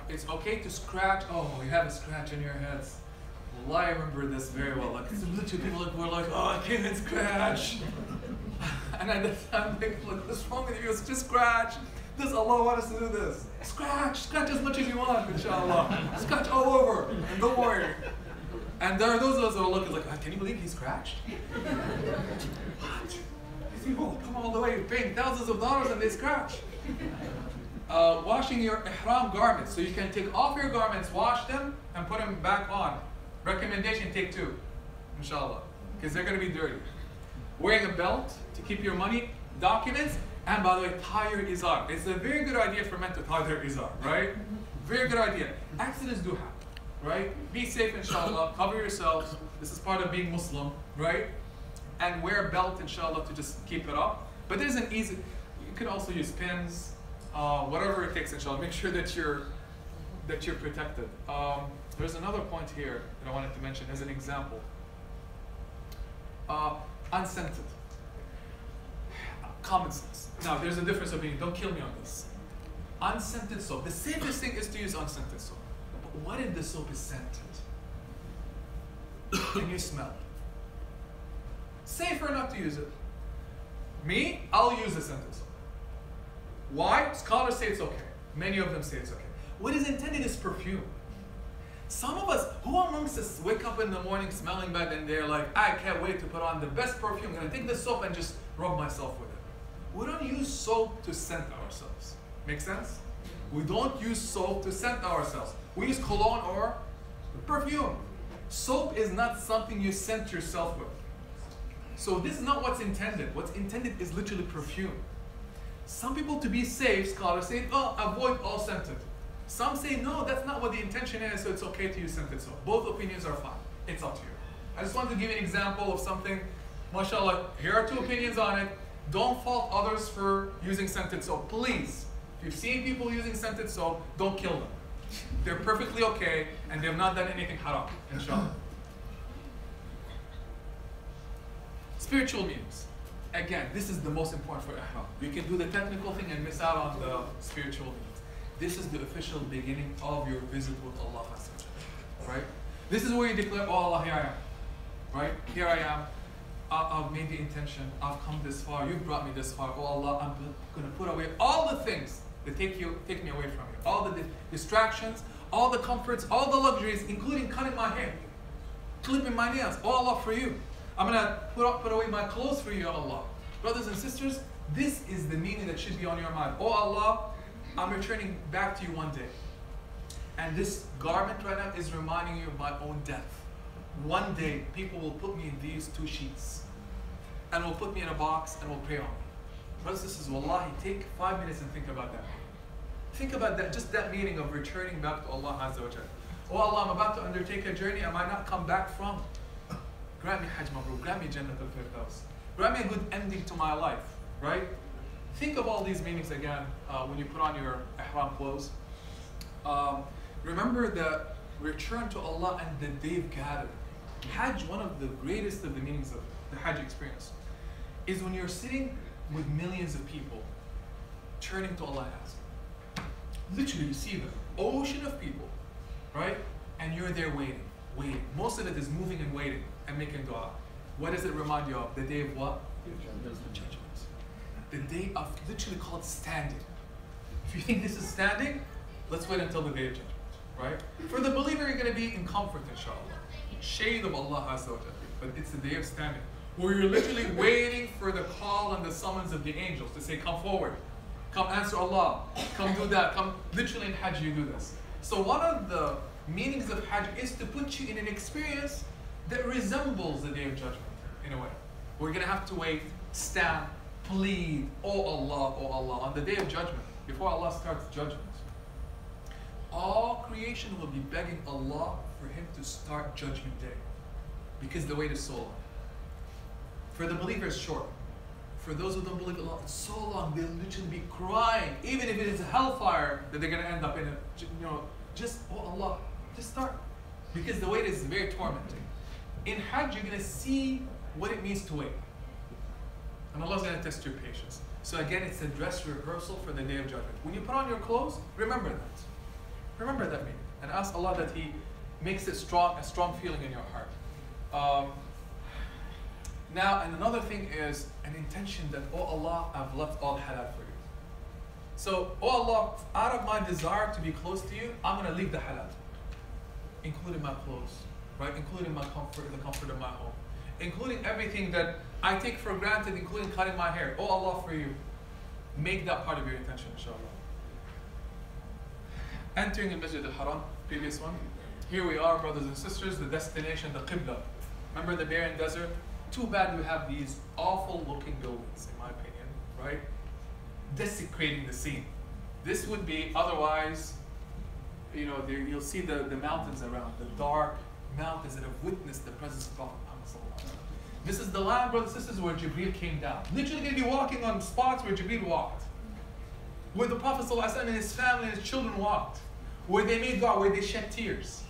It's okay to scratch. Oh, you have a scratch on your heads. Well, I remember this very well. Like literally people were like, oh, I can't scratch. And at the time, like, what's wrong with you? It's just scratch. Does Allah want us to do this? Scratch as much as you want, inshallah. Scratch all over, and don't worry. And there are those of us that are looking like, can you believe he scratched? What? These people come all the way paying thousands of dollars and they scratch. Washing your ihram garments. So you can take off your garments, wash them, and put them back on. Recommendation, take 2, inshallah. Because they're going to be dirty. Wearing a belt to keep your money, documents, and by the way, tie your izar. It's a very good idea for men to tie their izar, right? Very good idea. Accidents do happen, right? Be safe, inshallah. Cover yourselves. This is part of being Muslim, right? And wear a belt, inshallah, to just keep it up. But there's an easy, you can also use pins, whatever it takes, inshallah. Make sure that you're protected. There's another point here that I wanted to mention as an example. Unscented. Common sense. Now, there's a difference of opinion. Don't kill me on this. Unscented soap. The safest thing is to use unscented soap. But what if the soap is scented? And you smell it? Safer not to use it. Me, I'll use the scented soap. Why? Scholars say it's okay. Many of them say it's okay. What is intended is perfume. Some of us, who amongst us wake up in the morning smelling bad and they're like, I can't wait to put on the best perfume. I'm going to take the soap and just rub myself with it. We don't use soap to scent ourselves. Make sense? We don't use soap to scent ourselves. We use cologne or perfume. Soap is not something you scent yourself with. So this is not what's intended. What's intended is literally perfume. Some people, to be safe, scholars say, oh, avoid all scented. Some say, no, that's not what the intention is, so it's okay to use scented soap. Both opinions are fine. It's up to you. I just want to give you an example of something, mashallah, here are 2 opinions on it. Don't fault others for using scented soap. Please, if you've seen people using scented soap, don't kill them. They're perfectly okay, and they have not done anything haram, inshallah. Spiritual meanings. Again, this is the most important for Ihram. You can do the technical thing and miss out on the spiritual meanings. This is the official beginning of your visit with Allah, right? This is where you declare, oh Allah, here I am, right? Here I am. I've made the intention. I've come this far. You've brought me this far. Oh Allah, I'm going to put away all the things that take me away from you. All the distractions, all the comforts, all the luxuries, including cutting my hair, clipping my nails. Oh Allah, for you. I'm going to put away my clothes for you, Allah. Brothers and sisters, this is the meaning that should be on your mind. Oh Allah, I'm returning back to you one day. And this garment right now is reminding you of my own death. One day, people will put me in these 2 sheets. And will put me in a box and will pray on me. Brothers and sisters, wallahi, take 5 minutes and think about that. Think about that, just that meaning of returning back to Allah Azza wa Jalla. Oh Allah, I'm about to undertake a journey I might not come back from. Grant me Hajj Mabrur, grant me Jannat al-Firdaus. Grant me a good ending to my life, right? Think of all these meanings again when you put on your ihram clothes. Remember the return to Allah and the day of gathering. Hajj, one of the greatest of the meanings of the Hajj experience, is when you're sitting with millions of people turning to Allah and asking. Literally, you see the ocean of people, right? And you're there waiting. Most of it is moving and waiting and making dua. What does it remind you of? The day of what? Judgment. The day of, literally called standing. If you think this is standing, let's wait until the day of judgment, right? For the believer, you're going to be in comfort, inshallah. Shade of Allah Azza wa Jalla. But it's the day of standing, where you're literally waiting for the call and the summons of the angels to say, come forward, come answer Allah, come do that, come. Literally in Hajj, you do this. So one of the meanings of Hajj is to put you in an experience that resembles the day of judgment, in a way. We're going to have to wait, stand, plead, oh Allah, on the day of judgment, before Allah starts judgment. All creation will be begging Allah for Him to start judgment day, because the wait is so long. For the believer, it's short. For those who don't believe Allah, it's so long, they'll literally be crying, even if it is hellfire that they're going to end up in it. Just, oh Allah, just start. Because the wait is very tormenting. In Hajj, you're going to see what it means to wait. And Allah's going to test your patience. So again, it's a dress rehearsal for the day of judgment. When you put on your clothes, remember that. Remember that meaning. And ask Allah that He makes it strong, a strong feeling in your heart. Now, and another thing is an intention that, oh Allah, I've left all halal for you. So, oh Allah, out of my desire to be close to you, I'm going to leave the halal, including my clothes, right? Including my comfort, the comfort of my home, including everything that I take for granted, including cutting my hair. Oh Allah, for you, make that part of your intention, inshallah. Entering the Masjid al-Haram, previous one. Here we are, brothers and sisters, the destination, the Qibla. Remember the barren desert? Too bad we have these awful looking buildings, in my opinion, right? Desecrating the scene. This would be otherwise, you know, there, you'll see the mountains around, the dark mountains that have witnessed the presence of Prophet Muhammad. This is the land, brothers and sisters, where Jibreel came down. Literally going to be walking on spots where Jibreel walked. Where the Prophet ﷺ and his family and his children walked. Where they made dua, where they shed tears.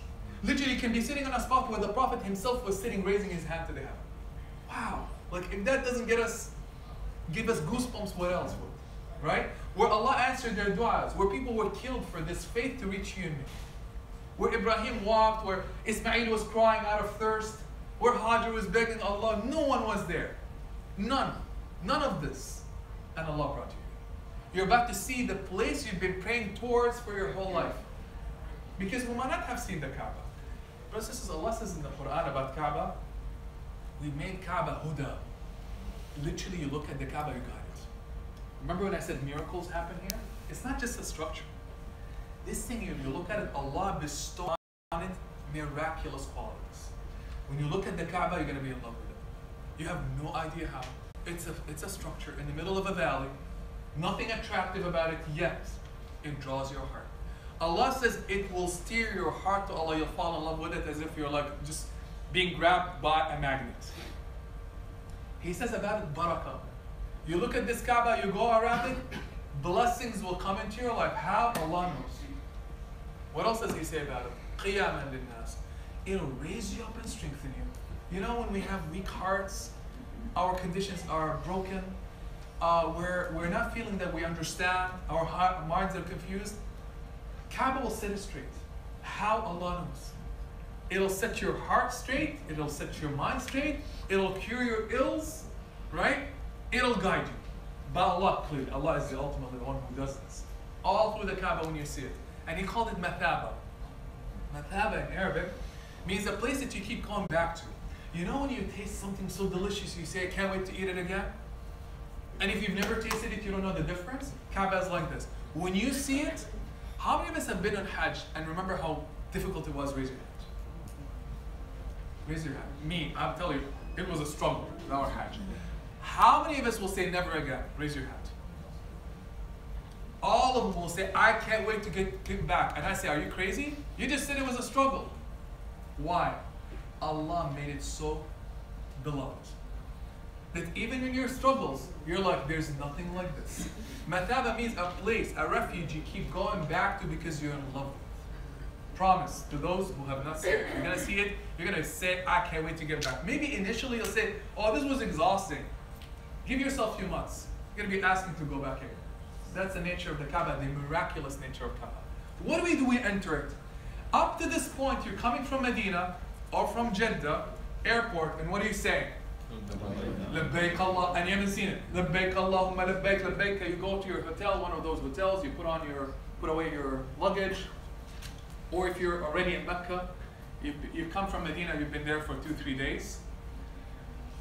Literally, you can be sitting on a spot where the Prophet himself was sitting, raising his hand to the heaven. Wow. Like, if that doesn't give us goosebumps, what else would? Right? Where Allah answered their du'as, where people were killed for this faith to reach you and me. Where Ibrahim walked, where Ismail was crying out of thirst, where Hajar was begging Allah, no one was there. None. None of this. And Allah brought you. You're about to see the place you've been praying towards for your whole life. Because we might not have seen the Kaaba. Brothers and sisters, Allah says in the Quran about Kaaba, we made Kaaba huda. Literally, you look at the Kaaba, you got it. Remember when I said miracles happen here? It's not just a structure. This thing, if you look at it, Allah bestowed on it miraculous qualities. When you look at the Kaaba, you're going to be in love with it. You have no idea how. It's a structure in the middle of a valley. Nothing attractive about it yet. It draws your heart. Allah says it will steer your heart to Allah. You'll fall in love with it as if you're like just being grabbed by a magnet. He says about it, barakah. You look at this Kaaba, you go around it, blessings will come into your life. How? Allah knows. What else does he say about it? Qiyaman linnas. It'll raise you up and strengthen you. You know, when we have weak hearts, our conditions are broken, we're not feeling that we understand, our minds are confused. Kaaba will set it straight. How? Allah knows. It'll set your heart straight, it'll set your mind straight, it'll cure your ills, right? It'll guide you. By Allah, clearly. Allah is the ultimately the one who does this. All through the Kaaba when you see it. And he called it mathaba. Mathaba in Arabic means a place that you keep going back to. You know when you taste something so delicious, you say, I can't wait to eat it again? And if you've never tasted it, you don't know the difference? Kaaba is like this. When you see it, how many of us have been on Hajj and remember how difficult it was? Raise your hand. Raise your hand. Me, I'm telling you, it was a struggle with our Hajj. How many of us will say never again? Raise your hand. All of them will say, I can't wait to get back. And I say, are you crazy? You just said it was a struggle. Why? Allah made it so beloved. That even in your struggles, you're like, there's nothing like this. Mathaba means a place, a refuge you keep going back to because you're in love with it. Promise to those who have not seen it. You're going to see it, you're going to say, I can't wait to get back. Maybe initially you'll say, oh, this was exhausting. Give yourself a few months. You're going to be asking to go back here. That's the nature of the Kaaba, the miraculous nature of Kaaba. What do? We enter it. Up to this point, you're coming from Medina or from Jeddah airport, and what are you saying? Labbaik Allah, and you haven't seen it. Labbaik Allahumma labbaik, labbaik. You go to your hotel, one of those hotels, you put away your luggage. Or if you're already in Mecca, you've come from Medina, you've been there for 2-3 days.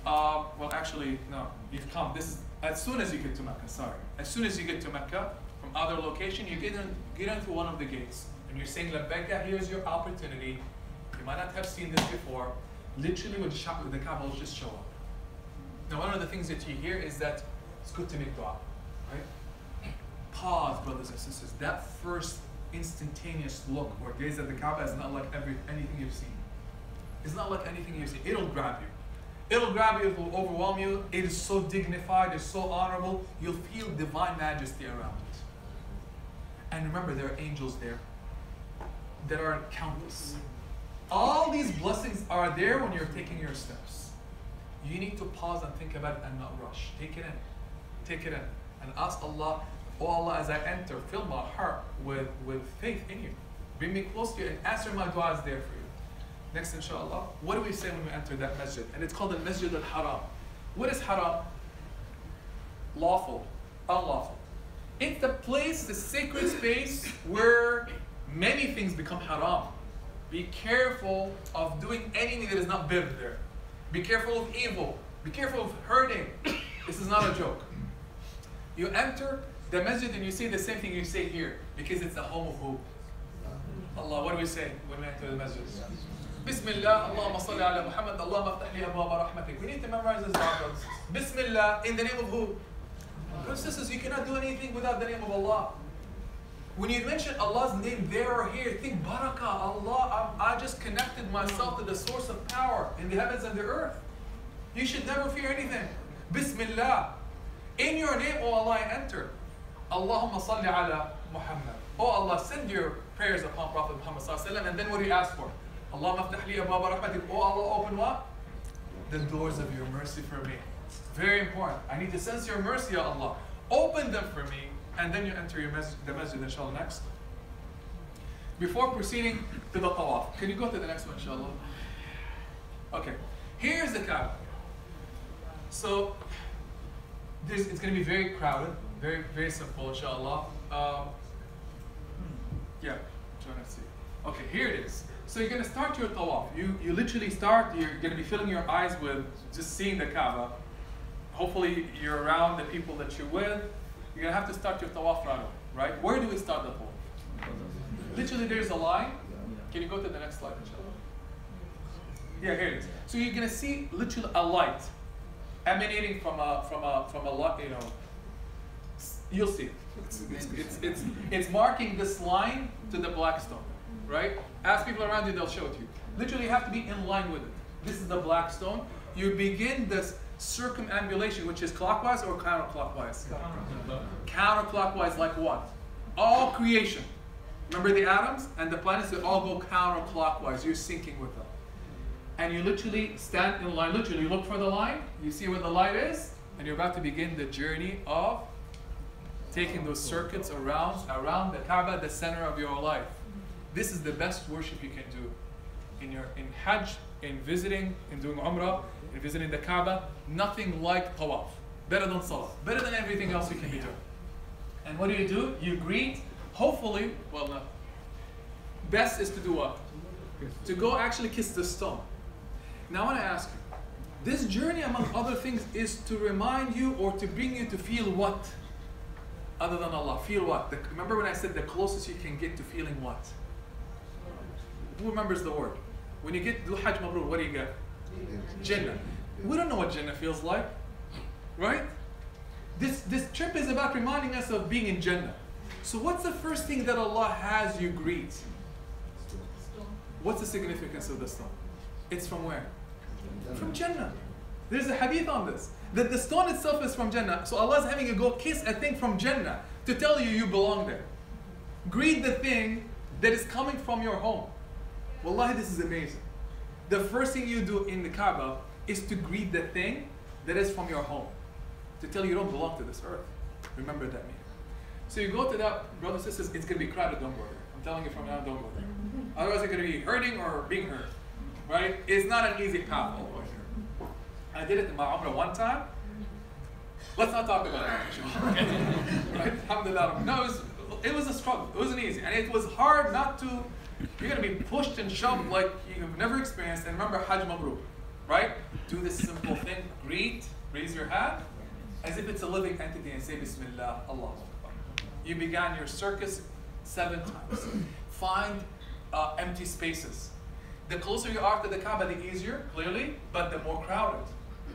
Well, actually, no, you've come. This is as soon as you get to Mecca. Sorry, as soon as you get to Mecca from other location, you get in through one of the gates, and you're saying, "Labbaik, here's your opportunity." You might not have seen this before. Literally, with the Kaaba will just show up. Now, one of the things that you hear is that it's good to make dua, right? Pause, brothers and sisters. That first instantaneous look or gaze at the Kaaba is not like anything you've seen. It's not like anything you've seen. It'll grab you. It'll grab you, it will overwhelm you. It is so dignified, it's so honorable. You'll feel divine majesty around it. And remember, there are angels there that are countless. All these blessings are there when you're taking your steps. You need to pause and think about it and not rush. Take it in. Take it in. And ask Allah, oh Allah, as I enter, fill my heart with faith in you. Bring me close to you and answer my du'as there for you. Next, inshallah, what do we say when we enter that masjid? And it's called the Masjid al-Haram. What is haram? Lawful, unlawful. It's the place, the sacred space where many things become haram. Be careful of doing anything that is not bir there. Be careful of evil. Be careful of hurting. This is not a joke. You enter the masjid and you say the same thing you say here, because it's the home of who? Allah. What do we say when we enter the masjid? Bismillah, Allahumma salli ala Muhammad, Allahumma aftah li abwaaba rahmatik. We need to memorize this brothers. Bismillah, in the name of who? Brothers and sisters, you cannot do anything without the name of Allah. When you mention Allah's name there or here, think barakah, Allah, I just connected myself to the source of power in the heavens and the earth. You should never fear anything. Bismillah. In your name, O Allah, I enter. Allahumma salli ala Muhammad. Oh Allah, send your prayers upon Prophet Muhammad sallallahu alaihi wasallam, and then what do you ask for? Allahumma aftah li abwaaba rahmatik. Oh Allah, open what? The doors of your mercy for me. Very important. I need to sense your mercy, Ya Allah. Open them for me, and then you enter the masjid, inshallah, next. Before proceeding to the Tawaf, can you go to the next one, inshallah? Okay. Here's the Kaaba. So, it's going to be very crowded, very, very simple, inshallah. Yeah, trying to see. Okay, here it is. So you're going to start your Tawaf. You literally start, you're going to be filling your eyes with just seeing the Kaaba. Hopefully you're around the people that you're with. You're going to have to start your Tawaf right? Where do we start the Tawaf? Literally there's a line. Can you go to the next slide, inshallah? Yeah, here it is. So you're going to see literally a light emanating from a light, you know. You'll see. It's marking this line to the black stone, right? Ask people around you, they'll show it to you. Literally you have to be in line with it. This is the black stone. You begin this circumambulation, which is clockwise or counterclockwise? Counterclockwise, like what? All creation. Remember the atoms and the planets, they all go counterclockwise. You're syncing with them. And you literally stand in line, literally you look for the line, you see where the light is, and you're about to begin the journey of taking those circuits around the Kaaba, the center of your life. This is the best worship you can do. In Hajj, in visiting, in doing Umrah, in visiting the Kaaba, nothing like Tawaf. Better than Salah, better than everything else you can be doing. And what do? You greet, hopefully, well not. Best is to do what? To go actually kiss the stone. Now I want to ask you, this journey among other things is to remind you or to bring you to feel what? Other than Allah, feel what? Remember when I said the closest you can get to feeling what? Who remembers the word? When you get to Hajj Mabrur, what do you get? Jannah. We don't know what Jannah feels like, right? This trip is about reminding us of being in Jannah. So what's the first thing that Allah has you greet? What's the significance of the stone? It's from where? From Jannah. There's a hadith on this. That the stone itself is from Jannah. So Allah is having you go kiss a thing from Jannah to tell you you belong there. Greet the thing that is coming from your home. Wallahi, this is amazing. The first thing you do in the Kaaba is to greet the thing that is from your home. To tell you you don't belong to this earth. Remember that meaning. So you go to that, brothers and sisters, it's going to be crowded, don't go there. I'm telling you from now, don't go there. Otherwise you're going to be hurting or being hurt. Right? It's not an easy path all the way here. I did it in my Umrah one time. Let's not talk about it. Right? Alhamdulillah. No, it was a struggle. It wasn't easy. And it was hard not to, you're going to be pushed and shoved like you've never experienced. And remember Hajj Mabrur, right? Do this simple thing. Greet, raise your hand, as if it's a living entity and say Bismillah, Allahu Akbar. You began your circus 7 times. Find empty spaces. The closer you are to the Kaaba, the easier, clearly, but the more crowded.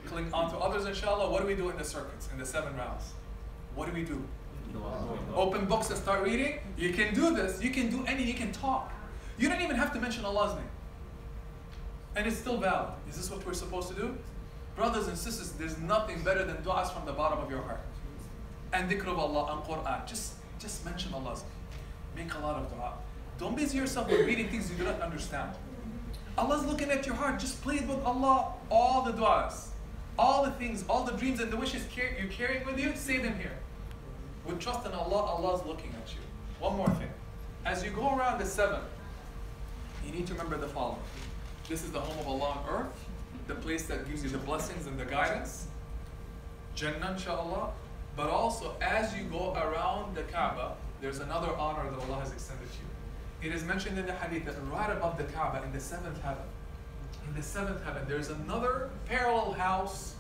Cling onto others, inshallah. What do we do in the circuits, in the 7 rounds? What do we do? Open books and start reading. You can do this. You can do anything. You can talk. You don't even have to mention Allah's name. And it's still valid. Is this what we're supposed to do? Brothers and sisters, there's nothing better than du'as from the bottom of your heart. And dhikr of Allah and Quran. Just mention Allah's name. Make a lot of dua. Don't busy yourself with reading things you do not understand. Allah's looking at your heart. Just plead with Allah all the du'as. All the things, all the dreams and the wishes you're carrying with you, say them here. With trust in Allah, Allah's looking at you. One more thing. As you go around the 7, you need to remember the following. This is the home of Allah on earth, the place that gives you the blessings and the guidance. Jannah, inshallah. But also, as you go around the Kaaba, there's another honor that Allah has extended to you. It is mentioned in the hadith that right above the Kaaba, in the seventh heaven, there's another parallel house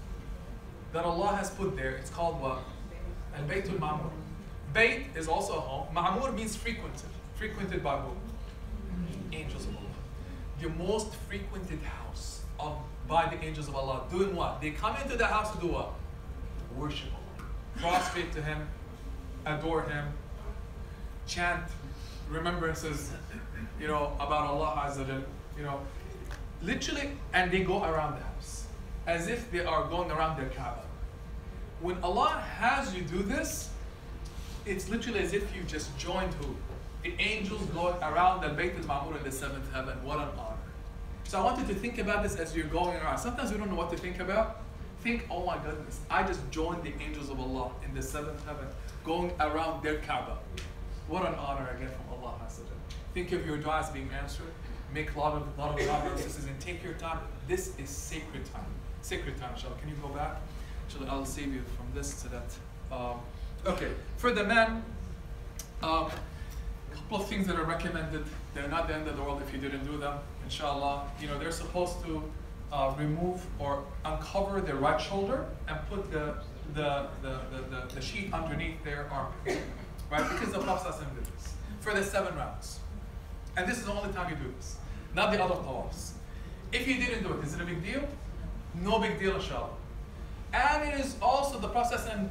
that Allah has put there. It's called what? Al-Baytul Ma'mur. Bayt is also a home. Ma'mur means frequented by who? Angels of Allah. The most frequented house by the angels of Allah. Doing what? They come into the house to do what? Worship Allah. Prostrate to Him, adore Him, chant remembrances, about Allah Azza wa Jal, literally, and they go around the house as if they are going around their Kaaba. When Allah has you do this, it's literally as if you just joined who? The angels going around the Bayt al-Ma'mur in the seventh heaven. What an honor. So I want you to think about this as you're going around. Sometimes we don't know what to think about. Think, oh my goodness, I just joined the angels of Allah in the seventh heaven, going around their Kaaba. What an honor I get from Allah. Think of your du'as being answered. Make a lot of remembrances and take your time. This is sacred time. Sacred time, inshallah. Can you go back? Inshallah, I'll save you from this to that. Okay, for the men, a couple of things that are recommended. They're not the end of the world if you didn't do them, inshallah. They're supposed to remove or uncover their right shoulder and put the sheet underneath their armpit, right? Because the Prophet did this for the 7 rounds. And this is the only time you do this, not the other tawafs. If you didn't do it, is it a big deal? No big deal, inshallah. And it is also the process and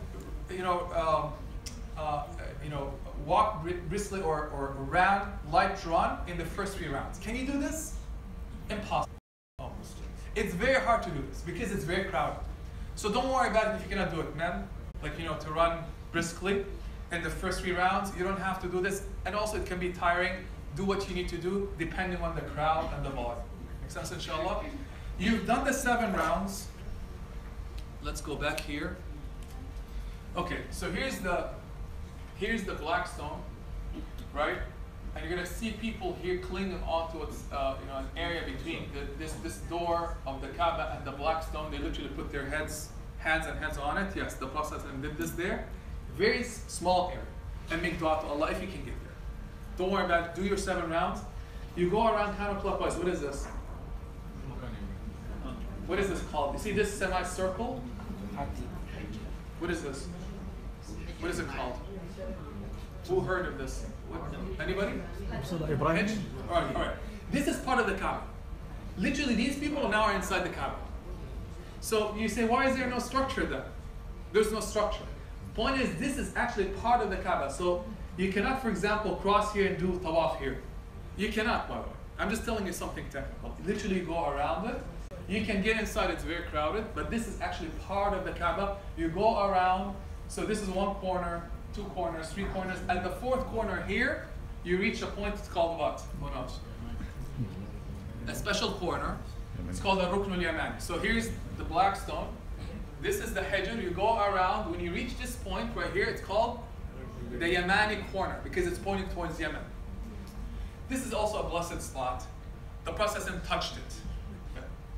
walk briskly or ran, light run in the first 3 rounds. Can you do this? Impossible. Almost. It's very hard to do this because it's very crowded. So don't worry about it if you cannot do it, man. To run briskly in the first 3 rounds, you don't have to do this. And also it can be tiring. Do what you need to do depending on the crowd and the volume. Make sense, inshallah? You've done the 7 rounds. Let's go back here. Okay, so here's the black stone, right? And you're gonna see people here clinging onto its, an area between this door of the Kaaba and the black stone. They literally put their hands and heads on it. Yes, the Prophet did this there. Very small area. And make dua to Allah if you can get there. Don't worry about it. Do your 7 rounds. You go around counterclockwise. What is this? What is this called? You see this semicircle? What is this? What is it called? Who heard of this? Anybody? Hajj? All right. This is part of the Kaaba. Literally, these people now are inside the Kaaba. So you say, why is there no structure then? There's no structure. Point is, this is actually part of the Kaaba. So you cannot, for example, cross here and do Tawaf here. You cannot, by the way. I'm just telling you something technical. Literally go around it. You can get inside, it's very crowded, but this is actually part of the Kaaba. You go around, so this is 1 corner, 2 corners, 3 corners. At the 4th corner here, you reach a point, it's called what? What else? A special corner. It's called a Rukn al-Yamani. So here's the black stone. This is the Hajr. You go around. When you reach this point right here, it's called the Yamani corner because it's pointing towards Yemen. This is also a blessed spot. The Prophet touched it.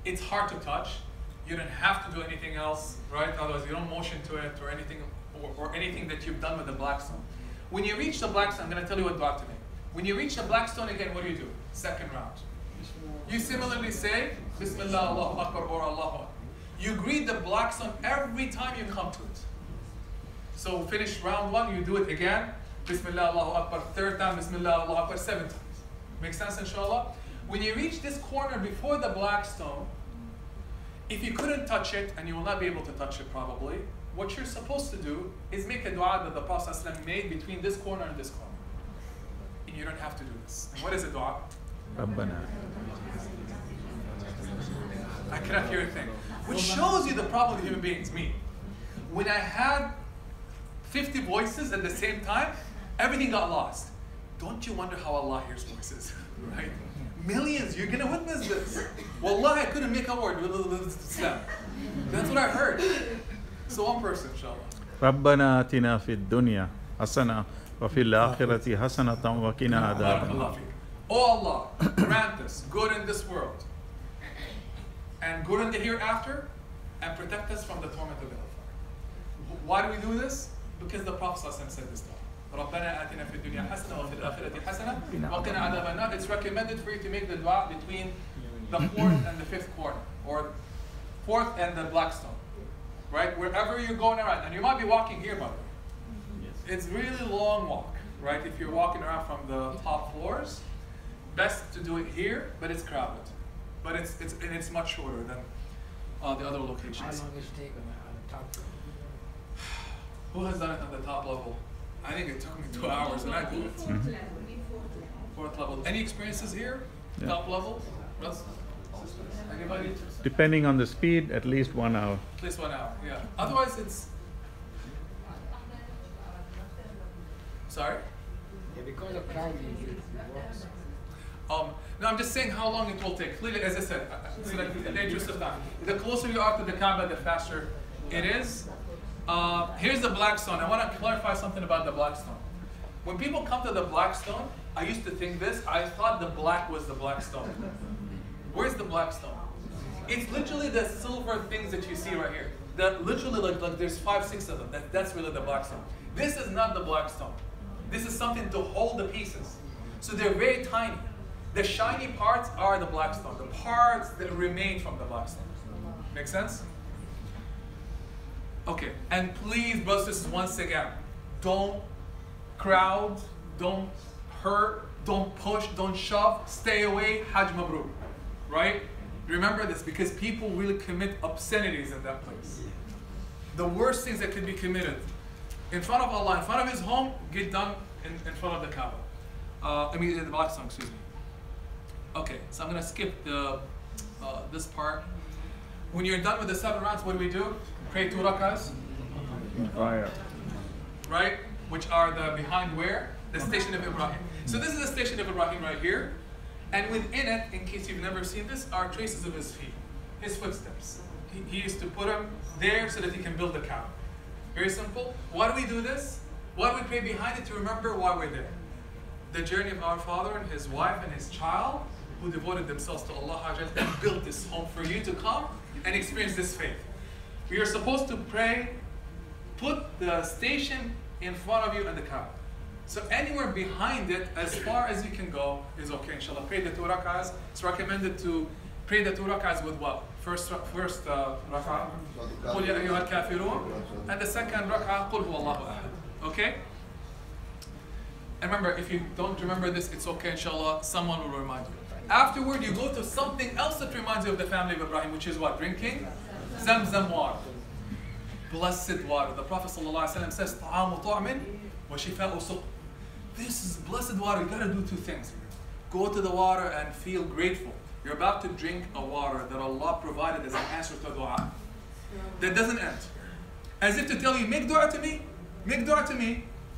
It's hard to touch. You don't have to do anything else, right? Otherwise, you don't motion to it or anything that you've done with the black stone. When you reach the black stone, I'm going to tell you what dua to make. When you reach the black stone again, what do? 2nd round. You similarly say, Bismillah, Allahu Akbar, or Allahu Akbar. You greet the black stone every time you come to it. So finish round 1, you do it again. Bismillah, Allahu Akbar. 3rd time, Bismillah, Allahu Akbar. 7 times. Make sense, inshallah? When you reach this corner before the black stone, if you couldn't touch it, and you will not be able to touch it probably, what you're supposed to do is make a dua that the Prophet ﷺ made between this corner and this corner. And you don't have to do this. And what is the dua? Rabbana. I cannot hear a thing. Which shows you the problem with human beings, me. When I had 50 voices at the same time, everything got lost. Don't you wonder how Allah hears voices, right? Millions, you're gonna witness this. Wallahi, I couldn't make a word. That's what I heard. So one person, inshallah. ربنا آتنا في الدنيا حسنة وفي الآخرة حسنة وقنا عذاب النار. Oh Allah, grant us good in this world and good in the hereafter and protect us from the torment of the hellfire. Why do we do this? Because the Prophet ﷺ said this dua. رَبَّنَا آتِنَا فِي الدُّنْيَا حَسَنَةً وَفِي الْآخِرَةِ حَسَنَةً وَقِنَا عَذَابَ النَّارِ. It's recommended for you to make the dua between the fourth and the fifth corner, or fourth and the Blackstone, right? Wherever you're going around, and you might be walking here, by the way. It's really long walk, right? If you're walking around from the top floors, best to do it here, but it's crowded. But it's much shorter than the other locations. How long is it taken on the top? Who has done it on the top level? I think it took me 2 hours and I did it. Fourth level. Any experiences here? Yeah. Top level? Russ? Anybody? Depending on the speed, at least 1 hour. At least 1 hour, yeah. Otherwise it's... Sorry? Yeah, because of crowding, it works. No, I'm just saying how long it will take. Clearly, as I said, in the interest of time, the closer you are to the Kaaba, the faster it is. Here's the black stone. I want to clarify something about the black stone. When people come to the black stone, I used to think this. I thought the black was the black stone. Where's the black stone? It's literally the silver things that you see right here. That literally like there's 5, 6 of them. That's really the black stone. This is not the black stone. This is something to hold the pieces. So they're very tiny. The shiny parts are the black stone. The parts that remain from the black stone. Make sense? Okay, and please, brothers and sisters, once again, don't crowd, don't hurt, don't push, don't shove, stay away, Hajj Mabrur, right? Remember this, because people really commit obscenities in that place. The worst things that could be committed in front of Allah, in front of His home, get done in front of the Kaaba. The black stone, excuse me. Okay, so I'm gonna skip this part. When you're done with the 7 rounds, what do? Pray 2 rakahs. Fire. Right? Which are the behind where? The station of Ibrahim. So this is the station of Ibrahim right here. And within it, in case you've never seen this, are traces of his feet, his footsteps. He used to put them there so that he can build the Kaaba. Very simple. Why do we do this? Why do we pray behind it? To remember why we're there. The journey of our father and his wife and his child who devoted themselves to Allah and built this home for you to come and experience this faith. We are supposed to pray, put the station in front of you and the Kaaba. So anywhere behind it, as far as you can go, is okay, inshallah. Pray the 2 rakahs. It's recommended to pray the 2 rakahs with what? First rakah, قُلْ يَا أَيُّهَا الْكَافِرُونَ, and the second rakah, قُلْ هُوَ اللَّهُ أَحَدٌ. Okay? And remember, if you don't remember this, it's okay, inshallah, someone will remind you. Afterward, you go to something else that reminds you of the family of Ibrahim, which is what? Drinking Zamzam water. Blessed water. The Prophet ﷺ says, طَعَامُ طَعْمٍ وَشِفَاءُ سُقٍ. This is blessed water. You gotta do 2 things. Go to the water and feel grateful. You're about to drink a water that Allah provided as an answer to dua. That doesn't end. As if to tell you, make dua to me,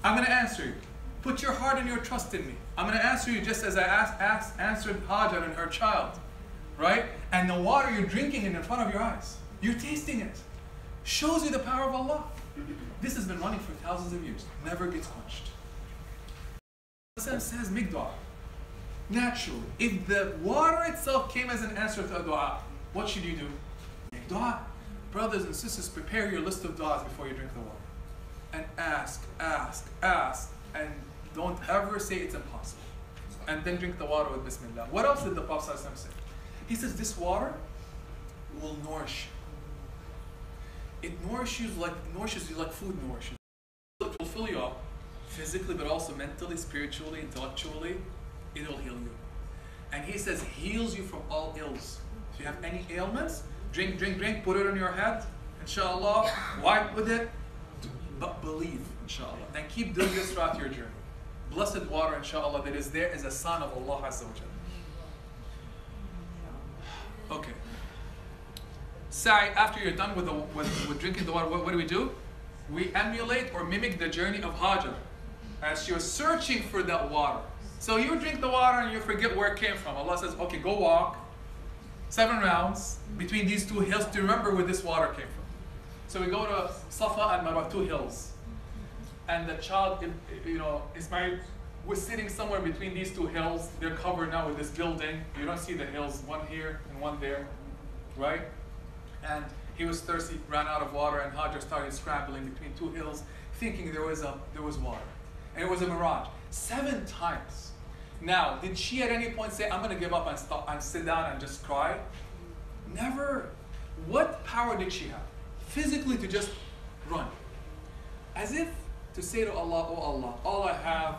I'm gonna answer you. Put your heart and your trust in me. I'm going to answer you just as I answered Hajar and her child, right? And the water you're drinking in front of your eyes, you're tasting it. Shows you the power of Allah. This has been running for thousands of years. Never gets quenched. It says, make dua. Naturally, if the water itself came as an answer to a dua, what should you do? Make dua. Brothers and sisters, prepare your list of duas before you drink the water. And ask, and don't ever say it's impossible. And then drink the water with Bismillah. What else did the Prophet ﷺ say? He says this water will nourish you. It nourishes you like food nourishes. It will fill you up physically, but also mentally, spiritually, intellectually. It will heal you. And he says heals you from all ills. If you have any ailments, drink, put it on your head, inshallah, wipe with it, but believe, inshallah. And keep doing this throughout your journey. Blessed water, inshallah, that is there is a sign of Allah Azza wa Jalla. Okay. Sa'i, after you're done with drinking the water, what do? We emulate or mimic the journey of Hajar as she was searching for that water. So you drink the water and you forget where it came from. Allah says, okay, go walk 7 rounds between these 2 hills to remember where this water came from. So we go to Safa and Marwa, 2 hills. And the child, Ismail was sitting somewhere between these 2 hills. They're covered now with this building. You don't see the hills, one here and one there, right? And he was thirsty, ran out of water, and Hajar started scrambling between 2 hills, thinking there was water. And it was a mirage. 7 times. Now, did she at any point say, I'm going to give up and stop and sit down and just cry? Never. What power did she have? Physically to just run. As if to say to Allah, oh Allah, all I have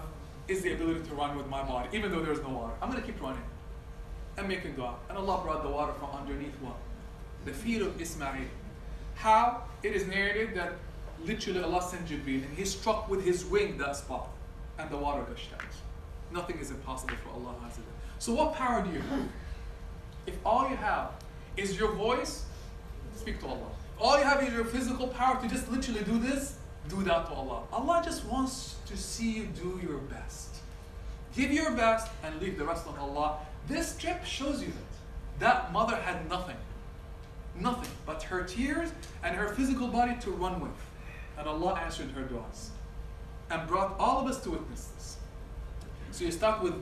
is the ability to run with my body, even though there's no water. I'm going to keep running and making dua. And Allah brought the water from underneath what? The feet of Ismail. How? It is narrated that literally Allah sent Jibreel and he struck with his wing that spot and the water gushed out. Nothing is impossible for Allah. So what power do you have? If all you have is your voice, speak to Allah. If all you have is your physical power to just literally do this, do that to Allah. Allah just wants to see you do your best. Give your best and leave the rest on Allah. This trip shows you that mother had nothing. Nothing but her tears and her physical body to run with. And Allah answered her du'as and brought all of us to witness this. So you start with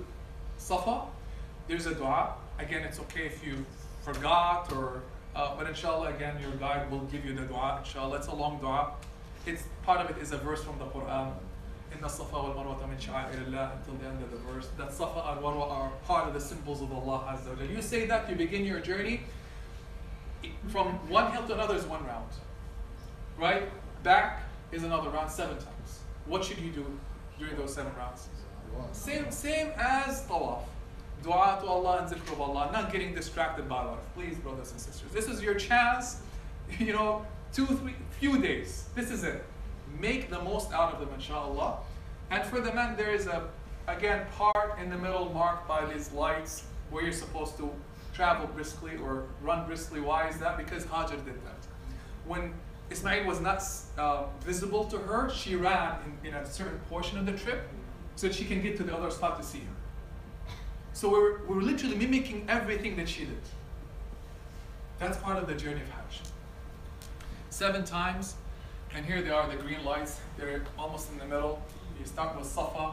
Safa. There's a dua. Again, it's okay if you forgot but inshallah, again, your guide will give you the dua. Inshallah, it's a long dua. Part of it is a verse from the Quran. Inna Safa wal Marwa min sha'airillah, until the end of the verse. That Safa and Marwa are part of the symbols of Allah Azza wa Jalla. You say that, you begin your journey. From one hill to another is 1 round. Right? Back is another round 7 times. What should you do during those 7 rounds? Same as Tawaf. Dua to Allah and zikr of Allah, not getting distracted by life. Please, brothers and sisters. This is your chance, 2, 3, few days. This is it. Make the most out of them, inshallah. And for the men, there is again, part in the middle marked by these lights where you're supposed to travel briskly or run briskly. Why is that? Because Hajar did that. When Ismail was not visible to her, she ran in a certain portion of the trip so that she can get to the other spot to see him. So we're literally mimicking everything that she did. That's part of the journey of Hajj. 7 times, and here they are, the green lights. They're almost in the middle. You start with Safa,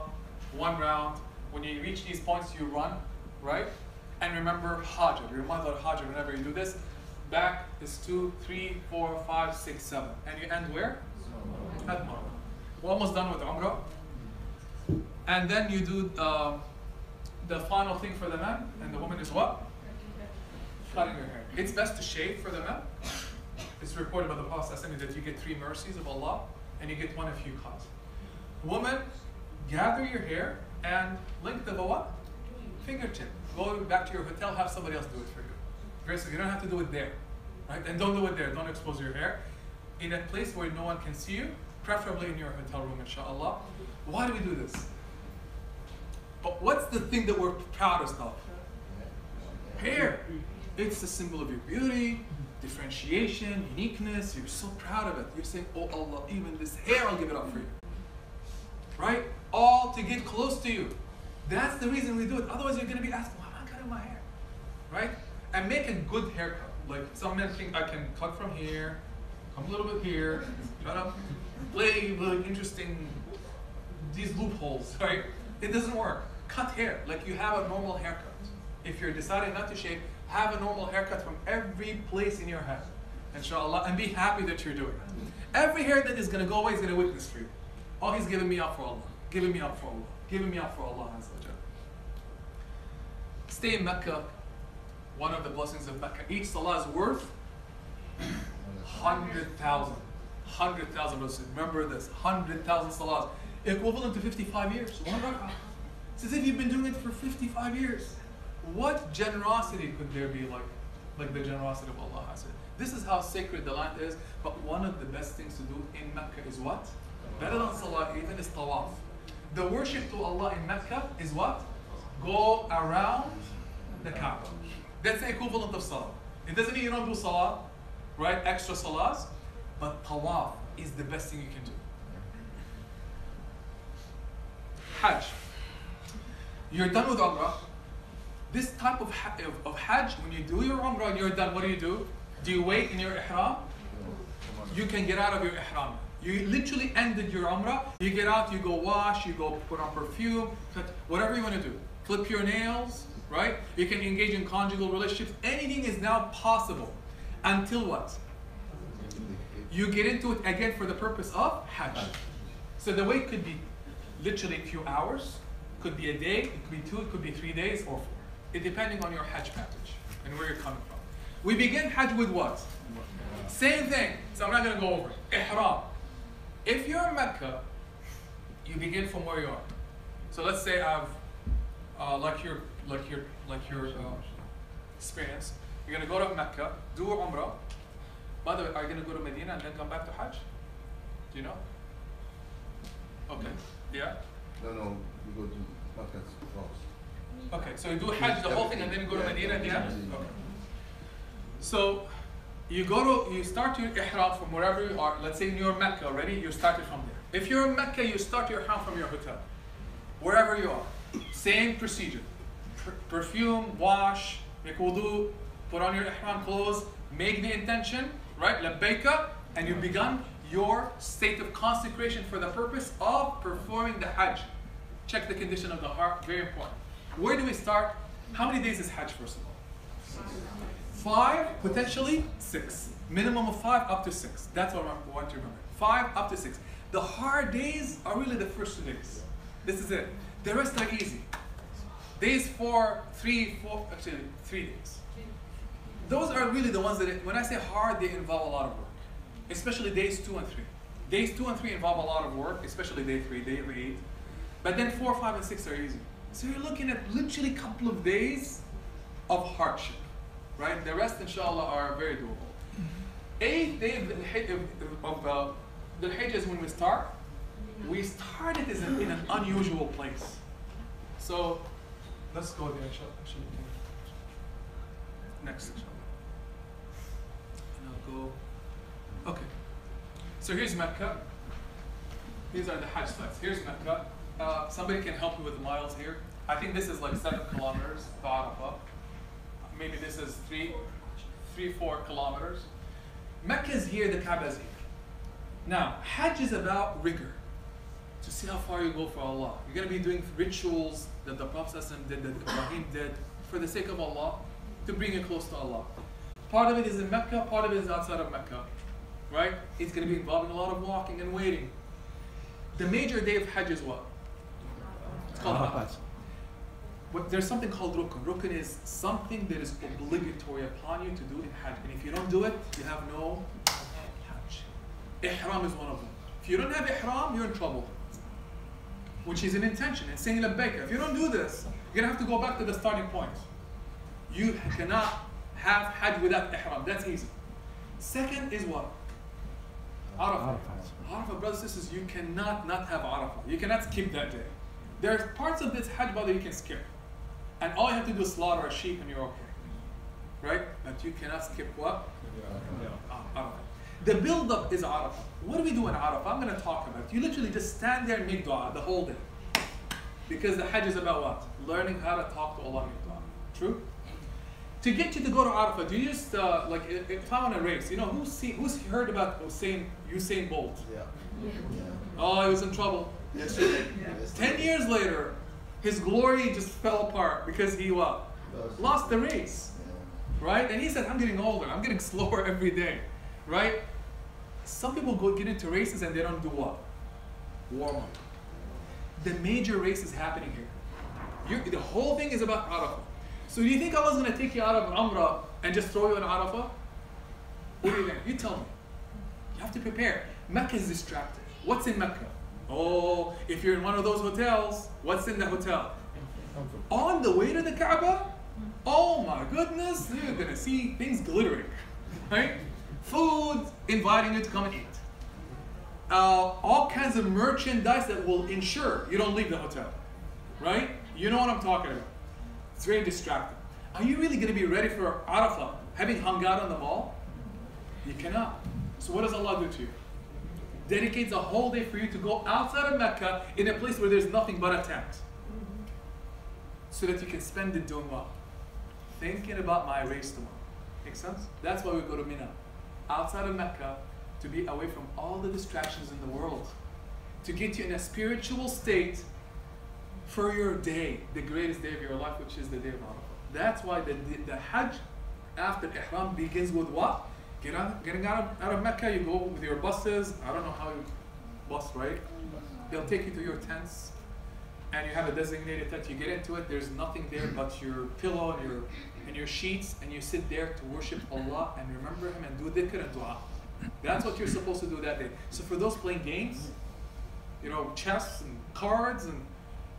1 round. When you reach these points, you run, right? And remember Hajar, your mother Hajar, whenever you do this. Back is 2, 3, 4, 5, 6, 7. And you end where? At Marwa. We're almost done with Umrah. And then you do the final thing for the man, and the woman is what? Cutting your hair. It's best to shave for the men. It's reported by the Prophet that you get 3 mercies of Allah, and you get 1 if you cut. Woman, gather your hair and length of a what? Fingertip. Go back to your hotel, have somebody else do it for you. Versus, you don't have to do it there, right? And don't do it there. Don't expose your hair. In a place where no one can see you, preferably in your hotel room, inshallah. Why do we do this? But what's the thing that we're proudest of? Hair. It's a symbol of your beauty, differentiation, uniqueness. You're so proud of it. You're saying, oh Allah, even this hair, I'll give it up for you. Right? All to get close to you. That's the reason we do it. Otherwise, you're going to be asking, why am I cutting my hair? Right? And make a good haircut. Like some men think I can cut from here, come a little bit here, try to play really interesting, these loopholes, right? It doesn't work. Cut hair, like you have a normal haircut. If you're deciding not to shave, have a normal haircut from every place in your head, inshallah, and be happy that you're doing it. Every hair that is going to go away is going to witness for you. Oh, he's giving me up for Allah, giving me up for Allah, giving me up for Allah Azza wa Jalla. Stay in Mecca, one of the blessings of Mecca. Each salah is worth 100,000. 100,000. Remember this, 100,000 salahs. Equivalent to 55 years. 1 rak'ah. It's as if you've been doing it for 55 years. What generosity could there be like the generosity of Allah? This is how sacred the land is. But one of the best things to do in Mecca is what? Better than salah even is tawaf. The worship to Allah in Mecca is what? Go around the Kaaba. That's the equivalent of salah. It doesn't mean you don't do salah, right? Extra salahs. But tawaf is the best thing you can do. Hajj. You're done with Umrah. This type of Hajj, when you do your Umrah and you're done, what do? Do you wait in your Ihram? You can get out of your Ihram. You literally ended your Umrah. You get out, you go wash, you go put on perfume, whatever you want to do. Clip your nails, right? You can engage in conjugal relationships. Anything is now possible. Until what? You get into it again for the purpose of Hajj. So the wait could be literally a few hours, could be a day, it could be 2, it could be 3 days or 4. It depending on your Hajj package and where you're coming from. We begin Hajj with what? Same thing. So I'm not going to go over it. Ihram. If you're in Mecca, you begin from where you are. So let's say I've, like your experience. You're going to go to Mecca, do Umrah. By the way, are you going to go to Medina and then come back to Hajj? Do you know? Okay. Yeah? No, we go to Mecca first. Okay, so you do Hajj, the whole thing, and then you go to Medina at the end? Okay. So you start your Ihram from wherever you are. Let's say you're in Mecca already, you started from there. If you're in Mecca, you start your Ihram from your hotel. Wherever you are. Same procedure. Perfume, wash, make wudu, put on your Ihram clothes, make the intention, right? Labbaika, and you begun your state of consecration for the purpose of performing the Hajj. Check the condition of the heart, very important. Where do we start? How many days is Hajj, first of all? 5, potentially 6. Minimum of 5 up to 6. That's what I want to remember. 5 up to 6. The hard days are really the first 2 days. This is it. The rest are easy. Days 4, 3, 4, actually 3 days. Those are really the ones that, when I say hard, they involve a lot of work. Especially days 2 and 3. Days 2 and 3 involve a lot of work, especially day 3, day 8. But then 4, 5, and 6 are easy. So you're looking at literally a couple of days of hardship, right? The rest, inshallah, are very doable. 8th day of the Hajj is when we start. We started in an unusual place. So let's go there, inshallah. Next, inshallah. And I'll go. Okay. So here's Mecca. These are the Hajj sites. Here's Mecca. Somebody can help me with the miles here. I think this is like 7 kilometers to Arafah. Maybe this is 4 kilometers. Mecca is here, the Kaaba is here. Now, Hajj is about rigor. To see how far you go for Allah. You're going to be doing rituals that the Prophet did, that Ibrahim did, for the sake of Allah, to bring you close to Allah. Part of it is in Mecca, part of it is outside of Mecca. Right? It's going to be involving a lot of walking and waiting. The major day of Hajj is what? It's called Arafah. But there's something called Rukn. Rukn is something that is obligatory upon you to do in Hajj. And if you don't do it, you have no Hajj. Ihram is one of them. If you don't have Ihram, you're in trouble. Which is an intention. And saying Labbaika. If you don't do this, you're going to have to go back to the starting point. You cannot have Hajj without Ihram. That's easy. Second is what? Arafah. Arafah, brothers and sisters, you cannot not have Arafah. You cannot skip that day. There are parts of this Hajj that you can skip. And all you have to do is slaughter a sheep and you're okay. Right? But you cannot skip what? Arafah. The build-up is Arafah. What do we do in Arafah? I'm going to talk about it. You literally just stand there and make dua the whole day. Because the Hajj is about what? Learning how to talk to Allah and make dua. True? To get you to go to Arafah, do you just, like, if I'm on a race, you know, who's heard about Usain Bolt? Yeah. Oh, he was in trouble. Yes. 10 years later, his glory just fell apart because he what? Lost the race. Right? And he said, I'm getting older. I'm getting slower every day. Right? Some people get into races and they don't do what? Warm up. The major race is happening here. The whole thing is about Arafah. So do you think Allah's going to take you out of Umrah and just throw you in Arafah? What do you think? You tell me. You have to prepare. Mecca is distracted. What's in Mecca? Oh, if you're in one of those hotels, what's in the hotel? On the way to the Kaaba? Oh my goodness, you're going to see things glittering. Right? Food, inviting you to come and eat. All kinds of merchandise that will ensure you don't leave the hotel. Right? You know what I'm talking about. It's very distracting. Are you really going to be ready for Arafah, having hung out on the mall? You cannot. So what does Allah do to you? Dedicates a whole day for you to go outside of Mecca in a place where there's nothing but a tent. So that you can spend it doing what? Thinking about my race tomorrow. Make sense? That's why we go to Mina. Outside of Mecca, to be away from all the distractions in the world. To get you in a spiritual state for your day, the greatest day of your life, which is the day of Arafah. That's why the Hajj after Ihram begins with what? Getting out of Mecca, you go with your buses. I don't know how bus, right? They'll take you to your tents, and you have a designated tent. You get into it. There's nothing there but your pillow and your sheets, and you sit there to worship Allah and remember Him and do dhikr and dua. That's what you're supposed to do that day. So for those playing games, you know, chess and cards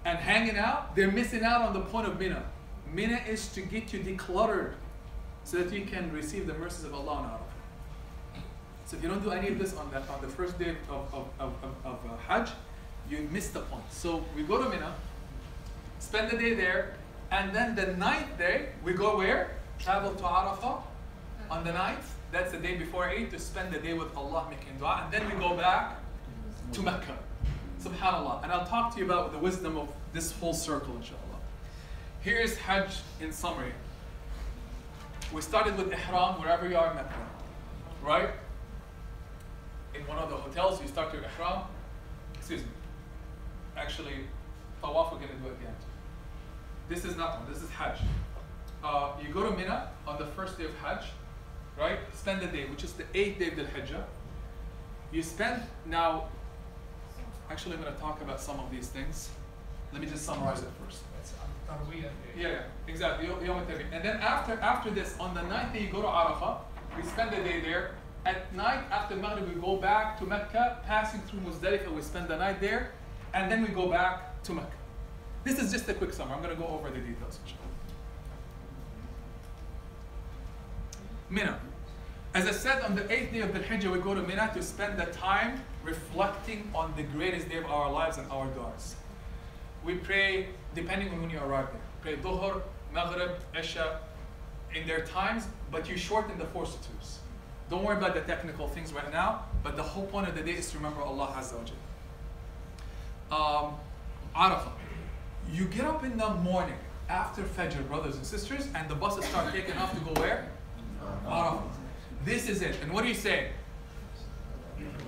and hanging out, they're missing out on the point of Mina. Mina is to get you decluttered so that you can receive the mercies of Allah on Arafah. So if you don't do any of this on the first day of Hajj, you miss the point. So we go to Mina, spend the day there, and then the 9th day, we go where? Travel to Arafah on the 9th. That's the day before Eid, to spend the day with Allah making dua, and then we go back to Mecca. SubhanAllah. And I'll talk to you about the wisdom of this whole circle, inshallah. Here's Hajj in summary. We started with Ihram wherever you are in Mecca, right? In one of the hotels, you start your Ihram. Excuse me. Actually, Tawaf we're going to do at the end. This is not one, this is Hajj. You go to Mina on the first day of Hajj, right? Spend the day, which is the 8th day of the Hijjah. You spend now, actually I'm going to talk about some of these things. Let me just summarize it first. Yeah, exactly. And then after this, on the 9th day, you go to Arafah. We spend the day there. At night, after Maghrib, we go back to Mecca, passing through Muzdalifah. We spend the night there, and then we go back to Mecca. This is just a quick summary. I'm going to go over the details. Mina. As I said, on the 8th day of the Hijjah, we go to Mina to spend the time reflecting on the greatest day of our lives and our du'as. We pray, depending on when you arrive there. Pray Dhuhr, Maghrib, Isha, in their times, but you shorten the 4 sutus. Don't worry about the technical things right now, but the whole point of the day is to remember Allah Azza wa Jalla. Arafah. You get up in the morning after Fajr, brothers and sisters, and the buses start taking off to go where? Arafah. This is it. And what do you say?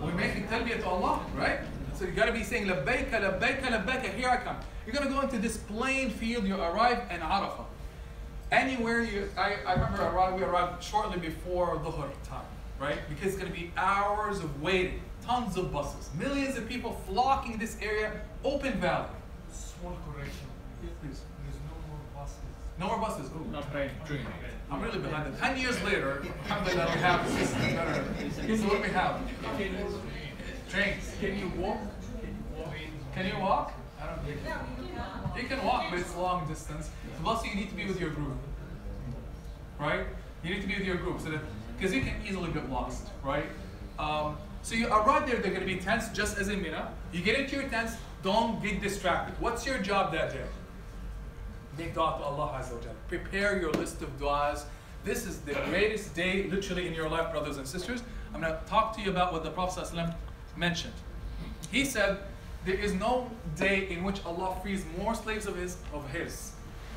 We're making Talbiyah to Allah, right? So you gotta be saying Labbaika, Labbaika, Labbaika, here I come. You're gonna go into this plain field, you arrive in Arafah. Anywhere I remember we arrived shortly before Dhuhr time, right? Because it's gonna be hours of waiting, tons of buses, millions of people flocking this area, open valley. Small correction. Please. There's no more buses. No more buses. Ooh. Not train. I'm really behind it. 10 years later, alhamdulillah, we have a system better. So what do we have? Trains. Can you walk? Can you walk? I don't think so. You can walk, but it's long distance. So also you need to be with your group, right? You need to be with your group, so that because you can easily get lost, right? So you arrive there. They're going to be tents, just as in Mina. You get into your tents. Don't get distracted. What's your job that day? Make dua to Allah Azza wa Jalla. Prepare your list of du'as. This is the greatest day, literally, in your life, brothers and sisters. I'm going to talk to you about what the Prophet ﷺ mentioned. He said, there is no day in which Allah frees more slaves of his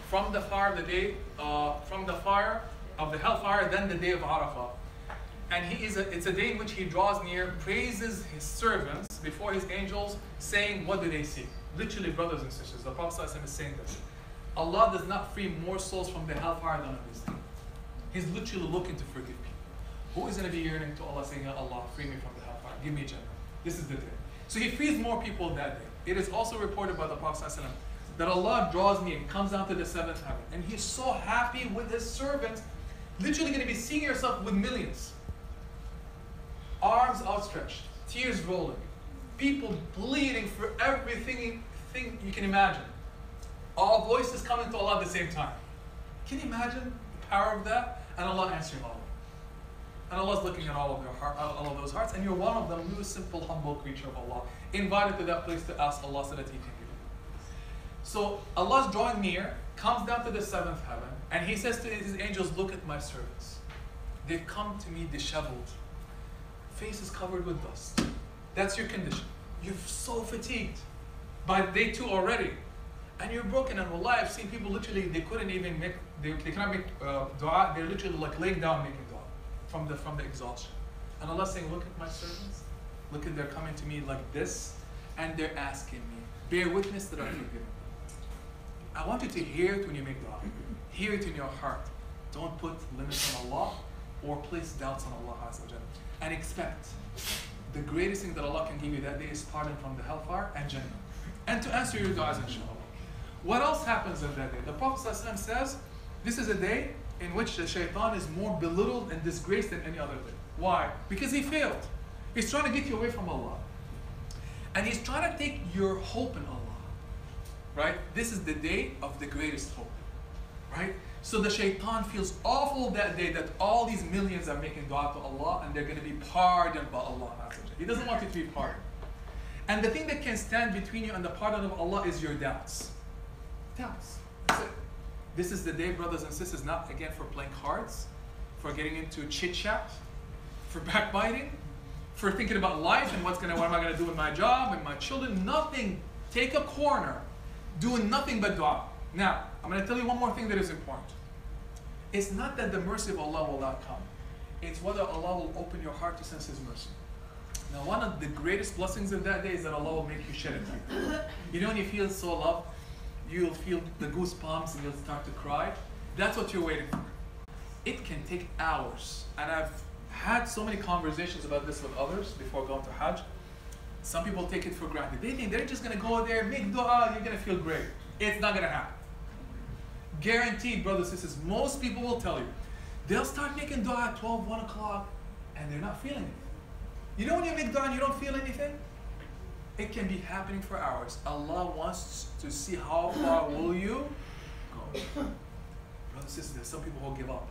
from the fire of the day, from the fire of the hellfire than the day of Arafah. And it's a day in which he draws near, praises his servants before his angels, saying, what do they see? Literally, brothers and sisters, the Prophet ﷺ is saying this. Allah does not free more souls from the hellfire than on this day. He's literally looking to forgive people. Who is going to be yearning to Allah saying, Allah, free me from the hellfire, give me Jannah. This is the day. So he frees more people that day. It is also reported by the Prophet ﷺ that Allah draws near, comes down to the 7th heaven, and he's so happy with his servants, literally going to be seeing yourself with millions. Arms outstretched, tears rolling, people pleading for everything you can imagine. All voices coming to Allah at the same time. Can you imagine the power of that? And Allah answering all of them. And Allah's looking at all of those hearts, and you're one of them, you a simple, humble creature of Allah, invited to that place to ask Allah so that He can give you. So Allah's drawing near, comes down to the 7th heaven, and He says to His angels, look at my servants. They've come to me disheveled, faces covered with dust. That's your condition. You're so fatigued by day 2 already. And you're broken, and wallah, I've seen people literally, they couldn't even make, they cannot make dua, they're literally like laying down making dua from the exhaustion. And Allah's saying, look at my servants, look at they're coming to me like this, and they're asking me, bear witness that I'm forgiven. I want you to hear it when you make dua. Hear it in your heart. Don't put limits on Allah or place doubts on Allah Azza wa Jalla. And expect the greatest thing that Allah can give you that day is pardon from the hellfire and Jannah. And to answer your du'as, inshallah. What else happens on that day? The Prophet ﷺ says, this is a day in which the shaitan is more belittled and disgraced than any other day. Why? Because he failed. He's trying to get you away from Allah. And he's trying to take your hope in Allah. Right? This is the day of the greatest hope. Right? So the shaitan feels awful that day that all these millions are making dua to Allah and they're going to be pardoned by Allah. He doesn't want you to be pardoned. And the thing that can stand between you and the pardon of Allah is your doubts. Doubts. That's it. This is the day, brothers and sisters, not again for playing cards, for getting into chit-chat, for backbiting, for thinking about life and what am I going to do with my job and my children. Nothing. Take a corner, doing nothing but dua. Now, I'm going to tell you one more thing that is important. It's not that the mercy of Allah will not come. It's whether Allah will open your heart to sense His mercy. Now, one of the greatest blessings of that day is that Allah will make you shed a tear. You know when you feel so loved, you'll feel the goosebumps and you'll start to cry. That's what you're waiting for. It can take hours. And I've had so many conversations about this with others before going to Hajj. Some people take it for granted. They think they're just going to go there, make dua, you're going to feel great. It's not going to happen. Guaranteed, brothers and sisters, most people will tell you, they'll start making dua at 12, 1 o'clock, and they're not feeling it. You know when you make dua and you don't feel anything? It can be happening for hours. Allah wants to see how far will you go. Brothers and sisters, there's some people who will give up.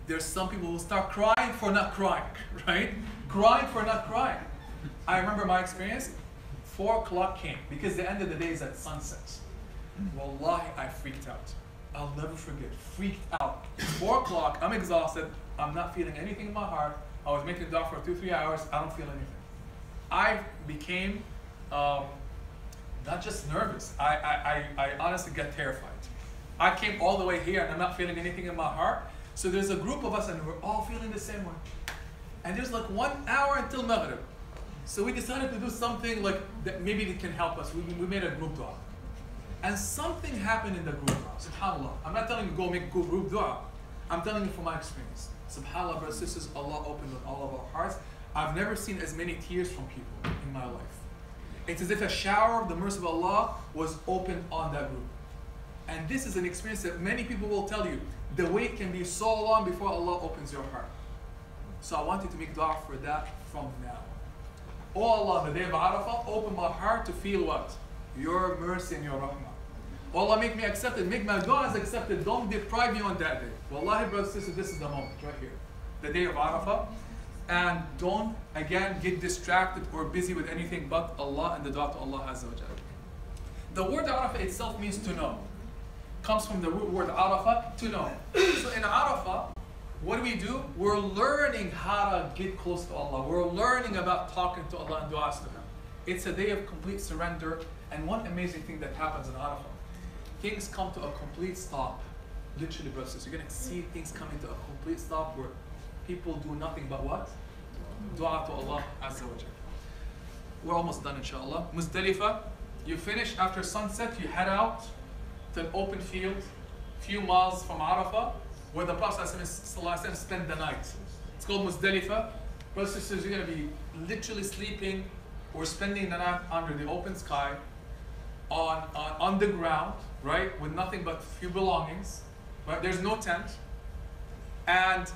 There's some people who will start crying for not crying, right? Crying for not crying. I remember my experience, 4 o'clock came, because the end of the day is at sunset. Wallahi, I freaked out. I'll never forget, freaked out. It's 4 o'clock, I'm exhausted, I'm not feeling anything in my heart. I was making dua for 2-3 hours, I don't feel anything. I became not just nervous, I honestly got terrified. I came all the way here and I'm not feeling anything in my heart. So there's a group of us and we're all feeling the same way. And there's like 1 hour until Maghrib. So we decided to do something like that maybe it can help us. We made a group dua. And something happened in the group dua. SubhanAllah. I'm not telling you to go make group dua. I'm telling you from my experience. SubhanAllah, brothers and sisters, Allah opened with all of our hearts. I've never seen as many tears from people in my life. It's as if a shower of the mercy of Allah was opened on that group. And this is an experience that many people will tell you. The wait can be so long before Allah opens your heart. So I want you to make dua for that from now. Oh Allah, the day of Arafah, open my heart to feel what? Your mercy and your rahmah. Oh Allah, make me accepted, make my du'as accepted. Don't deprive me on that day. Wallahi, brothers and sisters, this is the moment right here. The day of Arafah. And don't, again, get distracted or busy with anything but Allah and the dua to Allah Azza wa Jalla. The word Arafah itself means to know. Comes from the root word Arafah, to know. So in Arafah, what do? We're learning how to get close to Allah. We're learning about talking to Allah and du'as to Him. It's a day of complete surrender. And one amazing thing that happens in Arafah, things come to a complete stop. Literally, brothers, you're going to see things coming to a complete stop where people do nothing but what? Dua to Allah Azza wa Jalla. We're almost done, inshallah. Muzdalifah, you finish after sunset, you head out to an open field, few miles from Arafah, where the Prophet ﷺ spent the night. It's called Muzdalifah. Brothers and sisters, you're going to be literally sleeping or spending the night under the open sky, on the ground, right, with nothing but few belongings, right? There's no tent, and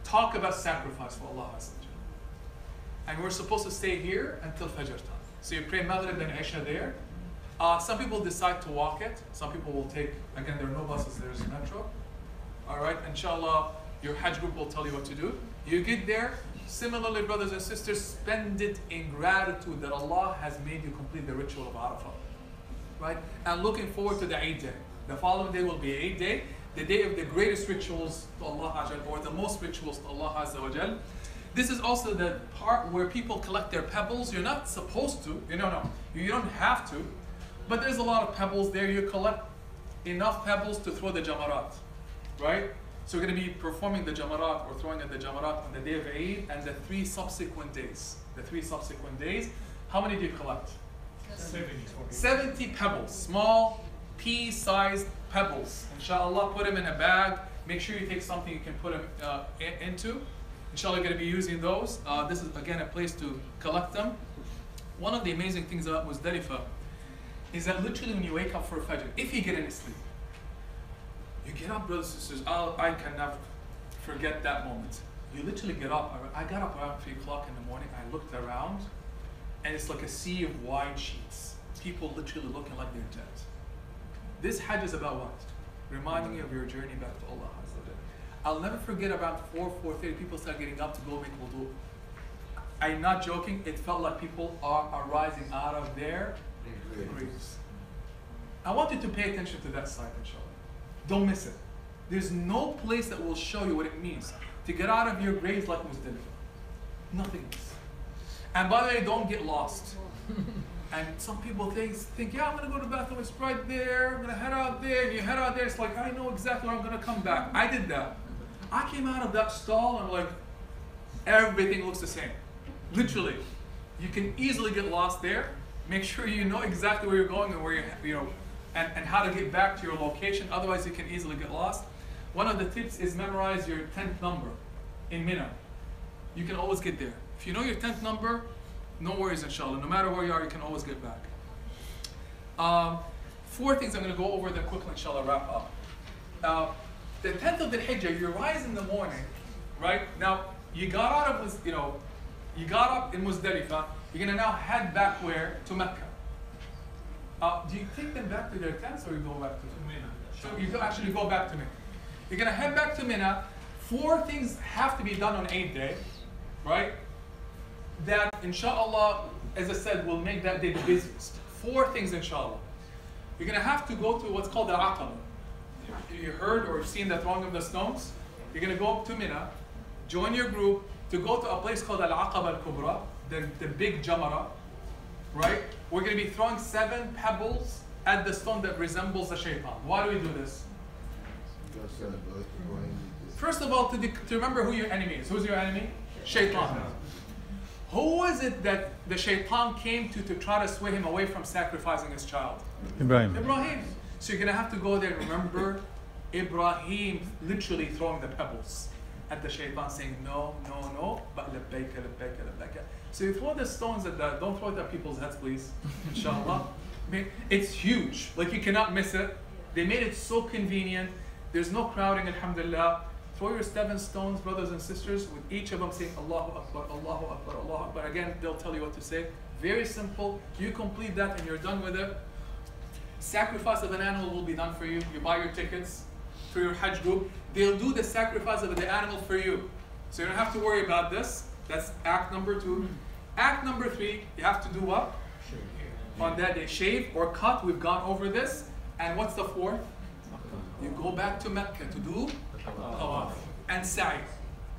talk about sacrifice for Allah Azza wa Jalla. And we're supposed to stay here until Fajr time. So you pray Maghrib and Isha there. Some people decide to walk it. Some people will take, again, there are no buses, there's metro. All right, inshallah, your Hajj group will tell you what to do. You get there. Similarly, brothers and sisters, spend it in gratitude that Allah has made you complete the ritual of Arafah. Right? And looking forward to the Eid day. The following day will be Eid day, the day of the greatest rituals to Allah Azza or the most rituals to Allah Azza wa Jal. This is also the part where people collect their pebbles. You're not supposed to, you don't have to, but there's a lot of pebbles there. You collect enough pebbles to throw the jamarat, right? So we're going to be performing the jamarat or throwing at the jamarat on the day of Eid and the 3 subsequent days. The 3 subsequent days. How many do you collect? 70 pebbles, small pea-sized pebbles. Inshallah, put them in a bag. Make sure you take something you can put them into. Inshallah, we're going to be using those. This is again a place to collect them. One of the amazing things about Muzdalifah is that literally when you wake up for Fajr, if you get any sleep, you get up, brothers and sisters. I can never forget that moment. You literally get up. I got up around 3 o'clock in the morning. I looked around, and it's like a sea of white sheets. People literally looking like they're dead. This Hajj is about what? Reminding you of your journey back to Allah. I'll never forget about 4:30, people start getting up to go make wudu. I'm not joking, it felt like people are rising out of their graves. I want you to pay attention to that side, inshallah. Don't miss it. There's no place that will show you what it means to get out of your graves like Muzdalifah. Nothing else. And by the way, don't get lost. And some people think, yeah, I'm going to go to the bathroom, it's right there, I'm going to head out there, and you head out there, it's like, I know exactly where I'm going to come back. I did that. I came out of that stall and like, everything looks the same. Literally. You can easily get lost there. Make sure you know exactly where you're going and where and how to get back to your location, otherwise you can easily get lost. One of the tips is memorize your 10th number in Mina. You can always get there. If you know your 10th number, no worries, inshallah. No matter where you are, you can always get back. 4 things I'm going to go over them quickly, inshallah, wrap up. The 10th of the Hijjah, you rise in the morning, right? Now, you got out of, you got up in Muzdalifah. You're going to now head back where? To Mecca. Do you take them back to their tents or you go back to Mina? So you actually go back to Mina. You're going to head back to Mina. 4 things have to be done on 8th day, right? That, inshallah, as I said, will make that day the busiest. 4 things, inshallah. You're going to have to go to what's called the Aqaba. You heard or seen the throwing of the stones? You're going to go up to Mina, join your group to go to a place called Al-Aqaba Al-Kubra, the big Jamara, right? We're going to be throwing 7 pebbles at the stone that resembles the shaitan. Why do we do this? First of all, to remember who your enemy is. Who's your enemy? Shaitan. Who is it that the shaitan came to try to sway him away from sacrificing his child? Ibrahim. Ibrahim. So you're going to have to go there and remember Ibrahim literally throwing the pebbles at the shaitan saying, no, no, no, but labbaika, labbaika, labbaika. So you throw the stones at that, don't throw it at people's heads, please, inshallah. I mean, it's huge, like you cannot miss it. They made it so convenient. There's no crowding, alhamdulillah. Throw your 7 stones, brothers and sisters, with each of them saying Allahu Akbar, Allahu Akbar, Allahu Akbar. Again, they'll tell you what to say. Very simple. You complete that and you're done with it. Sacrifice of an animal will be done for you. You buy your tickets for your Hajj group. They'll do the sacrifice of the animal for you. So you don't have to worry about this. That's act number 2. Act number 3, you have to do what? On that day, shave or cut. We've gone over this. And what's the 4th? You go back to Mecca to do Tawaf and Sa'i.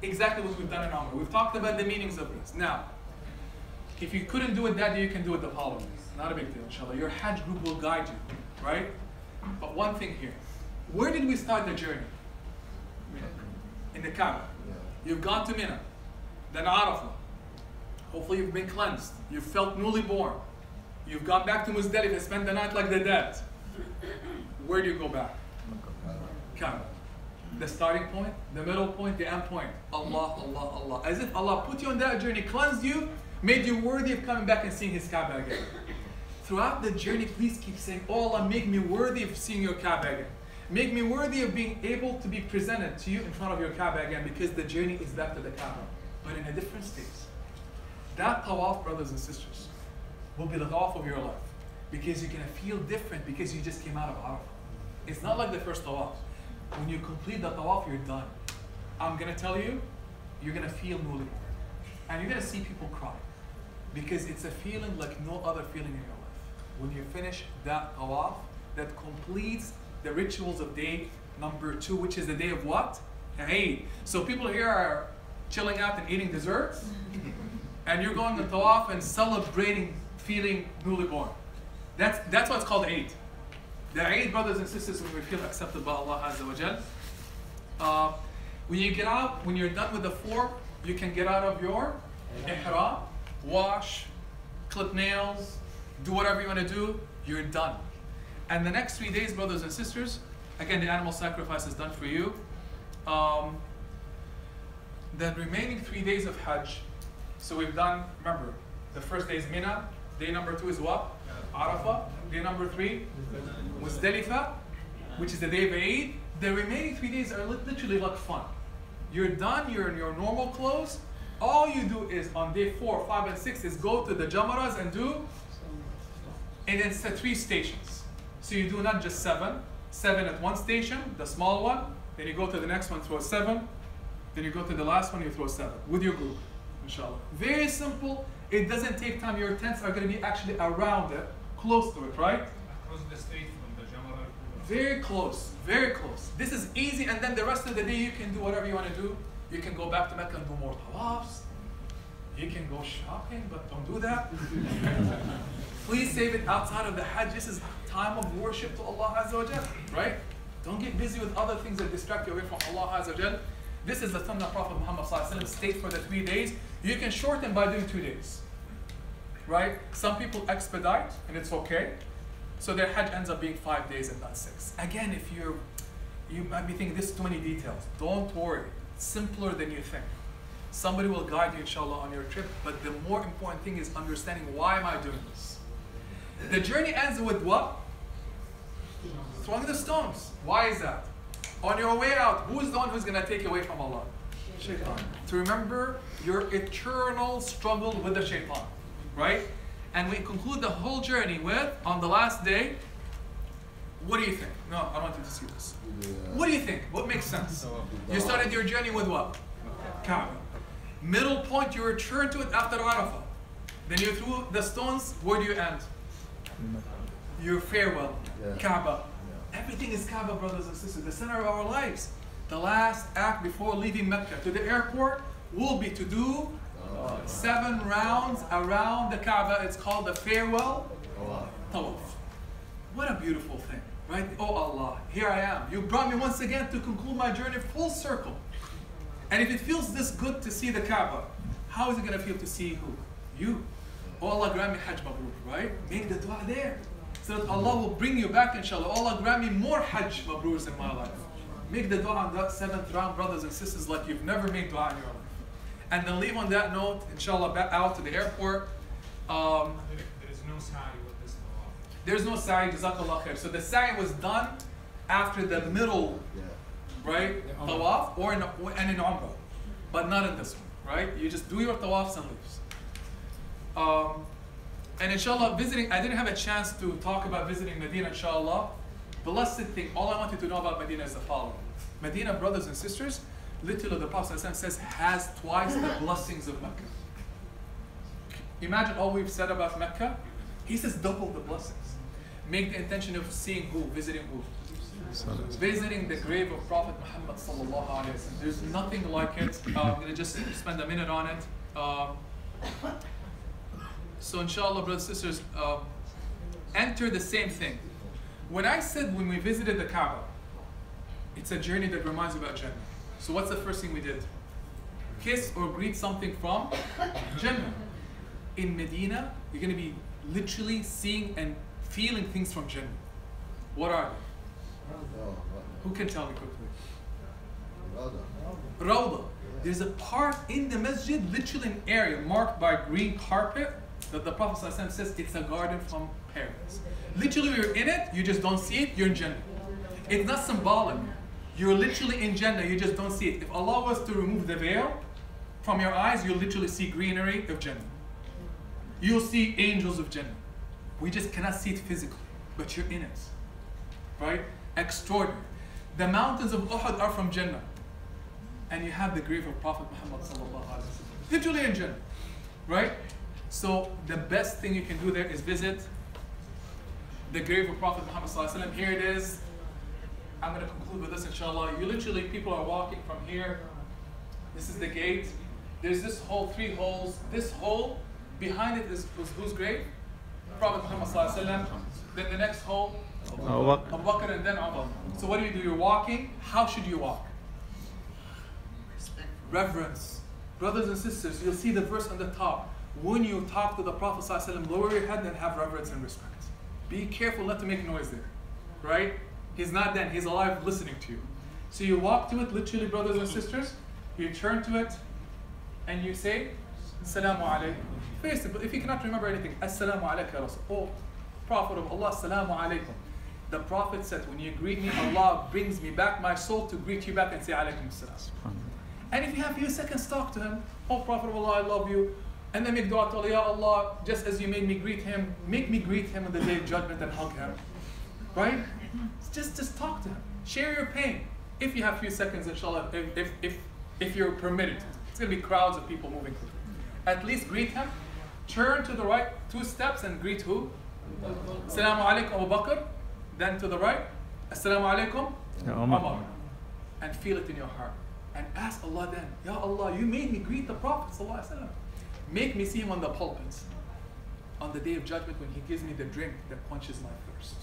Exactly what we've done in Umrah. We've talked about the meanings of this. Now, if you couldn't do it that day, you can do it the following. Not a big deal, inshallah. Your Hajj group will guide you, right? But one thing here. Where did we start the journey? In the Kaaba. You've gone to Mina, then Arafah. Hopefully you've been cleansed. You've felt newly born. You've gone back to Muzdalifah, spent the night like the dead. Where do you go back? Kaaba. The starting point, the middle point, the end point. Allah, Allah, Allah. As if Allah put you on that journey, cleansed you, made you worthy of coming back and seeing His Kaaba again. Throughout the journey, please keep saying, oh Allah, make me worthy of seeing your Kaaba again. Make me worthy of being able to be presented to you in front of your Kaaba again, because the journey is back to the Kaaba, but in a different state. That Tawaf, brothers and sisters, will be the Tawaf of your life, because you're going to feel different because you just came out of Arafah. It's not like the first Tawaf. When you complete the Tawaf, you're done. I'm going to tell you, you're going to feel newly born. And you're going to see people cry, because it's a feeling like no other feeling in your life. When you finish that Tawaf, that completes the rituals of day number 2, which is the day of what? Eid. So people here are chilling out and eating desserts, and you're going to Tawaf and celebrating feeling newly born. That's what's called Eid. The Eid, brothers and sisters, when we feel accepted by Allah Azza wa Jal. When you get out, when you're done with the 4, you can get out of your Ihram, wash, clip nails, do whatever you want to do, you're done. And the next 3 days, brothers and sisters, again, the animal sacrifice is done for you. The remaining 3 days of Hajj, so we've done, remember, the first day is Mina, day number 2 is what? Arafah, day number 3, Muzdalifah, which is the day of Eid. The remaining 3 days are literally like fun. You're done, you're in your normal clothes. All you do is on day 4, 5, and 6 is go to the Jamaras and do, and it's 3 stations. So you do not just 7 at one station, the small one, then you go to the next one, throw 7, then you go to the last one, you throw 7 with your group, inshallah. Very simple. It doesn't take time. Your tents are going to be actually around it, close to it, right? Across the state from the Jamara. Very close, very close. This is easy, and then the rest of the day you can do whatever you want to do. You can go back to Mecca and do more tawafs. You can go shopping, but don't do that. Please save it outside of the Hajj. This is time of worship to Allah Azza wa Jal, right? Don't get busy with other things that distract you away from Allah Azza wa Jal. This is the Sunnah of Prophet Muhammad Sallallahu Alaihi Wasallam state for the 3 days. You can shorten by doing 2 days, right? Some people expedite, and it's okay. So their Hajj ends up being 5 days and not 6. Again, if you might be thinking this is too many details. Don't worry. It's simpler than you think. Somebody will guide you, inshallah, on your trip. But the more important thing is understanding, why am I doing this? The journey ends with what? Throwing the stones. Why is that? On your way out, who is the one who's going to take you away from Allah? Shaitan. To remember your eternal struggle with the shaitan, right? And we conclude the whole journey with, on the last day, what do you think? No, I want you to see this. What do you think? What makes sense? You started your journey with what? Kaaba. Middle point, you return to it after Arafah. Then you threw the stones, where do you end? Your farewell, Kaaba. Everything is Kaaba, brothers and sisters, the center of our lives. The last act before leaving Mecca to the airport will be to do 7 rounds around the Kaaba. It's called the farewell Tawaf. What a beautiful thing, right? Oh Allah, here I am. You brought me once again to conclude my journey full circle. And if it feels this good to see the Kaaba, how is it going to feel to see who? You. Oh Allah, grant me Hajj Mabrur, right? Make the dua there. So that Allah will bring you back, inshallah. Allah grant me more Hajj Mabrurs in my life. Make the dua on that 7th round, brothers and sisters, like you've never made dua in your life. And then leave on that note, inshallah, back out to the airport. There is no sa'i with this tawaf. There's no sa'i, jazakallah khair. So the sa'i was done after the middle, right, tawaf, or in Umrah, but not in this one, right? You just do your tawafs and leaves. And inshallah, visiting, I didn't have a chance to talk about visiting Medina, inshallah. Blessed thing, all I want you to know about Medina is the following. Medina, brothers and sisters, literally the Prophet says, has twice the blessings of Mecca. Imagine all we've said about Mecca. He says double the blessings. Make the intention of seeing who, visiting who? Visiting the grave of Prophet Muhammad sallallahu alaihi wasallam. There's nothing like it. I'm going to just spend a minute on it. So inshallah, brothers and sisters, enter the same thing. When I said when we visited the Kaaba, it's a journey that reminds you about Jannah. So what's the first thing we did? Kiss or greet something from Jannah. In Medina, you're going to be literally seeing and feeling things from Jannah. What are they? Who can tell me quickly? Rawda. There's a part in the masjid, literally an area marked by green carpet, that the Prophet ﷺ says it's a garden from paradise. Literally, you're in it, you just don't see it, you're in Jannah. It's not symbolic. You're literally in Jannah, you just don't see it. If Allah was to remove the veil from your eyes, you'll literally see greenery of Jannah. You'll see angels of Jannah. We just cannot see it physically, but you're in it. Right? Extraordinary. The mountains of Uhud are from Jannah. And you have the grave of Prophet Muhammad sallallahu alaihi wasallam. Literally in Jannah. Right? So the best thing you can do there is visit the grave of Prophet Muhammad sallallahu alaihi wasallam. Here it is. I'm going to conclude with this, inshallah. You literally, people are walking from here. This is the gate. There's this hole, 3 holes. This hole, behind it is whose grave? Prophet Muhammad sallallahu alaihi wasallam. Then the next hole, Abu Bakr, and then Umar. So what do? You're walking. How should you walk? Reverence. Brothers and sisters, you'll see the verse on the top. When you talk to the Prophet sallallahu alaihi wasallam, lower your head and have reverence and respect. Be careful not to make noise there. Right? He's not dead, he's alive listening to you. So you walk to it, literally, brothers and sisters. You turn to it and you say, Assalamu alaikum. Very simple. If you cannot remember anything, Assalamu alaikum ya Rasul. Oh, Prophet of Allah, Assalamu alaikum. The Prophet said, when you greet me, Allah brings me back my soul to greet you back and say alaikum assalam. And if you have a few seconds, talk to him. Oh, Prophet of Allah, I love you. And then make dua to Allah, Ya Allah, just as you made me greet him, make me greet him on the day of judgment and hug him. Right? Just talk to him. Share your pain. If you have a few seconds, inshallah, if you're permitted. It's going to be crowds of people moving through. At least greet him. Turn to the right 2 steps and greet who? Assalamu alaikum Abu Bakr. Then to the right, Assalamu alaikum Umar. And feel it in your heart. And ask Allah then, Ya Allah, you made me greet the Prophet sallallahu alaihi wasallam. Make me see him on the pulpit on the day of judgment when he gives me the drink that quenches my thirst.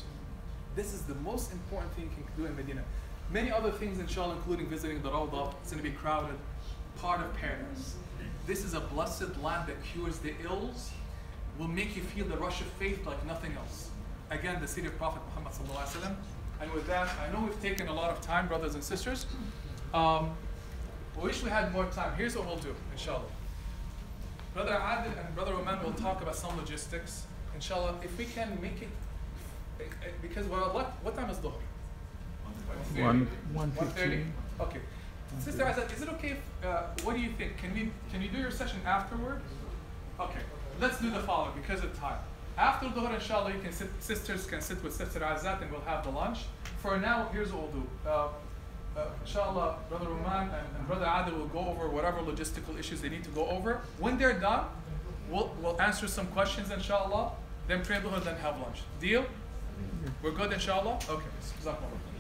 This is the most important thing you can do in Medina. Many other things, inshallah, including visiting the Rawdah. It's going to be crowded, part of paradise. This is a blessed land that cures the ills, will make you feel the rush of faith like nothing else. Again, the city of Prophet Muhammad sallallahu alaihi wasallam. And with that, I know we've taken a lot of time, brothers and sisters. We wish we had more time. Here's what we'll do, inshallah. Brother Adil and Brother Oman will talk about some logistics. Inshallah, if we can make it, because what time is Dhuhr? 1:30. Okay. Sister Azad, is it okay if, what do you think? Can you do your session afterward? Okay. Let's do the following because of time. After Dhuhr, inshallah, sisters can sit with Sister Azad and we'll have the lunch. For now, here's what we'll do. Inshallah, Brother Oman and Brother Adil will go over whatever logistical issues they need to go over. When they're done, we'll answer some questions, inshallah, then pray Dhuhr, then have lunch. Deal? We're good, inshallah? Okay.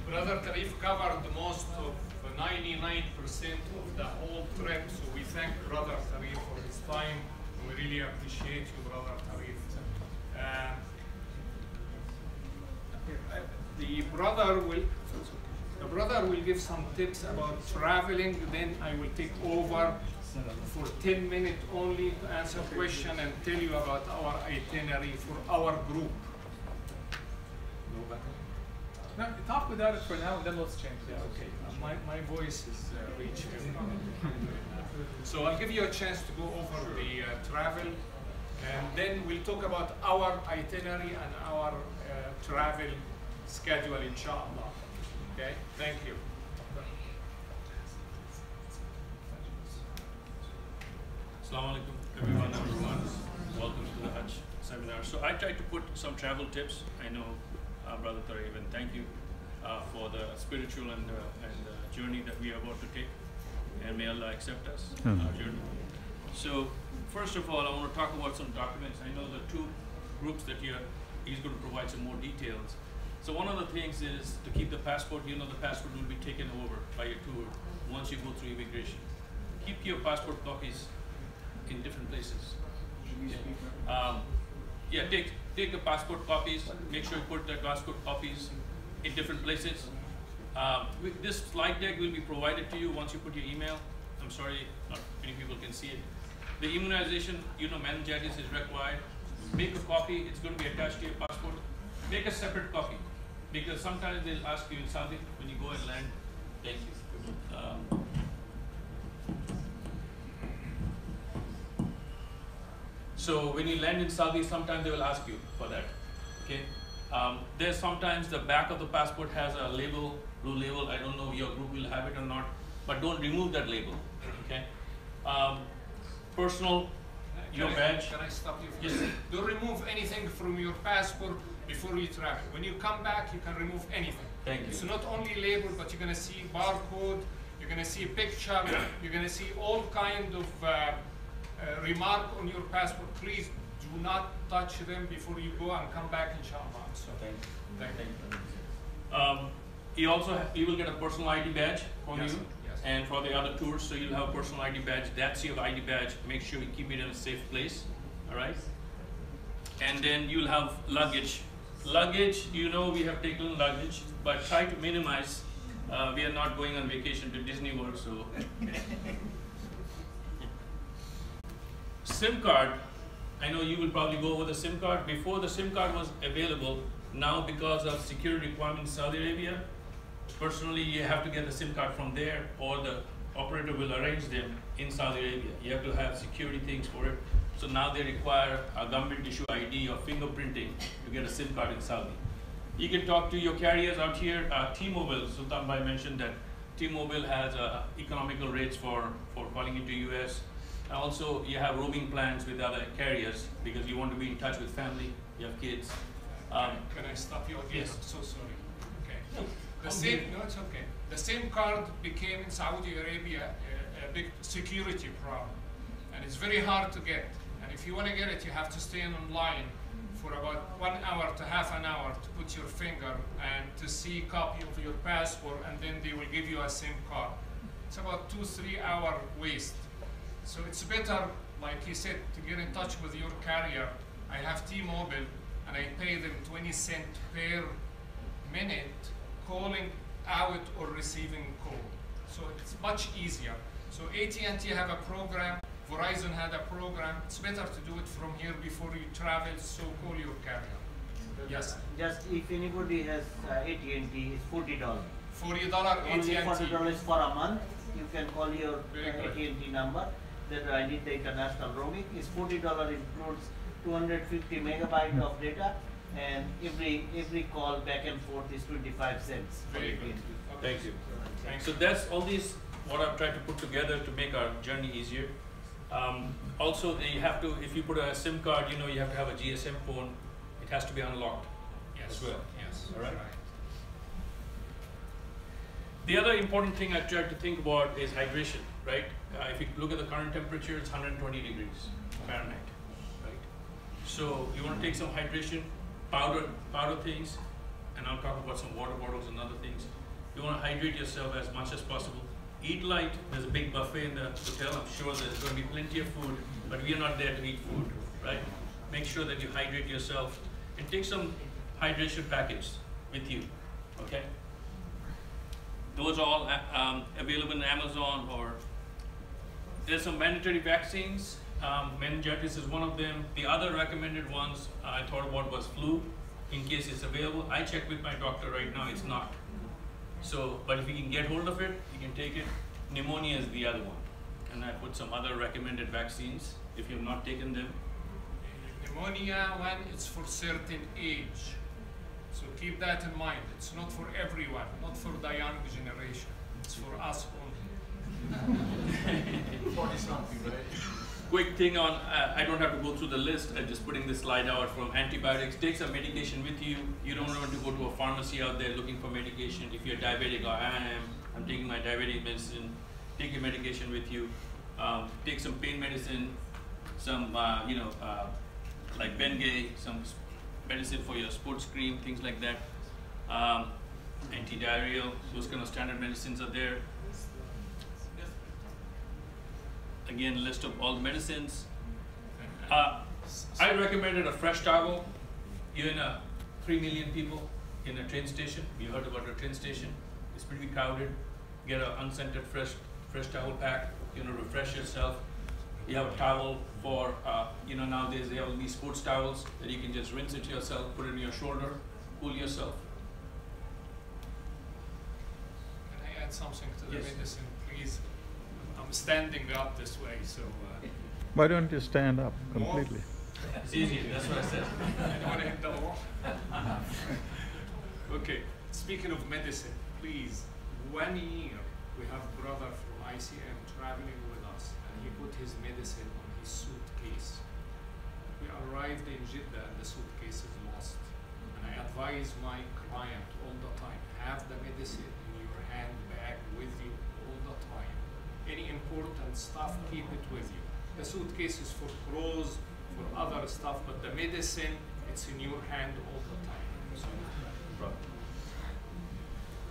Brother Tarif covered most of 99% of the whole trip, so we thank Brother Tarif for his time. We really appreciate you, Brother Tarif. The brother will give some tips about traveling, then I will take over for 10 minutes only to answer questions and tell you about our itinerary for our group. No, talk without it for now and then let's change. Yeah, okay. My voice is reaching. So I'll give you a chance to go over the travel, and then we'll talk about our itinerary and our travel schedule, inshallah. Okay, thank you. Assalamu alaikum, everyone. Welcome to the Hajj seminar. So I tried to put some travel tips. I know Brother Tarif, and thank you for the spiritual and journey that we are about to take. And may Allah accept us, our journey. So first of all, I want to talk about some documents. I know the 2 groups that he's going to provide some more details. So one of the things is to keep the passport. You know the passport will be taken over by your tour once you go through immigration. Keep your passport copies in different places. Yeah, take the passport copies. Make sure you put the passport copies in different places. This slide deck will be provided to you once you put your email. I'm sorry, not many people can see it. The immunization, meningitis is required. Make a copy. It's going to be attached to your passport. Make a separate copy. Because sometimes they'll ask you in Saudi when you go and land. Thank you. So when you land in Saudi, sometimes they will ask you for that. Okay. There's sometimes the back of the passport has a label, blue label. I don't know if your group will have it or not, but don't remove that label. Okay. Personal, your badge. Can I stop you? Yes. Don't remove anything from your passport before you travel. When you come back, you can remove anything. Thank you. It's not only label, but you're going to see barcode, you're going to see a picture, you're going to see all kind of remark on your passport. Please do not touch them before you go and come back, inshallah. So, thank you. You will get a personal ID badge from Yes, you, yes. and for the other tours, so you'll have a personal ID badge. That's your ID badge. Make sure you keep it in a safe place. All right. And then you'll have luggage. Luggage, we have taken luggage, but try to minimize. We are not going on vacation to Disney World, so. SIM card, I know you will probably go over the SIM card. Before the SIM card was available, now because of security requirements in Saudi Arabia, personally you have to get the SIM card from there or the operator will arrange them in Saudi Arabia. You have to have security things for it. So now they require a government issue ID or fingerprinting to get a SIM card in Saudi. You can talk to your carriers out here. T-Mobile, Sultan Bhai mentioned that T-Mobile has economical rates for calling into US. And also, you have roaming plans with other carriers because you want to be in touch with family, you have kids. Can I stop you again? Yes. I'm so sorry. Okay. No, it's okay. The SIM card became in Saudi Arabia a big security problem. And it's very hard to get. And if you want to get it, you have to stay online for about 1 hour to half an hour to put your finger and to see a copy of your passport, and then they will give you a SIM card. It's about 2-3 hour waste. So it's better, like he said, to get in touch with your carrier. I have T-Mobile, and I pay them 20 cents per minute calling out or receiving call. So it's much easier. So AT&T have a program, Verizon had a program. It's better to do it from here before you travel, so call your carrier. Yes? Just if anybody has AT&T, it's $40. $40 Only AT&T. $40 for a month. You can call your Very good. AT&T number. That I need the international roaming. It's $40 includes 250 megabyte of data, and every call back and forth is 25 cents. for Very good. AT&T. Thank you. So that's all these what I've tried to put together to make our journey easier. Also, you have to, if you put a SIM card, you know you have to have a GSM phone. It has to be unlocked as well. Yes. All right. The other important thing I tried to think about is hydration, right? If you look at the current temperature, it's 120 degrees Fahrenheit, right? So you want to take some hydration, powder things, and I'll talk about some water bottles and other things. You want to hydrate yourself as much as possible. Eat light. There's a big buffet in the hotel. I'm sure there's going to be plenty of food, but we are not there to eat food, right? Make sure that you hydrate yourself and take some hydration packets with you, okay? Those are all available in Amazon, or there's some mandatory vaccines. Meningitis is one of them. The other recommended ones I thought about was flu, in case it's available. I checked with my doctor right now, it's not. So, but if you can get hold of it, you can take it. Pneumonia is the other one. And I put some other recommended vaccines if you have not taken them. Pneumonia one, it's for certain age. So keep that in mind. It's not for everyone, not for the young generation. It's for us only. 40-something, right? Quick thing on, I don't have to go through the list, I'm just putting this slide out from antibiotics. Take some medication with you. You don't want to go to a pharmacy out there looking for medication. If you're diabetic, like I am, I'm taking my diabetic medicine. Take your medication with you. Take some pain medicine, some, like Bengay, some medicine for your sports cream, things like that. Anti-diarrheal, those kind of standard medicines are there. Again, list of all medicines. I recommended a fresh towel. You're in 3 million people in a train station. You heard about a train station. It's pretty crowded. Get an unscented fresh towel pack. Refresh yourself. You have a towel for, nowadays they have these sports towels that you can just rinse it yourself, put it on your shoulder, cool yourself. Can I add something to the Yes. medicine, please? I'm standing up this way, so. Why don't you stand up completely? It's easier, that's what I said. I don't want to hit the wall. Okay, speaking of medicine, please, 1 year we have a brother from ICM traveling with us, and he put his medicine on his suitcase. We arrived in Jeddah and the suitcase is lost. And I advise my client all the time, have the medicine in your handbag with you all the time. Any important stuff, keep it with you. The suitcase is for clothes, for other stuff, but the medicine, it's in your hand all the time.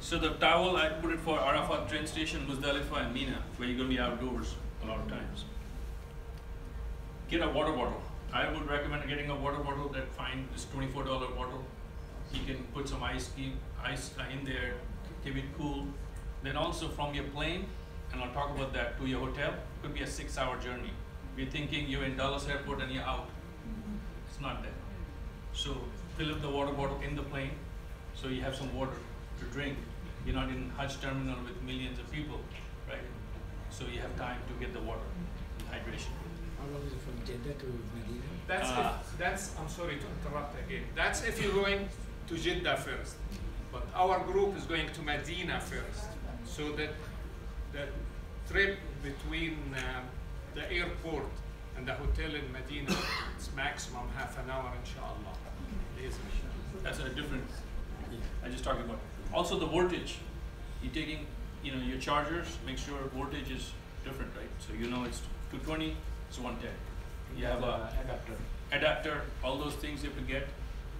So the towel, I put it for Arafah train station, Muzdalifah and Mina, where you're going to be outdoors a lot of times. Get a water bottle. I would recommend getting a water bottle that fine, this $24 bottle. You can put some ice in there, keep it cool. Then also from your plane, and I'll talk about that, to your hotel, it could be a 6-hour journey. You're thinking you're in Dallas airport and you're out. It's not that. So fill up the water bottle in the plane, so you have some water to drink. You're not in Hajj terminal with millions of people, right? so you have time to get the water and hydration. How long is it from Jeddah to Medina? I'm sorry to interrupt again. That's if you're going to Jeddah first. But our group is going to Medina first. So that the trip between the airport and the hotel in Medina is maximum half an hour, inshallah. That's a different, I just talking about. Also the voltage, you're taking, your chargers, make sure voltage is different, right? So it's 220, it's 110. You have a adapter, all those things you have to get.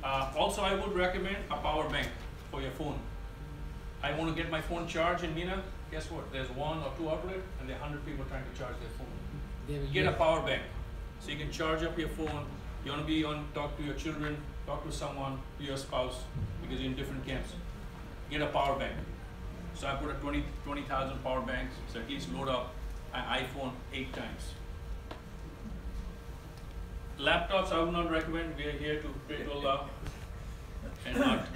Also, I would recommend a power bank for your phone. I want to get my phone charged in Mina. Guess what? There's 1 or 2 outlets, and there are 100 people trying to charge their phone. Get a power bank so you can charge up your phone. You want to be on, talk to your children, talk to someone, to your spouse, because you're in different camps. Get a power bank. So I put a 20,000 power banks, so at least load up an iPhone 8 times. Laptops I would not recommend. We are here to pray to Allah and not.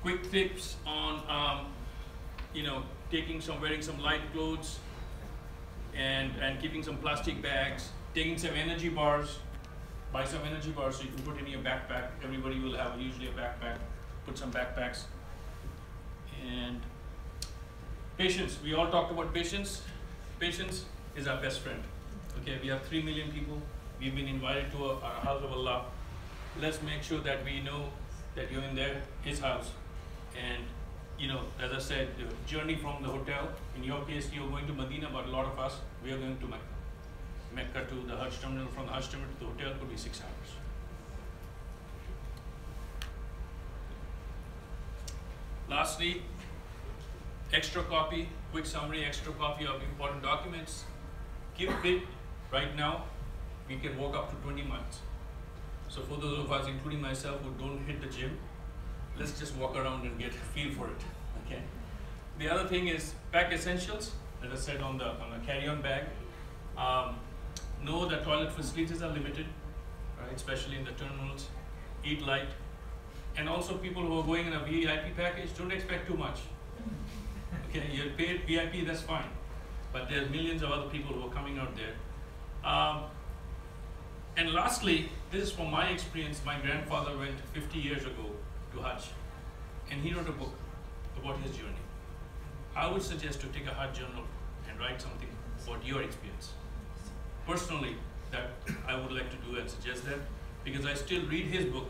Quick tips on wearing some light clothes and keeping some plastic bags, taking some energy bars. Buy some energy bars so you can put in your backpack. Everybody will have usually a backpack. Put some backpacks. And patience. We all talked about patience. Patience is our best friend. Okay, we have 3 million people. We've been invited to our house of Allah. Let's make sure that we know that you're in His house. And as I said, the journey from the hotel, in your case, you're going to Medina, but a lot of us, we are going to Mecca. Mecca to the Hajj terminal, from the Hajj terminal to the hotel could be 6 hours. Lastly, extra copy, quick summary, extra copy of important documents. Keep fit. Right now, we can walk up to 20 miles. So for those of us, including myself, who don't hit the gym, let's just walk around and get a feel for it. Okay. The other thing is pack essentials, that I said on the carry-on bag. Know that toilet facilities are limited, right? Especially in the terminals. Eat light. And also people who are going in a VIP package, don't expect too much. Okay, you're paid VIP, that's fine. But there's millions of other people who are coming out there. And lastly, this is from my experience. My grandfather went 50 years ago to Hajj, and he wrote a book about his journey. I would suggest to take a Hajj journal and write something about your experience. Personally, that I would like to do and suggest that, because I still read his book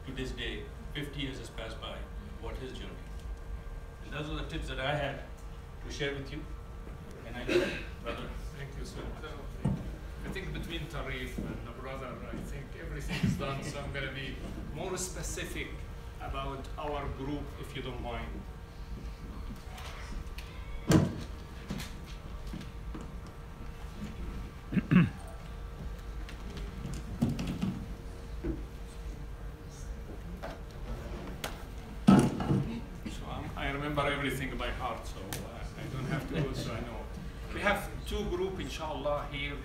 to this day. 50 years has passed by about his journey. And those are the tips that I had to share with you. And I know, brother. Thank you, sir. I think between Tarif and the brother, I think everything is done, so I'm going to be more specific about our group, if you don't mind. I remember everything by heart, so I don't have to go, so I know. We have 2 groups, inshallah, here.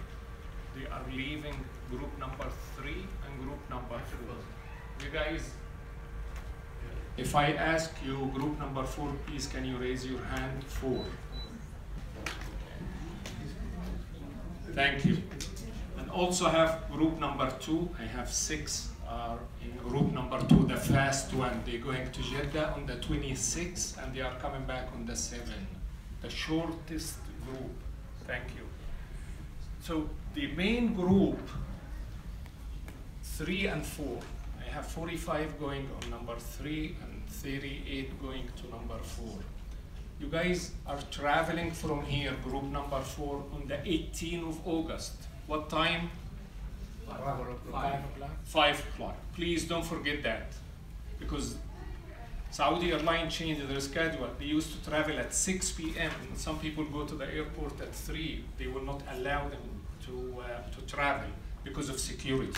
They are leaving group number 3 and group number 4. You guys, if I ask you group number 4, please can you raise your hand? 4. Thank you. And also have group number 2. I have 6 are in group number 2, the fast one. They're going to Jeddah on the 26th and they are coming back on the 7th. The shortest group. Thank you. So the main group, 3 and 4. I have 45 going on number 3 and 38 going to number 4. You guys are traveling from here, group number 4, on the 18th of August. What time? 5 o'clock. 5 o'clock. Please don't forget that, because Saudi Airlines changed their schedule. They used to travel at 6 p.m. Some people go to the airport at 3. They will not allow them to travel because of security.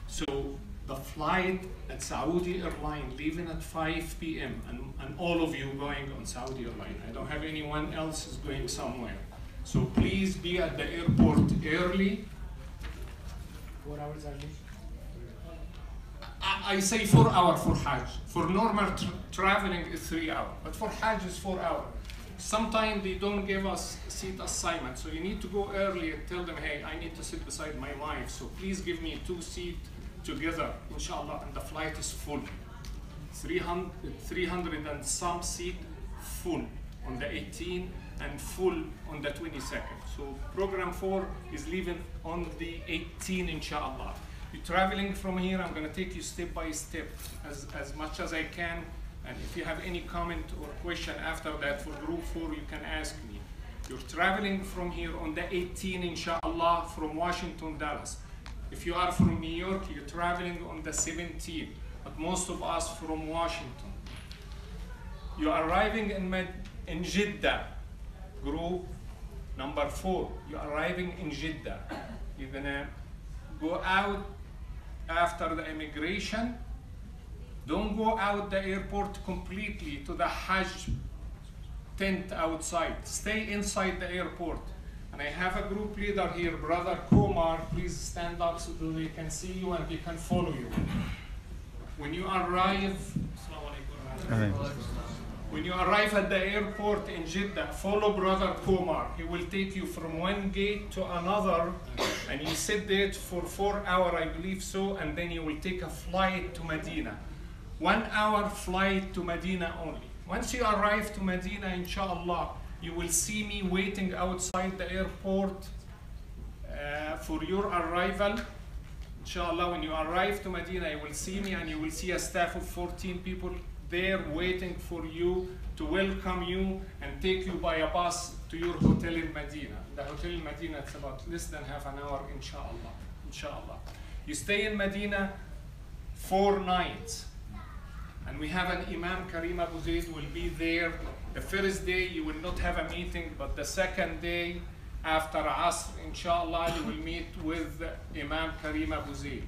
So the flight at Saudi Airlines leaving at 5 p.m. and all of you going on Saudi Airlines. I don't have anyone else is going somewhere. So please be at the airport early. 4 hours early. I say 4 hours for Hajj. For normal traveling is 3 hours, but for Hajj is 4 hours. sometimes they don't give us seat assignment, so you need to go early and tell them, hey, I need to sit beside my wife, so please give me 2 seats together, inshallah, and the flight is full. 300 and some seat full on the 18th and full on the 22nd. So program 4 is leaving on the 18th, inshallah. You're traveling from here, I'm gonna take you step by step as much as I can. And if you have any comment or question after that for group 4, you can ask me. You're traveling from here on the 18th, inshallah, from Washington, Dallas. If you are from New York, you're traveling on the 17th, but most of us from Washington. You are arriving in Jeddah, group number 4. You're arriving in Jeddah. You're gonna go out after the immigration. Don't go out the airport completely to the Hajj tent outside. Stay inside the airport. And I have a group leader here, Brother Kumar. Please stand up so that they can see you and they can follow you. When you arrive, when you arrive at the airport in Jeddah, follow Brother Kumar. He will take you from one gate to another, and you sit there for 4 hours, I believe so, and then you will take a flight to Medina. 1 hour flight to Medina only. Once you arrive to Medina, inshallah, you will see me waiting outside the airport for your arrival. Inshallah, when you arrive to Medina, you will see me and you will see a staff of 14 people there waiting for you to welcome you and take you by a bus to your hotel in Medina. The hotel in Medina, it's about less than half an hour, inshallah. Inshallah. You stay in Medina 4 nights. And we have an Imam Karim Abu Zaid will be there. The first day you will not have a meeting, but the second day after Asr, inshallah, you will meet with Imam Karim Abu Zaid.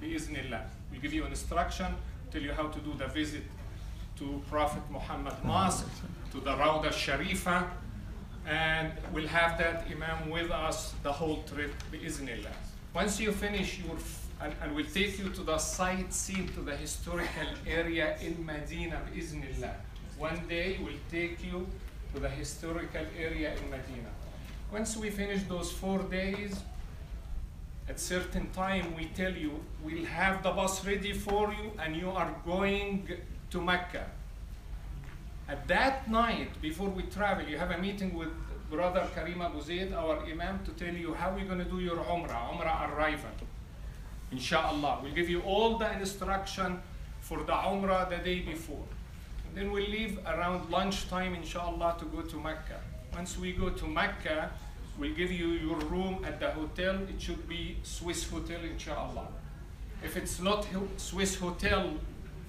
Bi-iznillah. We'll give you an instruction, tell you how to do the visit to Prophet Muhammad Mosque, to the Rawda Sharifa, and we'll have that Imam with us the whole trip, bi-iznillah. Once you finish your and we'll take you to the sightseeing, to the historical area in Medina, bi-iznillah. One day we'll take you to the historical area in Medina. Once we finish those 4 days, at certain time we tell you, we'll have the bus ready for you and you are going to Mecca. At that night, before we travel, you have a meeting with Brother Karim Abu Zaid, our Imam, to tell you how we're going to do your Umrah arrival. Inshallah, we'll give you all the instruction for the Umrah the day before. And then we'll leave around lunchtime, inshallah, to go to Mecca. Once we go to Mecca, we'll give you your room at the hotel. It should be Swiss hotel, inshallah. If it's not Swiss hotel,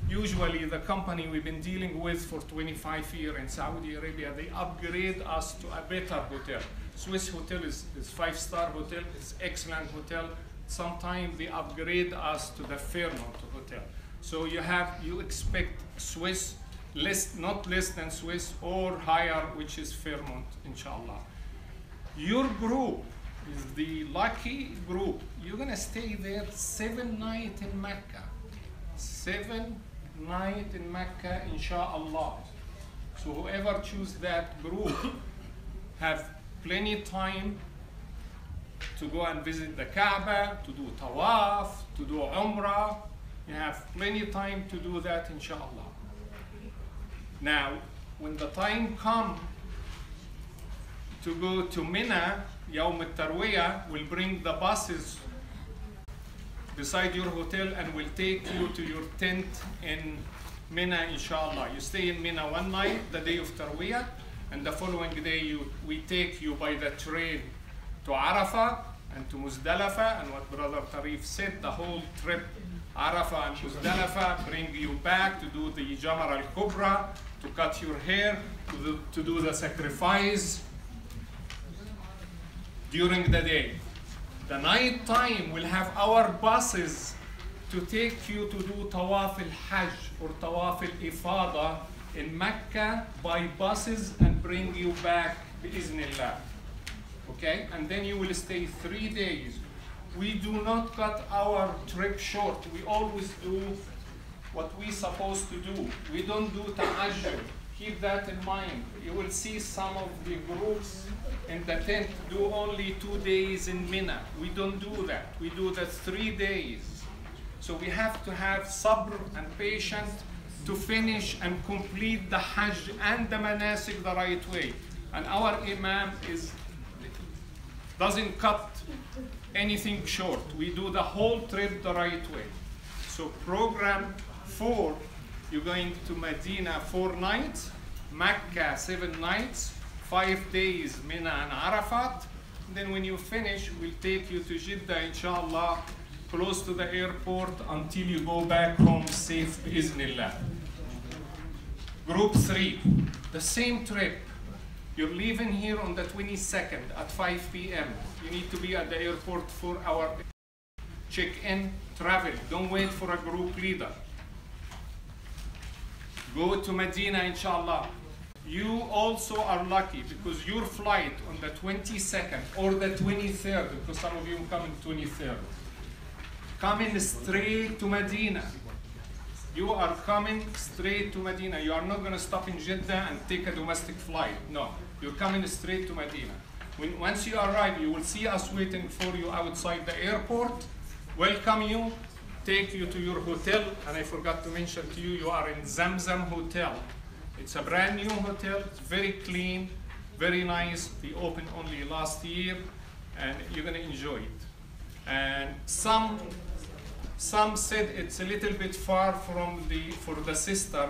usually the company we've been dealing with for 25 years in Saudi Arabia, they upgrade us to a better hotel. Swiss hotel is 5-star hotel, it's excellent hotel. Sometimes they upgrade us to the Fairmont hotel. So you expect Swiss, not less than Swiss or higher, which is Fairmont, inshallah. Your group is the lucky group. You're gonna stay there 7 nights in Mecca. 7 nights in Mecca, inshallah. So whoever choose that group have plenty time to go and visit the Kaaba, to do Tawaf, to do Umrah. You have plenty of time to do that, inshallah. Now, when the time comes to go to Mina, Yawm al-Tarwiyah, we'll bring the buses beside your hotel and we'll take you to your tent in Mina, inshallah. You stay in Mina 1 night, the day of Tarwiyah, and the following day we take you by the train to Arafah and to Muzdalifah, and what Brother Tarif said, the whole trip, Arafah and Muzdalifah, bring you back to do the Jamar al-Kubra, to cut your hair, to do the sacrifice during the day. The night time we'll have our buses to take you to do Tawaf al-Hajj or Tawaf al-Ifada in Mecca by buses and bring you back bi-iznillah. Okay, and then you will stay 3 days. We do not cut our trip short. We always do what we're supposed to do. We don't do ta'ajjud. Keep that in mind. You will see some of the groups in the tent do only 2 days in Mina. We don't do that. We do the 3 days. So we have to have sabr and patience to finish and complete the Hajj and the manasik the right way. And our Imam doesn't cut anything short. We do the whole trip the right way. So program 4, you're going to Medina 4 nights, Mecca 7 nights, 5 days Mina and Arafat. Then when you finish, we'll take you to Jeddah, inshallah, close to the airport until you go back home safe, biiznillah. Group 3, the same trip. You're leaving here on the 22nd at 5 p.m. You need to be at the airport for our check-in, travel. Don't wait for a group leader. Go to Medina, inshallah. You also are lucky because your flight on the 22nd or the 23rd, because some of you are coming 23rd, coming straight to Medina. You are coming straight to Medina. You are not going to stop in Jeddah and take a domestic flight. No, you're coming straight to Medina. Once you arrive, you will see us waiting for you outside the airport, welcome you, take you to your hotel. And I forgot to mention to you, you are in Zamzam Hotel. It's a brand new hotel. It's very clean, very nice. We opened only last year, and you're going to enjoy it. And some said it's a little bit far for the sister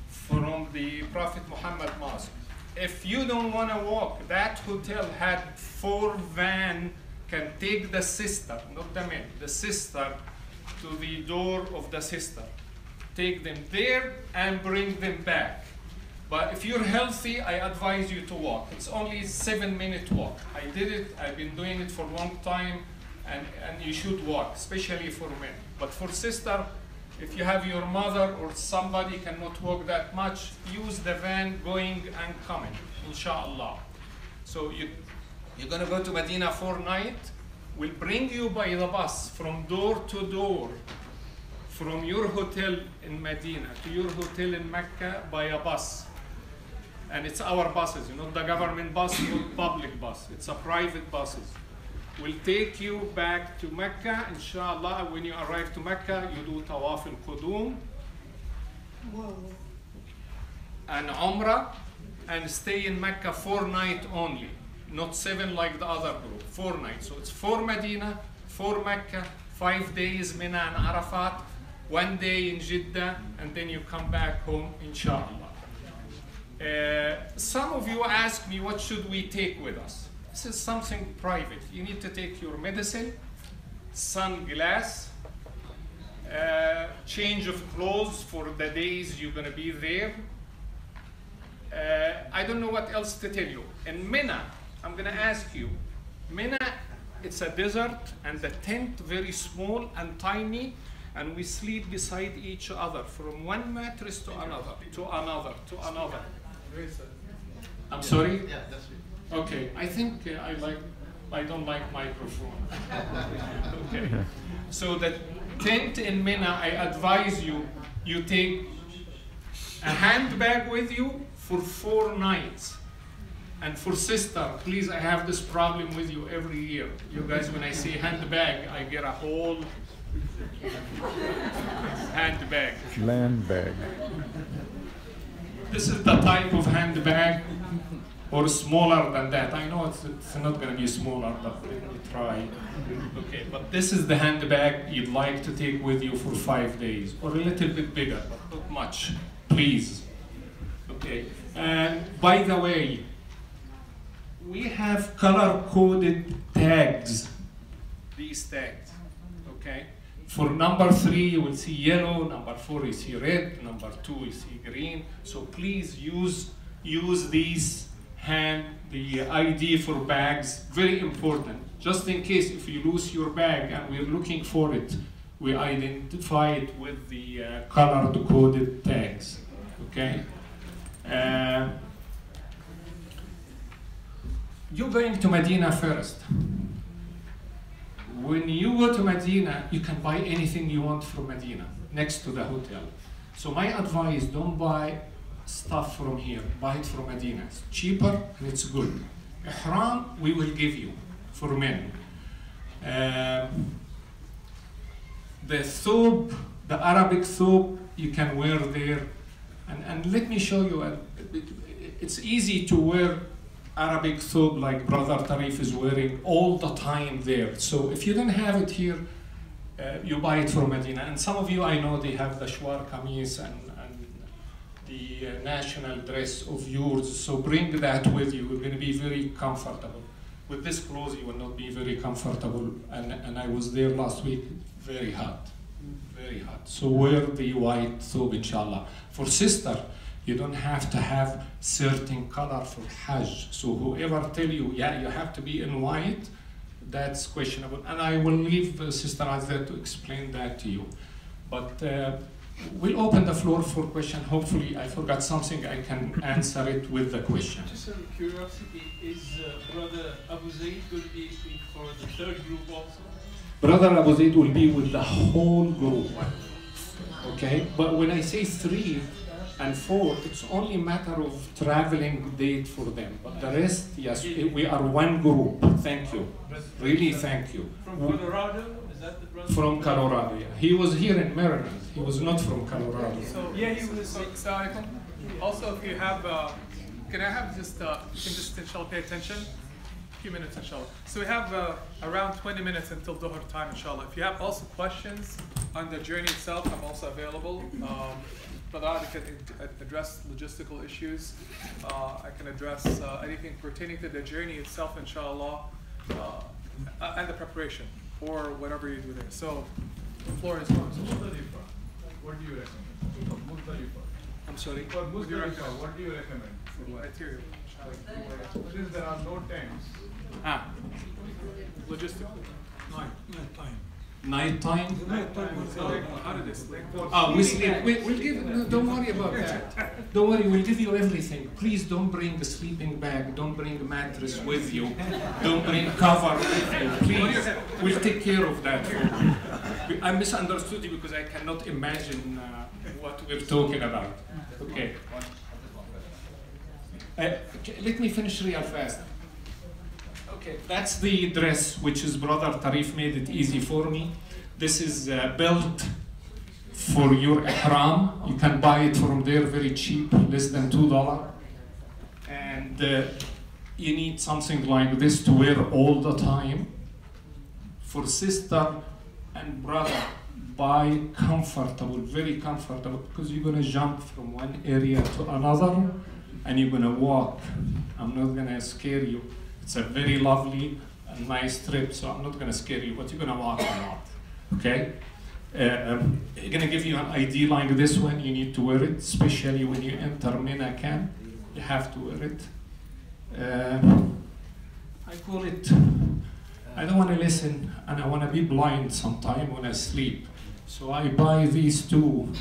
from the Prophet Muhammad Mosque. If you don't want to walk, that hotel had 4 vans can take the sister, not the man, the sister to the door of the sister. Take them there and bring them back. But if you're healthy, I advise you to walk. It's only a 7-minute walk. I did it, I've been doing it for a long time, and you should walk, especially for men. But for sister, if you have your mother or somebody cannot walk that much, use the van going and coming, inshallah. So you're gonna go to Medina 4 nights. We'll bring you by the bus from door to door, from your hotel in Medina to your hotel in Mecca by a bus. And it's our buses, not the government bus, not public bus. It's a private buses. We'll take you back to Mecca, inshallah. When you arrive to Mecca, you do Tawaf al-Qudum and Umrah, and stay in Mecca 4 nights only, not 7 like the other group, 4 nights. So it's 4 Medina, 4 Mecca, 5 days Mina and Arafat, 1 day in Jeddah, and then you come back home, inshallah. Some of you ask me, what should we take with us? This is something private. You need to take your medicine, sunglass, change of clothes for the days you're going to be there. I don't know what else to tell you. In Mina, I'm going to ask you, Mina, it's a desert, and the tent very small and tiny, and we sleep beside each other from one mattress to another, to another, to another. I'm sorry? Yeah, that's it. Okay, I think I don't like microphone. Okay, so the tent in Mina, I advise you, you take a handbag with you for 4 nights. And for sister, please, I have this problem with you every year. You guys, when I say handbag, I get a whole handbag. Land bag. This is the type of handbag, or smaller than that. I know it's not going to be smaller, but let me try. Okay, but this is the handbag you'd like to take with you for 5 days, or a little bit bigger, but not much, please. Okay, and by the way, we have color-coded tags, these tags, okay? For number 3, you will see yellow, number 4, you see red, number 2, you see green. So please use these the ID for bags, very important. Just in case if you lose your bag and we're looking for it, we identify it with the color-coded tags, okay? You're going to Medina first. When you go to Medina, you can buy anything you want from Medina, next to the hotel. So my advice, don't buy stuff from here, buy it from Medina. It's cheaper and it's good. Ihram, we will give you for men. The thobe, the Arabic thobe, you can wear there. And let me show you, it's easy to wear Arabic thobe like Brother Tarif is wearing all the time there. So if you don't have it here, you buy it from Medina. And some of you, I know they have the shwar kameez and the national dress of yours, so bring that with you. You're going to be very comfortable. With this clothes, you will not be very comfortable. And I was there last week, very hot, very hot. So wear the white thobe, inshallah. For sister, you don't have to have certain color for Hajj. So whoever tell you, yeah, you have to be in white, that's questionable. And I will leave Sister Azza to explain that to you. But we'll open the floor for question. Hopefully, I forgot something, I can answer it with the question. Just out of curiosity, is Brother Abu Zaid will be for the third group also? Brother Abu Zaid will be with the whole group. Okay? But when I say 3 and 4, it's only a matter of traveling date for them. But the rest, yes, we are one group. Thank you. Really, thank you. From Colorado? Is that the brother? From Colorado, yeah. He was here in Maryland. He was not from Colorado. So, Yeah, he was. Assalamualaikum. Also, if you have, can I have just, you can just inshallah pay attention? A few minutes inshallah. So we have around 20 minutes until Dhuhr time inshallah. If you have also questions on the journey itself, I'm also available. But I can address logistical issues. I can address anything pertaining to the journey itself inshallah, and the preparation or whatever you do there. So the floor is yours. What do you recommend? Muzdalifah. I'm sorry? For Muzdalifah, what do you recommend? Material. Since there are no tents. Logistical. Night time? How did this? We sleep. We'll give. No, don't worry about that. Don't worry. We'll give you everything. Please don't bring the sleeping bag. Don't bring the mattress with you. Don't bring cover with you. Please, we'll take care of that. I misunderstood you because I cannot imagine what we're talking about. Okay. Let me finish real fast. Okay, that's the dress, which is Brother Tarif made it easy for me. This is built for your ihram. You can buy it from there very cheap, less than $2. And you need something like this to wear all the time. For sister and brother, buy comfortable, very comfortable, because you're gonna jump from one area to another and you're gonna walk. I'm not gonna scare you. It's a very lovely and nice trip, so I'm not going to scare you, but you're going to walk a lot, okay? I'm going to give you an ID like this one. You need to wear it, especially when you enter Mina camp. You have to wear it. I call it, I don't want to listen, and I want to be blind sometime when I sleep. So I buy these two,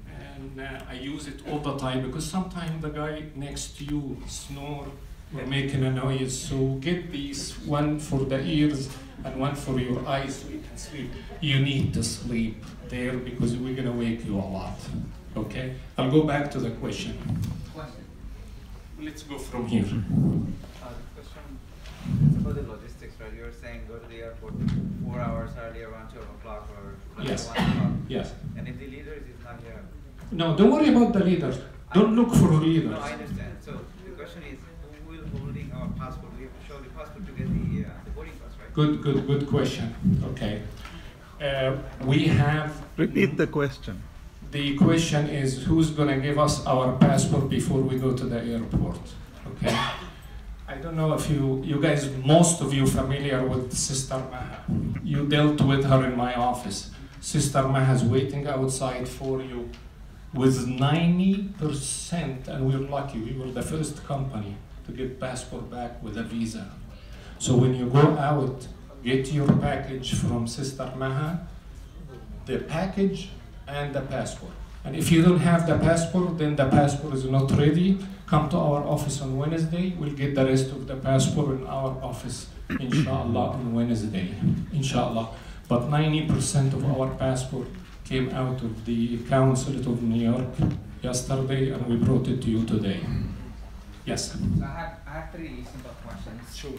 and I use it all the time, because sometimes the guy next to you snore or making a noise. So get these, one for the ears and one for your eyes so you can sleep. You need to sleep there because we're gonna wake you a lot, okay? I'll go back to the question. Let's go from here. The question is about the logistics, right? You were saying go to the airport 4 hours earlier, around 2 o'clock or Yes. 1 o'clock. Yes. And if the leader is not here? No, don't worry about the leaders. Don't look for leaders. No, I understand. So the question is, who will holding our passport? We have to show the passport to get the boarding pass, right? Good question. Okay. We have... Repeat the question. The question is, who's going to give us our passport before we go to the airport? Okay. I don't know if you guys, most of you familiar with Sister Maha. You dealt with her in my office. Sister Maha's waiting outside for you with 90%, and we're lucky. We were the first company to get passport back with a visa. So when you go out, get your package from Sister Maha, the package and the passport. And if you don't have the passport, then the passport is not ready. Come to our office on Wednesday. We'll get the rest of the passport in our office, inshallah, on Wednesday, inshallah. But 90% of our passport came out of the Consulate of New York yesterday and we brought it to you today. Yes. So I have three simple questions. Sure.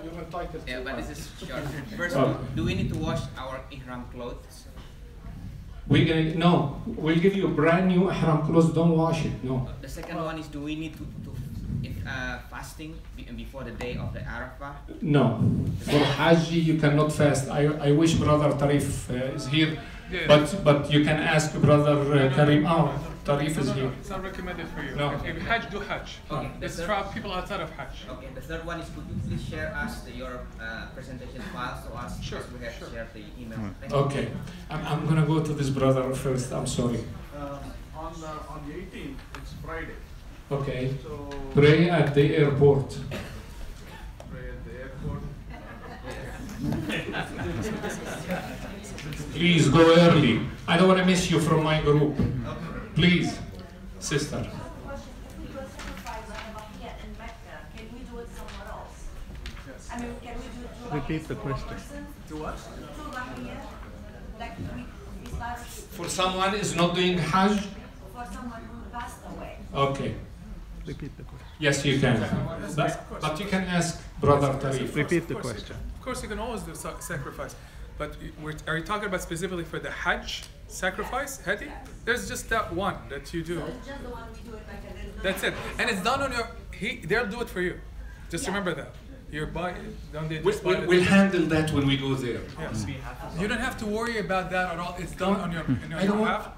You're entitled Yeah, to but one. this is short. First, Oh. do we need to wash our ihram clothes? No, we'll give you brand new ihram clothes, don't wash it, no. The second one is, do we need to if fasting before the day of the Arafah? No. For Hajj, you cannot fast. I wish Brother Tarif is here, Yeah. but you can ask Brother Karim. Oh, Tarif is here. It's not recommended for you. No. If Hajj, do Hajj. Okay. It's for people outside of Hajj. Okay, the third one is, could you please share us your presentation files to us? Sure, Because we have sure. shared the email. Thank you. Okay. I'm gonna go to this brother first. I'm sorry. On the 18th, it's Friday. Okay. So Pray at the airport. pray at the airport. Please go early. I don't want to miss you from my group. Please, sister. Another question, if we do a sacrifice on Tawaf in Mecca, can we do it somewhere else? Yes. I mean, can we do two Repeat the for one question. person? Do what? Two Tawaf, like we start For someone is not doing Hajj? for someone who passed away. Okay. Repeat the question. Yes, you can. But you can ask Brother Tarif. Repeat the Of course, question. Of course, you can always do sacrifice. But are you talking about specifically for the Hajj sacrifice, Hadi? There's just that one that you do. So it's just the one we do it like that. That's it. And it's done on your, they'll do it for you. Just remember that. You're buying, don't they just buy it? We'll handle that when we go there. Yes. You don't have to worry about that at all. It's done on your I don't want- behalf.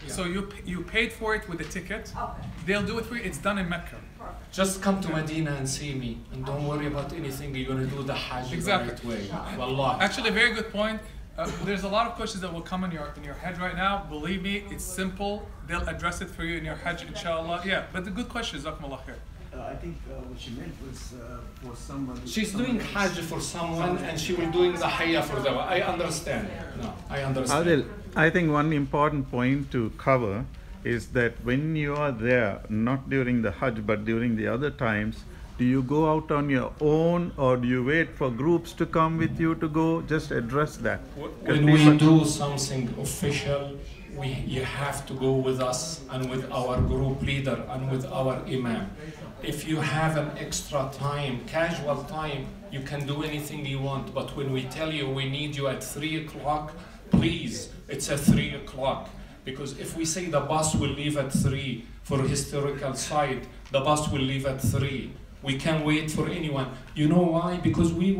So you paid for it with the ticket. Okay. They'll do it for you. It's done in Mecca. Just come to Medina and see me, and don't worry about anything. You're gonna do the Hajj Exactly. the right way. Wallah. Actually, very good point. There's a lot of questions that will come in your head right now. Believe me, it's simple. They'll address it for you in your Hajj, inshallah. Yeah, but the good question is, Jazakumullah khair. I think what she meant was for someone. She's doing Hajj for someone, and she will doing the Hayya for them. I understand. No, I understand. Adil, I think one important point to cover is that when you are there, not during the Hajj but during the other times, do you go out on your own or do you wait for groups to come with you to go? Just address that. When we do something official, you have to go with us and with our group leader and with our imam. If you have an extra time, casual time, you can do anything you want. But when we tell you we need you at 3 o'clock, please, it's at 3 o'clock. Because if we say the bus will leave at 3 for historical site, the bus will leave at 3. We can't wait for anyone. You know why? Because we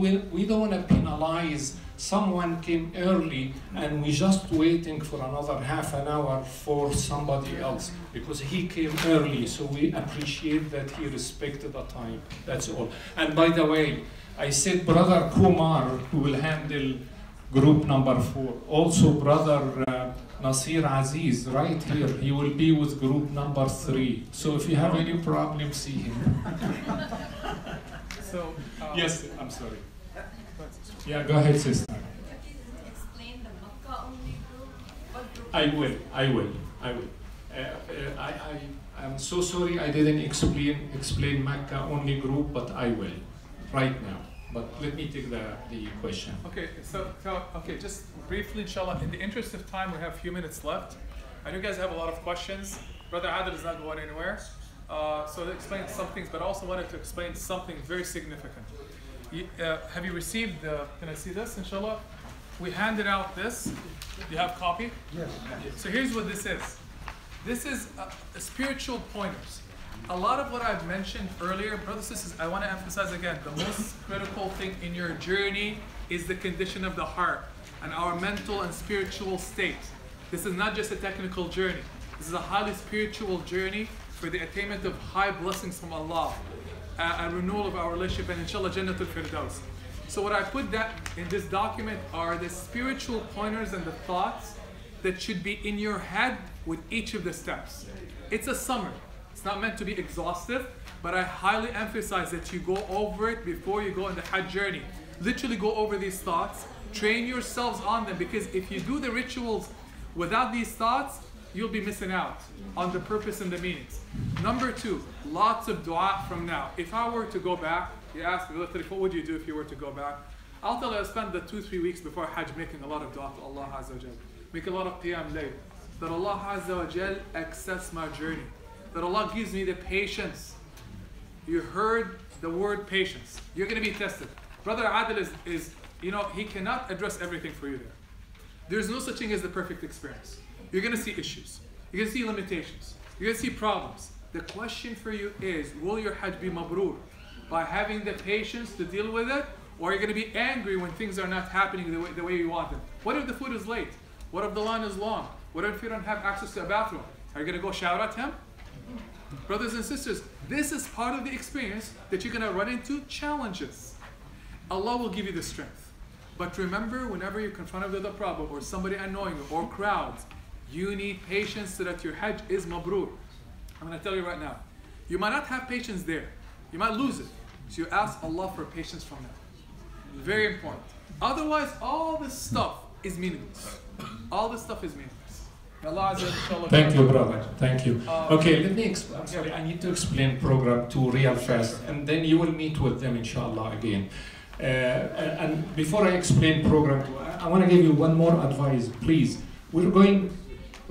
don't want to penalize someone came early and we just waiting for another half an hour for somebody else because he came early. So we appreciate that he respected the time. That's all. And by the way, I said Brother Kumar who will handle group number 4. Also Brother Nasir Aziz right here. He will be with group number 3. So if you have any problem, see him. So Yes, I'm sorry. Yeah, go ahead, sister. Can you explain the Makkah only group? What group? I will. I'm so sorry I didn't explain Mecca only group, but I will right now. But let me take the question. Okay, so just briefly, inshallah, in the interest of time, we have a few minutes left. I know you guys have a lot of questions. Brother Adil is not going anywhere. So they explained some things, but I also wanted to explain something very significant. Have you received can I see this, inshallah? We handed out this. Do you have a copy? Yes. So here's what this is. This is spiritual pointers. A lot of what I've mentioned earlier, brothers and sisters, I want to emphasize again, the most critical thing in your journey is the condition of the heart and our mental and spiritual state. This is not just a technical journey. This is a highly spiritual journey for the attainment of high blessings from Allah, a renewal of our relationship, and inshallah Jannatul Firdaus. So what I put that in this document are the spiritual pointers and the thoughts that should be in your head with each of the steps. It's a summary. It's not meant to be exhaustive, but I highly emphasize that you go over it before you go on the Hajj journey. Literally go over these thoughts, train yourselves on them, because if you do the rituals without these thoughts, you'll be missing out on the purpose and the meanings. Number 2, lots of dua from now. If I were to go back, you ask me, what would you do if you were to go back? I'll tell you, I spend the 2-3 weeks before Hajj making a lot of dua to Allah Azza wa Jal. Make a lot of qiyam layl. that Allah Azza wa Jal accepts my journey, that Allah gives me the patience. You heard the word patience. You're going to be tested. Brother Adil is, you know, he cannot address everything for you there. There's no such thing as the perfect experience. You're going to see issues. You're going to see limitations. You're going to see problems. The question for you is, will your Hajj be mabrur by having the patience to deal with it, or are you going to be angry when things are not happening the way you want them? What if the food is late? What if the line is long? What if you don't have access to a bathroom? Are you going to go shout at him? Brothers and sisters, this is part of the experience that you're going to run into challenges. Allah will give you the strength. But remember, whenever you're confronted with a problem or somebody annoying you or crowds, you need patience so that your Hajj is mabrur. I'm going to tell you right now, you might not have patience there. You might lose it. So you ask Allah for patience from them. Very important. Otherwise, all this stuff is meaningless. All this stuff is meaningless. Allah Azza wa Jalla. Thank you, brother. Thank you. Okay, let me explain. I'm sorry, I need to explain program 2 real fast, and then you will meet with them, inshallah, again. And before I explain program 2, I want to give you one more advice, please. We're going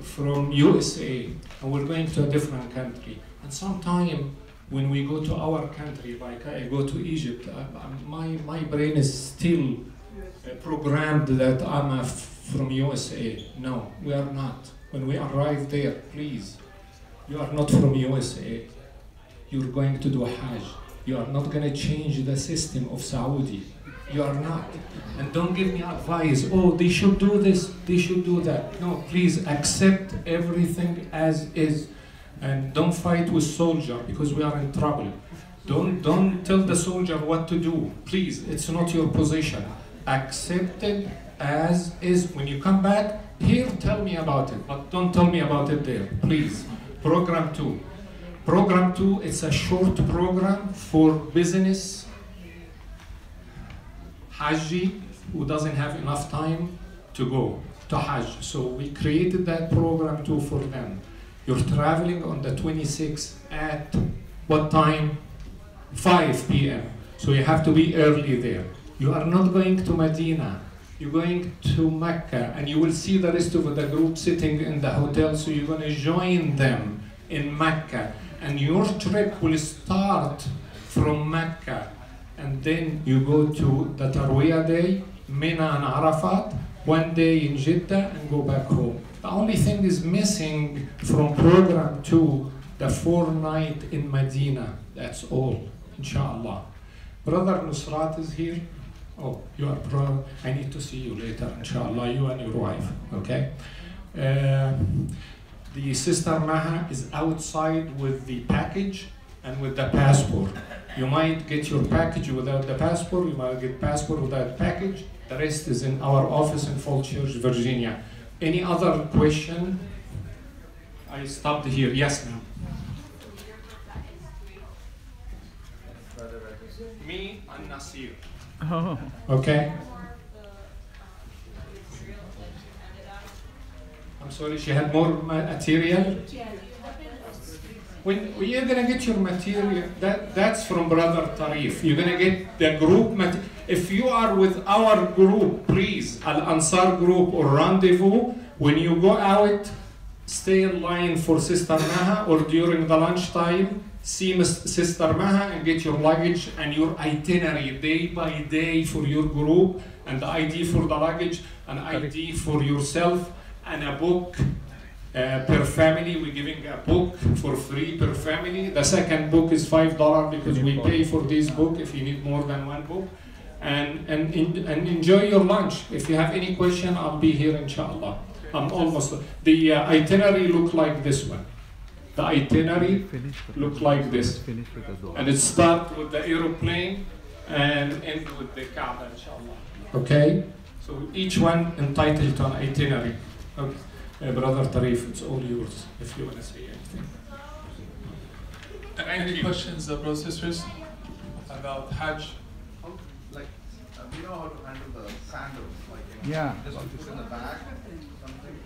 from USA, and we're going to a different country. And sometime when we go to our country, like I go to Egypt, my brain is still programmed that I'm from USA. No, we are not. When we arrive there, please, you are not from USA. You're going to do Hajj. You are not going to change the system of Saudi. You are not. And don't give me advice, oh, they should do this, they should do that. No, please accept everything as is. And don't fight with soldier, because we are in trouble. Don't tell the soldier what to do. Please, it's not your position. Accept it as is. When you come back, here, tell me about it, but don't tell me about it there, please. Program 2. Program 2, it's a short program for business Hajji who doesn't have enough time to go to Hajj. So we created that program 2 for them. You're traveling on the 26th at what time? 5 p.m. So you have to be early there. You are not going to Medina. You're going to Mecca, and you will see the rest of the group sitting in the hotel, so you're going to join them in Mecca. And your trip will start from Mecca, and then you go to the Tarwiyah day, Mina and Arafat, 1 day in Jeddah, and go back home. The only thing is missing from program 2, the 4-night in Medina. That's all, inshallah. Brother Nusrat is here. Oh, you are brother. I need to see you later, inshallah, you and your wife, okay? The sister Maha is outside with the package and with the passport. You might get your package without the passport, you might get passport without package. The rest is in our office in Falls Church, Virginia. Any other question? I stopped here. Yes, ma'am. Me and Nasir. Oh. Okay. I'm sorry, she had more material? When you're gonna get your material, that's from Brother Tarif. You're gonna get the group material. If you are with our group, please, Al-Ansar group or Rendezvous, when you go out, stay in line for Sister Maha, or during the lunchtime, see Sister Maha and get your luggage and your itinerary day by day for your group, and the ID for the luggage, an ID for yourself, and a book per family. We're giving a book for free per family. The second book is $5 because we pay for this book if you need more than one book. And enjoy your lunch. If you have any question, I'll be here, inshallah. I'm almost. The itinerary look like this one. The itinerary look like this. And it starts with the aeroplane and end with the Kaaba, inshallah. Okay? So each one entitled to an itinerary. Okay. Brother Tarif, it's all yours if you want to say anything. Any questions, brothers and sisters, about Hajj? Like, we know how to handle the sandals. Like, Yeah. Just put in the bag, something.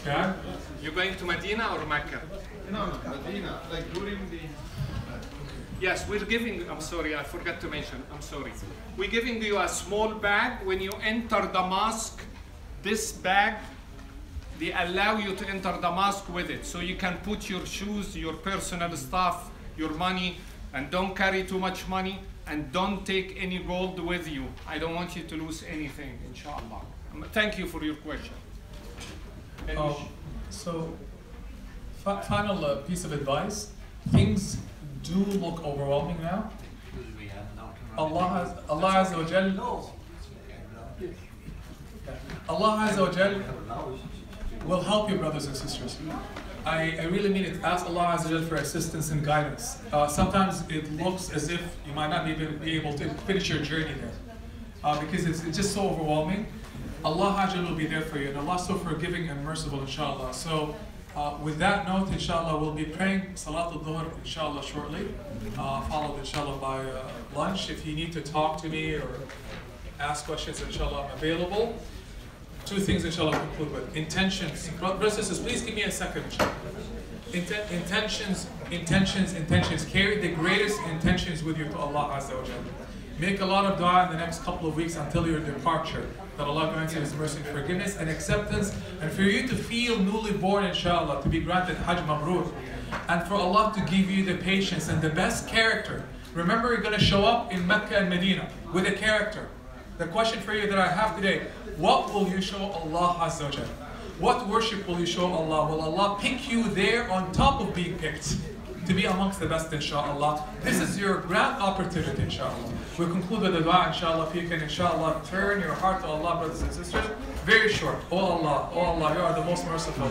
Yeah? You're going to Medina or Mecca? No, Medina. Like during the. Yes, we're giving, I'm sorry, I forgot to mention, I'm sorry. We're giving you a small bag when you enter the mosque. This bag they allow you to enter the mosque with it. So you can put your shoes, your personal stuff, your money, and don't carry too much money, and don't take any gold with you. I don't want you to lose anything, inshallah. Thank you for your question. Final piece of advice. Things do look overwhelming now. Allah Azza wa Jal will help you, brothers and sisters. I really mean it. Ask Allah Azza wa Jal for assistance and guidance. Sometimes it looks as if you might not even be able to finish your journey there because it's just so overwhelming. Allah Azza wa Jal will be there for you, and Allah is so forgiving and merciful, inshallah. So with that note, inshallah, we'll be praying Salatul Dhuhr, inshallah, shortly, followed, inshallah, by lunch. If you need to talk to me or ask questions, inshallah, I'm available. Two things, inshallah, I'll conclude with. Intentions. Brothers and sisters, please give me a second. Intentions. Carry the greatest intentions with you to Allah Azza wa Jalla. Make a lot of dua in the next couple of weeks until your departure, that Allah grants you His mercy and forgiveness and acceptance, and for you to feel newly born, inshallah, to be granted Hajj Mabrur, and for Allah to give you the patience and the best character. Remember, you're going to show up in Mecca and Medina with a character. The question for you that I have today, what will you show Allah Azza wa Jalla? What worship will you show Allah? Will Allah pick you there on top of being picked to be amongst the best, inshallah? This is your grand opportunity, inshallah. We'll conclude with the dua, inshallah. If you can, inshallah, turn your heart to Allah, brothers and sisters. Very short. Oh Allah, you are the most merciful.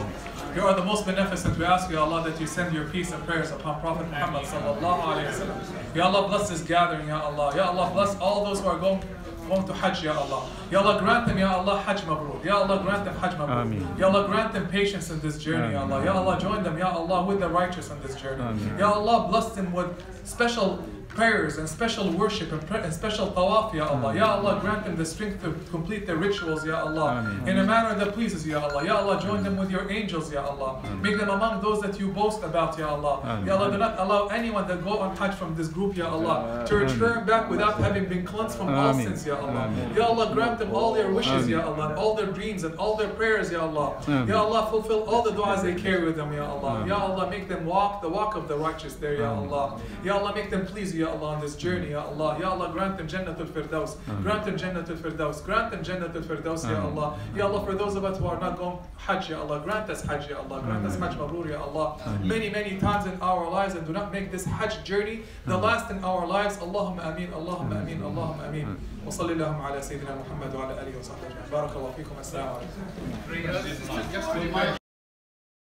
You are the most beneficent. We ask you, Allah, that you send your peace and prayers upon Prophet Muhammad sallallahu alayhi wa sallam. Ya Allah, bless this gathering, Ya Allah. Ya Allah, bless all those who are going to Hajj, Ya Allah. Ya Allah, grant them, Ya Allah, Hajj Mabrur. Ya Allah, grant them Hajj Mabrur. Ameen. Ya Allah, grant them patience in this journey, Ya Allah. Ya Allah, join them, Ya Allah, with the righteous in this journey. Ameen. Ya Allah, bless them with special prayers and special worship and special tawaf, Ya Allah. Ya Allah, grant them the strength to complete their rituals, Ya Allah, in a manner that pleases Ya Allah. Ya Allah, join them with your angels, Ya Allah. Make them among those that you boast about, Ya Allah. Ya Allah, do not allow anyone that go on Hajj from this group, Ya Allah, to return back without having been cleansed from all sins, Ya Allah. Ya Allah, grant them all their wishes, Ya Allah, and all their dreams and all their prayers, Ya Allah. Ya Allah, fulfill all the du'as they carry with them, Ya Allah. Ya Allah, make them walk the walk of the righteous there, Ya Allah. Ya Allah, make them please you, Ya Allah, on this journey, Ya Allah. Ya Allah, grant them Jannatul Firdaus. Grant them Jannatul Firdaus. Grant them Jannatul Firdaus, Ya Allah. Ya Allah, for those of us who are not going Hajj, Ya Allah, grant us Hajj, Ya Allah. Grant us Hajj Mabrur, Ya Allah. Many times in our lives, and do not make this Hajj journey the last in our lives. Allahumma ameen, Allahumma ameen, Allahumma ameen. وصلى اللهم على سيدنا محمد وعلى آله وصحبه أجمعين. بارك الله فيكم. السلام عليكم.